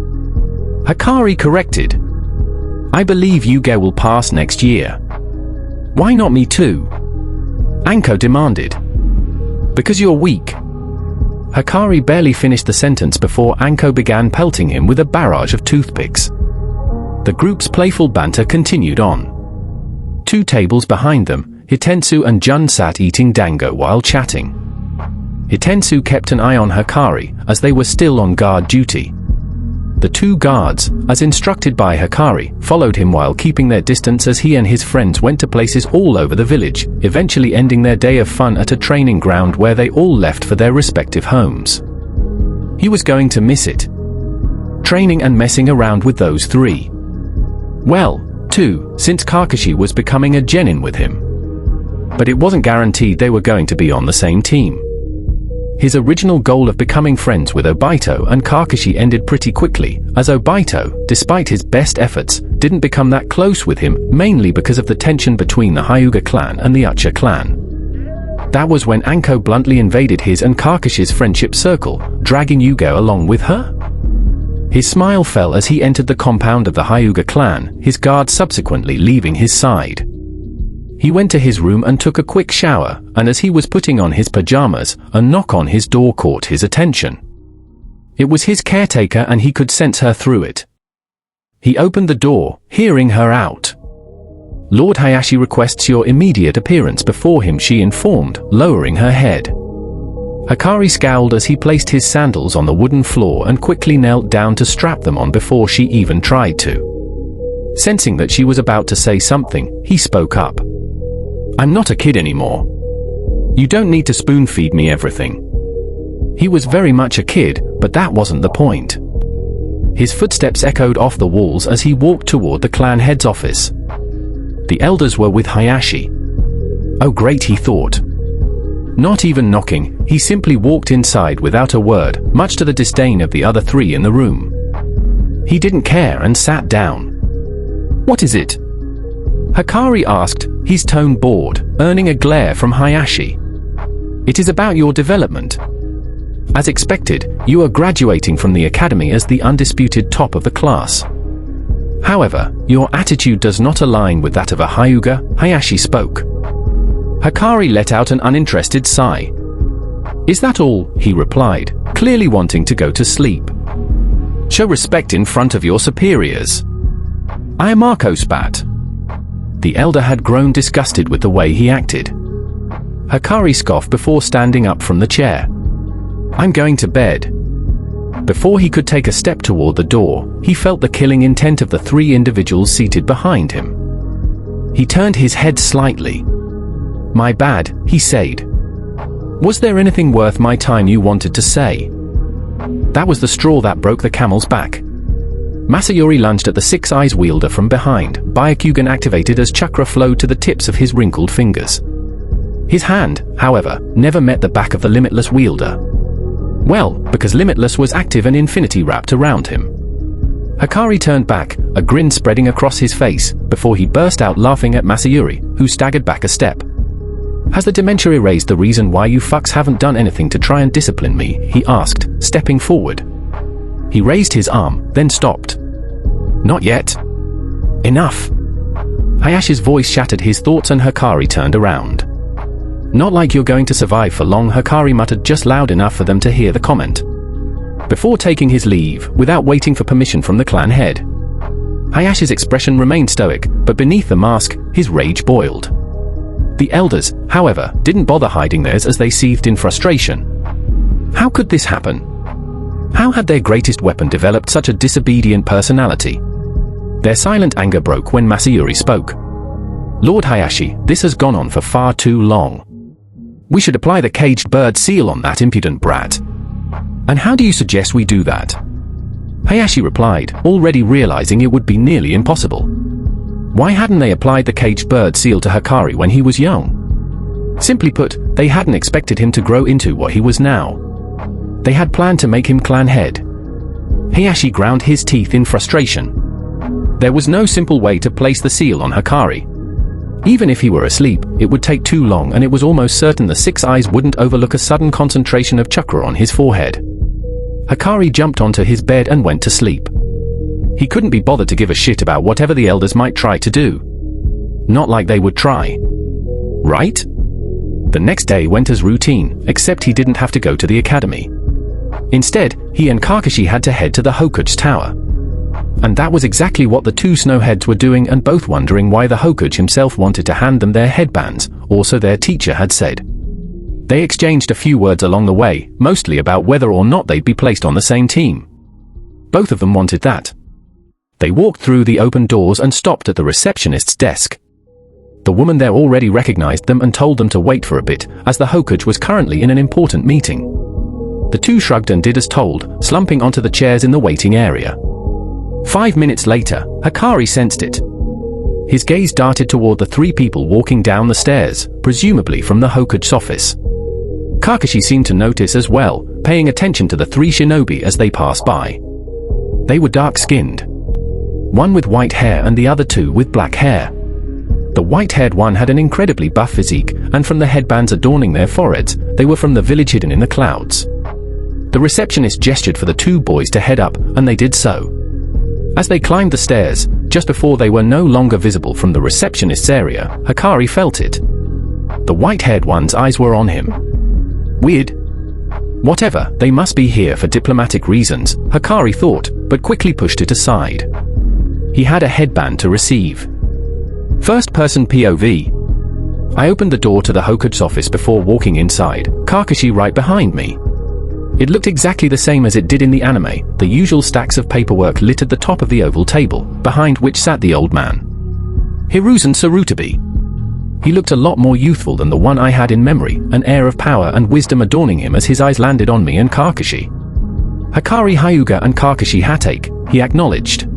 Speaker 1: Hikari corrected. I believe Yuga will pass next year. Why not me too? Anko demanded. Because you're weak. Hikari barely finished the sentence before Anko began pelting him with a barrage of toothpicks. The group's playful banter continued on. Two tables behind them, Hitensu and Jun sat eating dango while chatting. Hitensu kept an eye on Hikari, as they were still on guard duty. The two guards, as instructed by Hikari, followed him while keeping their distance as he and his friends went to places all over the village, eventually ending their day of fun at a training ground where they all left for their respective homes. He was going to miss it. Training and messing around with those three. Well, too, since Kakashi was becoming a genin with him. But it wasn't guaranteed they were going to be on the same team. His original goal of becoming friends with Obito and Kakashi ended pretty quickly, as Obito, despite his best efforts, didn't become that close with him, mainly because of the tension between the Hyuga clan and the Uchiha clan. That was when Anko bluntly invaded his and Kakashi's friendship circle, dragging Yugo along with her. His smile fell as he entered the compound of the Hyuga clan, his guard subsequently leaving his side. He went to his room and took a quick shower, and as he was putting on his pajamas, a knock on his door caught his attention. It was his caretaker and he could sense her through it. He opened the door, hearing her out. Lord Hayashi requests your immediate appearance before him, she informed, lowering her head. Hikari scowled as he placed his sandals on the wooden floor and quickly knelt down to strap them on before she even tried to. Sensing that she was about to say something, he spoke up. I'm not a kid anymore. You don't need to spoon-feed me everything. He was very much a kid, but that wasn't the point. His footsteps echoed off the walls as he walked toward the clan head's office. The elders were with Hayashi. Oh great, he thought. Not even knocking, he simply walked inside without a word, much to the disdain of the other three in the room. He didn't care and sat down. What is it? Hikari asked, his tone bored, earning a glare from Hayashi. It is about your development. As expected, you are graduating from the academy as the undisputed top of the class. However, your attitude does not align with that of a Hyuga, Hayashi spoke. Hikari let out an uninterested sigh. Is that all? He replied, clearly wanting to go to sleep. Show respect in front of your superiors. Ayamako spat. The elder had grown disgusted with the way he acted. Hikari scoffed before standing up from the chair. I'm going to bed. Before he could take a step toward the door, he felt the killing intent of the three individuals seated behind him. He turned his head slightly. My bad, he said. Was there anything worth my time you wanted to say? That was the straw that broke the camel's back. Masayori lunged at the Six Eyes wielder from behind, Byakugan activated as chakra flowed to the tips of his wrinkled fingers. His hand, however, never met the back of the Limitless wielder. Well, because Limitless was active and infinity wrapped around him. Hikari turned back, a grin spreading across his face, before he burst out laughing at Masayori, who staggered back a step. Has the dementia erased the reason why you fucks haven't done anything to try and discipline me? He asked, stepping forward. He raised his arm, then stopped. Not yet. Enough. Hayashi's voice shattered his thoughts and Hikari turned around. Not like you're going to survive for long, Hikari muttered just loud enough for them to hear the comment. Before taking his leave, without waiting for permission from the clan head. Hayashi's expression remained stoic, but beneath the mask, his rage boiled. The elders, however, didn't bother hiding theirs as they seethed in frustration. How could this happen? How had their greatest weapon developed such a disobedient personality? Their silent anger broke when Masayori spoke. Lord Hayashi, this has gone on for far too long. We should apply the caged bird seal on that impudent brat. And how do you suggest we do that? Hayashi replied, already realizing it would be nearly impossible. Why hadn't they applied the caged bird seal to Hikari when he was young? Simply put, they hadn't expected him to grow into what he was now. They had planned to make him clan head. Hayashi ground his teeth in frustration. There was no simple way to place the seal on Hikari. Even if he were asleep, it would take too long, and it was almost certain the Six Eyes wouldn't overlook a sudden concentration of chakra on his forehead. Hikari jumped onto his bed and went to sleep. He couldn't be bothered to give a shit about whatever the elders might try to do. Not like they would try. Right? The next day went as routine, except he didn't have to go to the academy. Instead, he and Kakashi had to head to the Hokage Tower. And that was exactly what the two snowheads were doing, and both wondering why the Hokage himself wanted to hand them their headbands, also their teacher had said. They exchanged a few words along the way, mostly about whether or not they'd be placed on the same team. Both of them wanted that. They walked through the open doors and stopped at the receptionist's desk. The woman there already recognized them and told them to wait for a bit, as the Hokage was currently in an important meeting. The two shrugged and did as told, slumping onto the chairs in the waiting area. 5 minutes later, Hikari sensed it. His gaze darted toward the three people walking down the stairs, presumably from the Hokage's office. Kakashi seemed to notice as well, paying attention to the three shinobi as they passed by. They were dark-skinned. One with white hair and the other two with black hair. The white-haired one had an incredibly buff physique, and from the headbands adorning their foreheads, they were from the village hidden in the clouds. The receptionist gestured for the two boys to head up, and they did so. As they climbed the stairs, just before they were no longer visible from the receptionist's area, Hikari felt it. The white-haired one's eyes were on him. Weird. Whatever, they must be here for diplomatic reasons, Hikari thought, but quickly pushed it aside. He had a headband to receive. First-person POV. I opened the door to the Hokage's office before walking inside, Kakashi right behind me. It looked exactly the same as it did in the anime. The usual stacks of paperwork littered the top of the oval table, behind which sat the old man. Hiruzen Sarutabi. He looked a lot more youthful than the one I had in memory, an air of power and wisdom adorning him as his eyes landed on me and Kakashi. Hikari Hyuga and Kakashi Hatake, he acknowledged.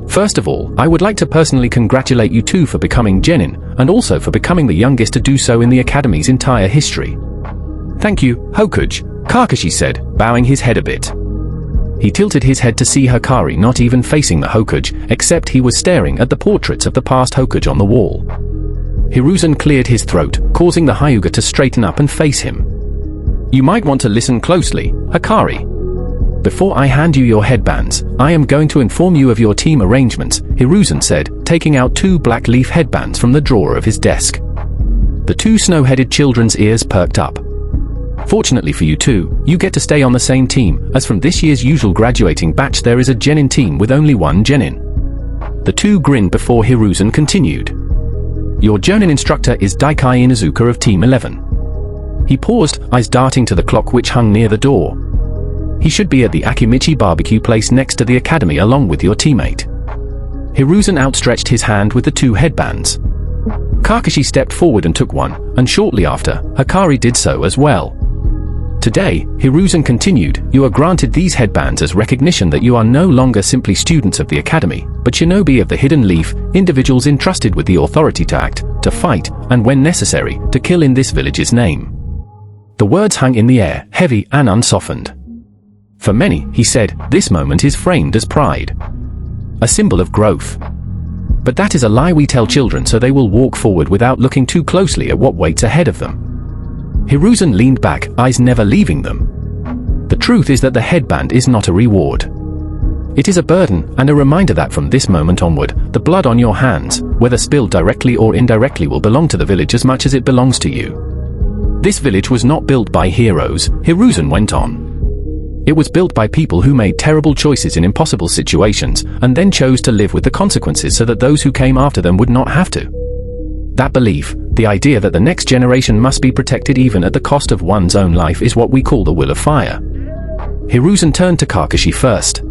Speaker 1: First of all, I would like to personally congratulate you two for becoming genin, and also for becoming the youngest to do so in the Academy's entire history. Thank you, Hokage, Kakashi said, bowing his head a bit. He tilted his head to see Hikari not even facing the Hokage, except he was staring at the portraits of the past Hokage on the wall. Hiruzen cleared his throat, causing the Hyuga to straighten up and face him. You might want to listen closely, Hikari. Before I hand you your headbands, I am going to inform you of your team arrangements, Hiruzen said, taking out two black leaf headbands from the drawer of his desk. The two snow-headed children's ears perked up. Fortunately for you two, you get to stay on the same team, as from this year's usual graduating batch there is a genin team with only one genin. The two grinned before Hiruzen continued. Your jonin instructor is Daikai Inuzuka of Team 11. He paused, eyes darting to the clock which hung near the door. He should be at the Akimichi barbecue place next to the academy along with your teammate. Hiruzen outstretched his hand with the two headbands. Kakashi stepped forward and took one, and shortly after, Hikari did so as well. Today, Hiruzen continued, you are granted these headbands as recognition that you are no longer simply students of the academy, but shinobi of the Hidden Leaf, individuals entrusted with the authority to act, to fight, and when necessary, to kill in this village's name. The words hung in the air, heavy and unsoftened. For many, he said, this moment is framed as pride. A symbol of growth. But that is a lie we tell children so they will walk forward without looking too closely at what waits ahead of them. Hiruzen leaned back, eyes never leaving them. The truth is that the headband is not a reward. It is a burden, and a reminder that from this moment onward, the blood on your hands, whether spilled directly or indirectly, will belong to the village as much as it belongs to you. This village was not built by heroes, Hiruzen went on. It was built by people who made terrible choices in impossible situations, and then chose to live with the consequences so that those who came after them would not have to. That belief, the idea that the next generation must be protected even at the cost of one's own life, is what we call the will of fire. Hiruzen turned to Kakashi first.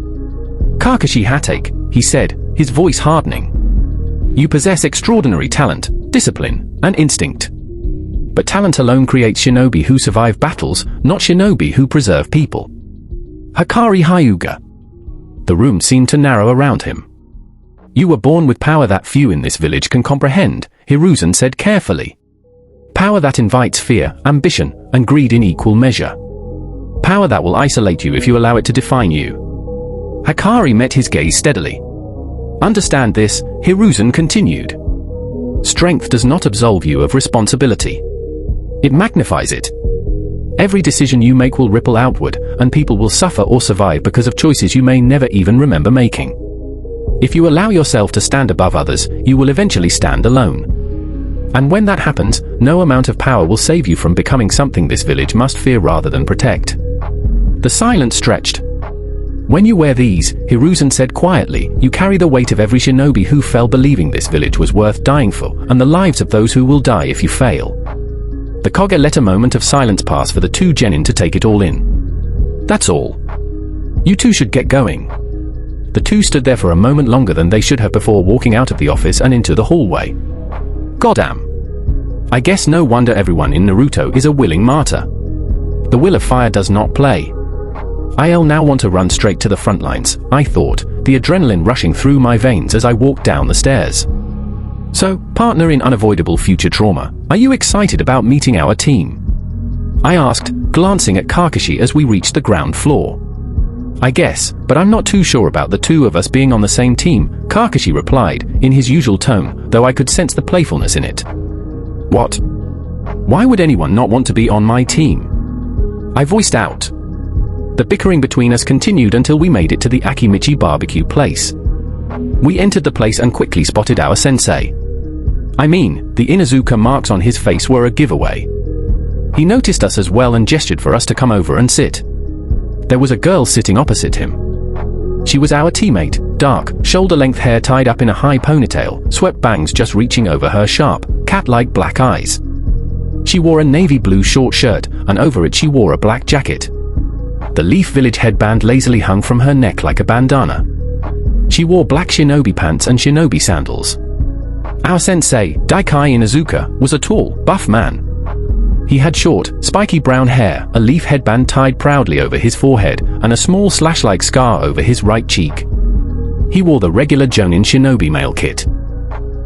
Speaker 1: Kakashi Hatake, he said, his voice hardening. You possess extraordinary talent, discipline, and instinct. But talent alone creates shinobi who survive battles, not shinobi who preserve people. Hikari Hyuga. The room seemed to narrow around him. You were born with power that few in this village can comprehend, Hiruzen said carefully. Power that invites fear, ambition, and greed in equal measure. Power that will isolate you if you allow it to define you. Hikari met his gaze steadily. Understand this, Hiruzen continued. Strength does not absolve you of responsibility. It magnifies it. Every decision you make will ripple outward, and people will suffer or survive because of choices you may never even remember making. If you allow yourself to stand above others, you will eventually stand alone. And when that happens, no amount of power will save you from becoming something this village must fear rather than protect. The silence stretched. When you wear these, Hiruzen said quietly, you carry the weight of every shinobi who fell believing this village was worth dying for, and the lives of those who will die if you fail. The Kage let a moment of silence pass for the two genin to take it all in. That's all. You two should get going. The two stood there for a moment longer than they should have before walking out of the office and into the hallway. Goddamn. I guess no wonder everyone in Naruto is a willing martyr. The will of fire does not play. I'll now want to run straight to the front lines, I thought, the adrenaline rushing through my veins as I walked down the stairs. So, partner in unavoidable future trauma, are you excited about meeting our team? I asked, glancing at Kakashi as we reached the ground floor. I guess, but I'm not too sure about the two of us being on the same team, Kakashi replied, in his usual tone, though I could sense the playfulness in it. What? Why would anyone not want to be on my team? I voiced out. The bickering between us continued until we made it to the Akimichi barbecue place. We entered the place and quickly spotted our sensei. I mean, the Inuzuka marks on his face were a giveaway. He noticed us as well and gestured for us to come over and sit. There was a girl sitting opposite him. She was our teammate, dark, shoulder-length hair tied up in a high ponytail, swept bangs just reaching over her sharp, cat-like black eyes. She wore a navy blue short shirt, and over it she wore a black jacket. The Leaf Village headband lazily hung from her neck like a bandana. She wore black shinobi pants and shinobi sandals. Our sensei, Daikai Inuzuka, was a tall, buff man. He had short, spiky brown hair, a leaf headband tied proudly over his forehead, and a small slash-like scar over his right cheek. He wore the regular Jonin shinobi male kit.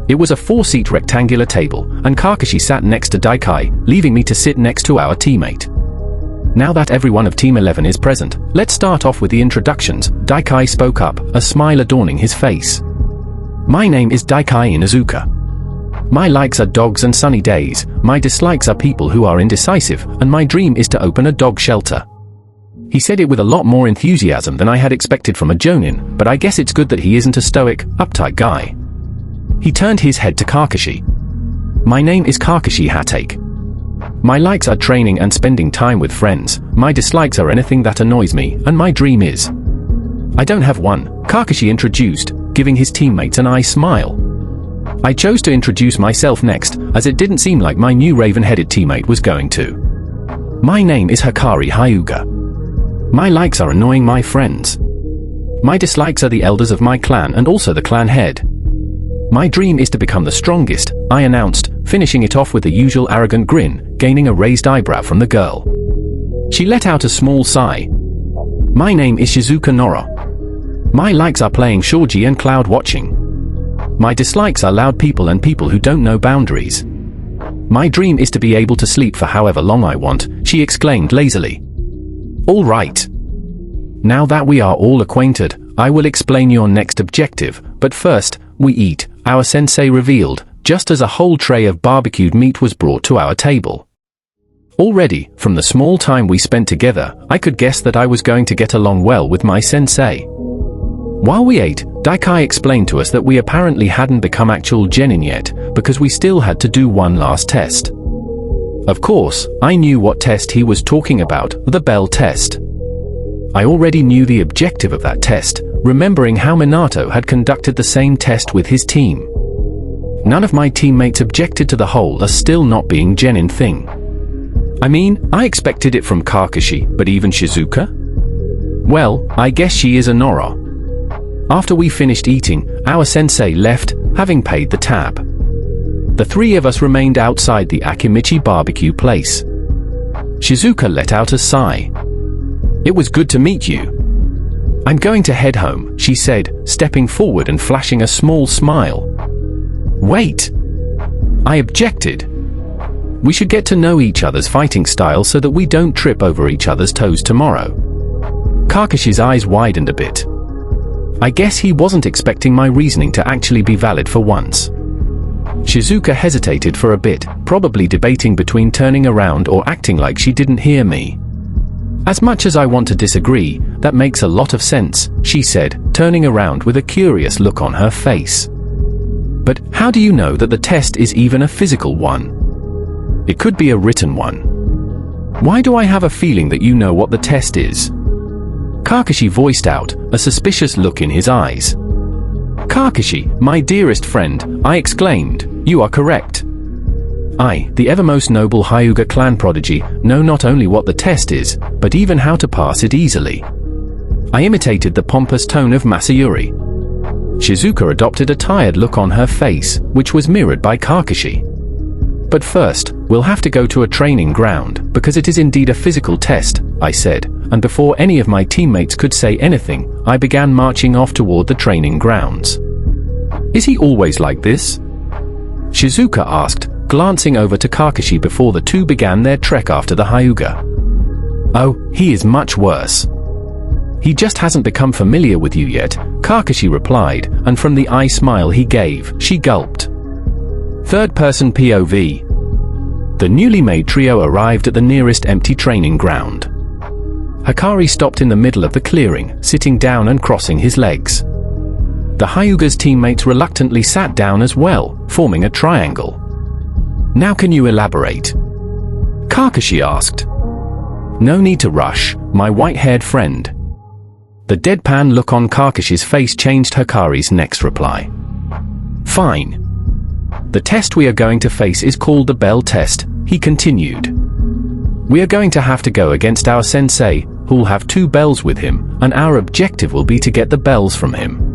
Speaker 1: It was a 4-seat rectangular table, and Kakashi sat next to Daikai, leaving me to sit next to our teammate. Now that everyone of Team 11 is present, let's start off with the introductions, Daikai spoke up, a smile adorning his face. My name is Daikai Inuzuka. My likes are dogs and sunny days, my dislikes are people who are indecisive, and my dream is to open a dog shelter. He said it with a lot more enthusiasm than I had expected from a Jonin, but I guess it's good that he isn't a stoic, uptight guy. He turned his head to Kakashi. My name is Kakashi Hatake. My likes are training and spending time with friends, my dislikes are anything that annoys me, and my dream is... I don't have one, Kakashi introduced, giving his teammates an eye smile. I chose to introduce myself next, as it didn't seem like my new raven-headed teammate was going to. My name is Hikari Hyuga. My likes are annoying my friends. My dislikes are the elders of my clan and also the clan head. My dream is to become the strongest, I announced, finishing it off with the usual arrogant grin, gaining a raised eyebrow from the girl. She let out a small sigh. My name is Shizuka Nora. My likes are playing shogi and cloud watching. My dislikes are loud people and people who don't know boundaries. My dream is to be able to sleep for however long I want, she exclaimed lazily. All right. Now that we are all acquainted, I will explain your next objective, but first, we eat, our sensei revealed, just as a whole tray of barbecued meat was brought to our table. Already, from the small time we spent together, I could guess that I was going to get along well with my sensei. While we ate, Daikai explained to us that we apparently hadn't become actual genin yet, because we still had to do one last test. Of course, I knew what test he was talking about, the bell test. I already knew the objective of that test, remembering how Minato had conducted the same test with his team. None of my teammates objected to the whole us still not being genin thing. I mean, I expected it from Kakashi, but even Shizuka? Well, I guess she is a Nora. After we finished eating, our sensei left, having paid the tab. The three of us remained outside the Akimichi barbecue place. Shizuka let out a sigh. It was good to meet you. I'm going to head home, she said, stepping forward and flashing a small smile. Wait! I objected. We should get to know each other's fighting style so that we don't trip over each other's toes tomorrow. Kakashi's eyes widened a bit. I guess he wasn't expecting my reasoning to actually be valid for once. Shizuka hesitated for a bit, probably debating between turning around or acting like she didn't hear me. As much as I want to disagree, that makes a lot of sense, she said, turning around with a curious look on her face. But how do you know that the test is even a physical one? It could be a written one. Why do I have a feeling that you know what the test is? Kakashi voiced out, a suspicious look in his eyes. Kakashi, my dearest friend, I exclaimed, you are correct. I, the evermost noble Hyuga clan prodigy, know not only what the test is, but even how to pass it easily. I imitated the pompous tone of Masayuri. Shizuka adopted a tired look on her face, which was mirrored by Kakashi. But first, we'll have to go to a training ground, because it is indeed a physical test, I said, and before any of my teammates could say anything, I began marching off toward the training grounds. Is he always like this? Shizuka asked, glancing over to Kakashi before the two began their trek after the Hyuga. Oh, he is much worse. He just hasn't become familiar with you yet, Kakashi replied, and from the eye smile he gave, she gulped. Third-person POV. The newly made trio arrived at the nearest empty training ground. Hikari stopped in the middle of the clearing, sitting down and crossing his legs. The Hyuga's teammates reluctantly sat down as well, forming a triangle. Now can you elaborate? Kakashi asked. No need to rush, my white-haired friend. The deadpan look on Kakashi's face changed Hikari's next reply. Fine. The test we are going to face is called the bell test, he continued. We are going to have to go against our sensei, who'll have 2 bells with him, and our objective will be to get the bells from him.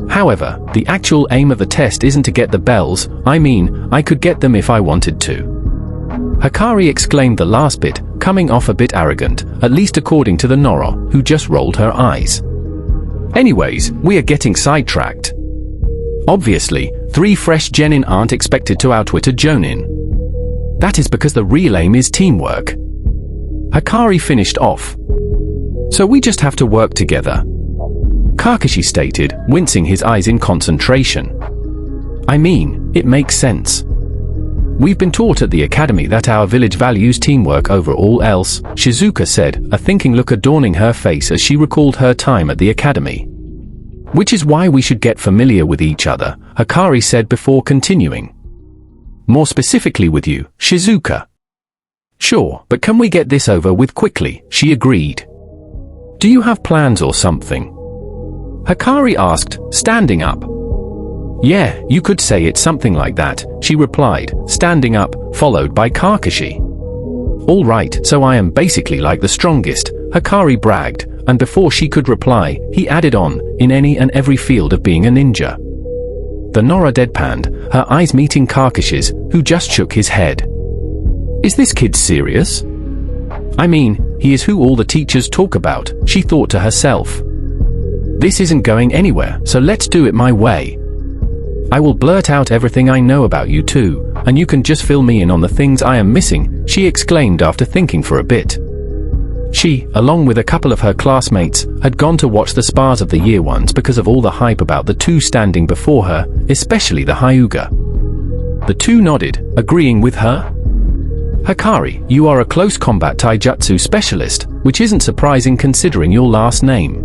Speaker 1: However, the actual aim of the test isn't to get the bells, I mean, I could get them if I wanted to. Hikari exclaimed the last bit, coming off a bit arrogant, at least according to the Nora, who just rolled her eyes. Anyways, we are getting sidetracked. Obviously, 3 fresh genin aren't expected to outwit a jonin. That is because the real aim is teamwork. Hikari finished off. So we just have to work together. Kakashi stated, wincing his eyes in concentration. I mean, it makes sense. We've been taught at the academy that our village values teamwork over all else, Shizuka said, a thinking look adorning her face as she recalled her time at the academy. Which is why we should get familiar with each other, Hikari said before continuing. More specifically with you, Shizuka. Sure, but can we get this over with quickly? She agreed. Do you have plans or something? Hikari asked, standing up. Yeah, you could say it's something like that, she replied, standing up, followed by Kakashi. All right, so I am basically like the strongest, Hikari bragged, and before she could reply, he added on, in any and every field of being a ninja. The Nora deadpanned, her eyes meeting Kakashi's, who just shook his head. Is this kid serious? I mean, he is who all the teachers talk about, she thought to herself. This isn't going anywhere, so let's do it my way. I will blurt out everything I know about you too, and you can just fill me in on the things I am missing, she exclaimed after thinking for a bit. She, along with a couple of her classmates, had gone to watch the spars of the year ones because of all the hype about the two standing before her, especially the Hyuga. The two nodded, agreeing with her. Hikari, you are a close combat taijutsu specialist, which isn't surprising considering your last name.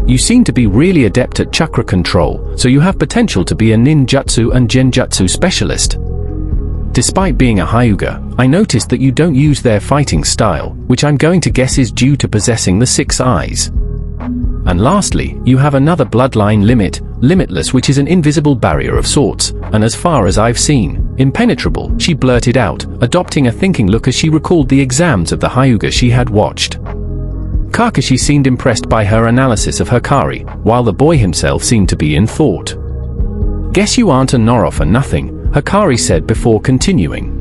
Speaker 1: You seem to be really adept at chakra control, so you have potential to be a ninjutsu and genjutsu specialist. Despite being a Hyuga, I noticed that you don't use their fighting style, which I'm going to guess is due to possessing the 6 eyes. And lastly, you have another bloodline limit, limitless, which is an invisible barrier of sorts, and as far as I've seen, impenetrable, she blurted out, adopting a thinking look as she recalled the exams of the Hyuga she had watched. Kakashi seemed impressed by her analysis of Hikari, while the boy himself seemed to be in thought. Guess you aren't a Nora for nothing, Hikari said before continuing.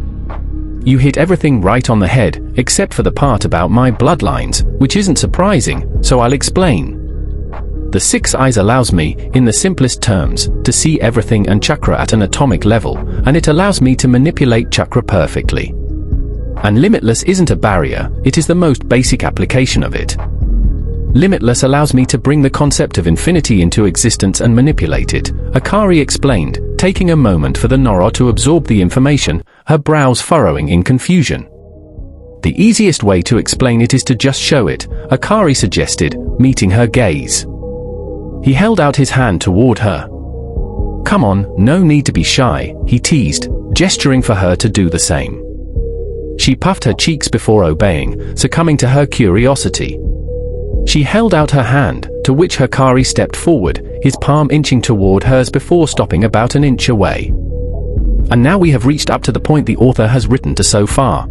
Speaker 1: You hit everything right on the head, except for the part about my bloodlines, which isn't surprising, so I'll explain. The 6 eyes allows me, in the simplest terms, to see everything and chakra at an atomic level, and it allows me to manipulate chakra perfectly. And limitless isn't a barrier, it is the most basic application of it. Limitless allows me to bring the concept of infinity into existence and manipulate it, Hikari explained, taking a moment for the Nora to absorb the information, her brows furrowing in confusion. The easiest way to explain it is to just show it, Hikari suggested, meeting her gaze. He held out his hand toward her. Come on, no need to be shy, he teased, gesturing for her to do the same. She puffed her cheeks before obeying, succumbing to her curiosity. She held out her hand, to which Hikari stepped forward, his palm inching toward hers before stopping about an inch away. And now we have reached up to the point the author has written to so far.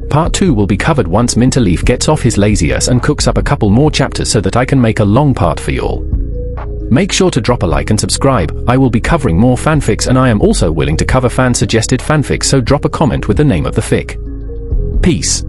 Speaker 1: Part 2 will be covered once Minterleaf gets off his lazy ass and cooks up a couple more chapters so that I can make a long part for y'all. Make sure to drop a like and subscribe, I will be covering more fanfics and I am also willing to cover fan-suggested fanfics, so drop a comment with the name of the fic. Peace.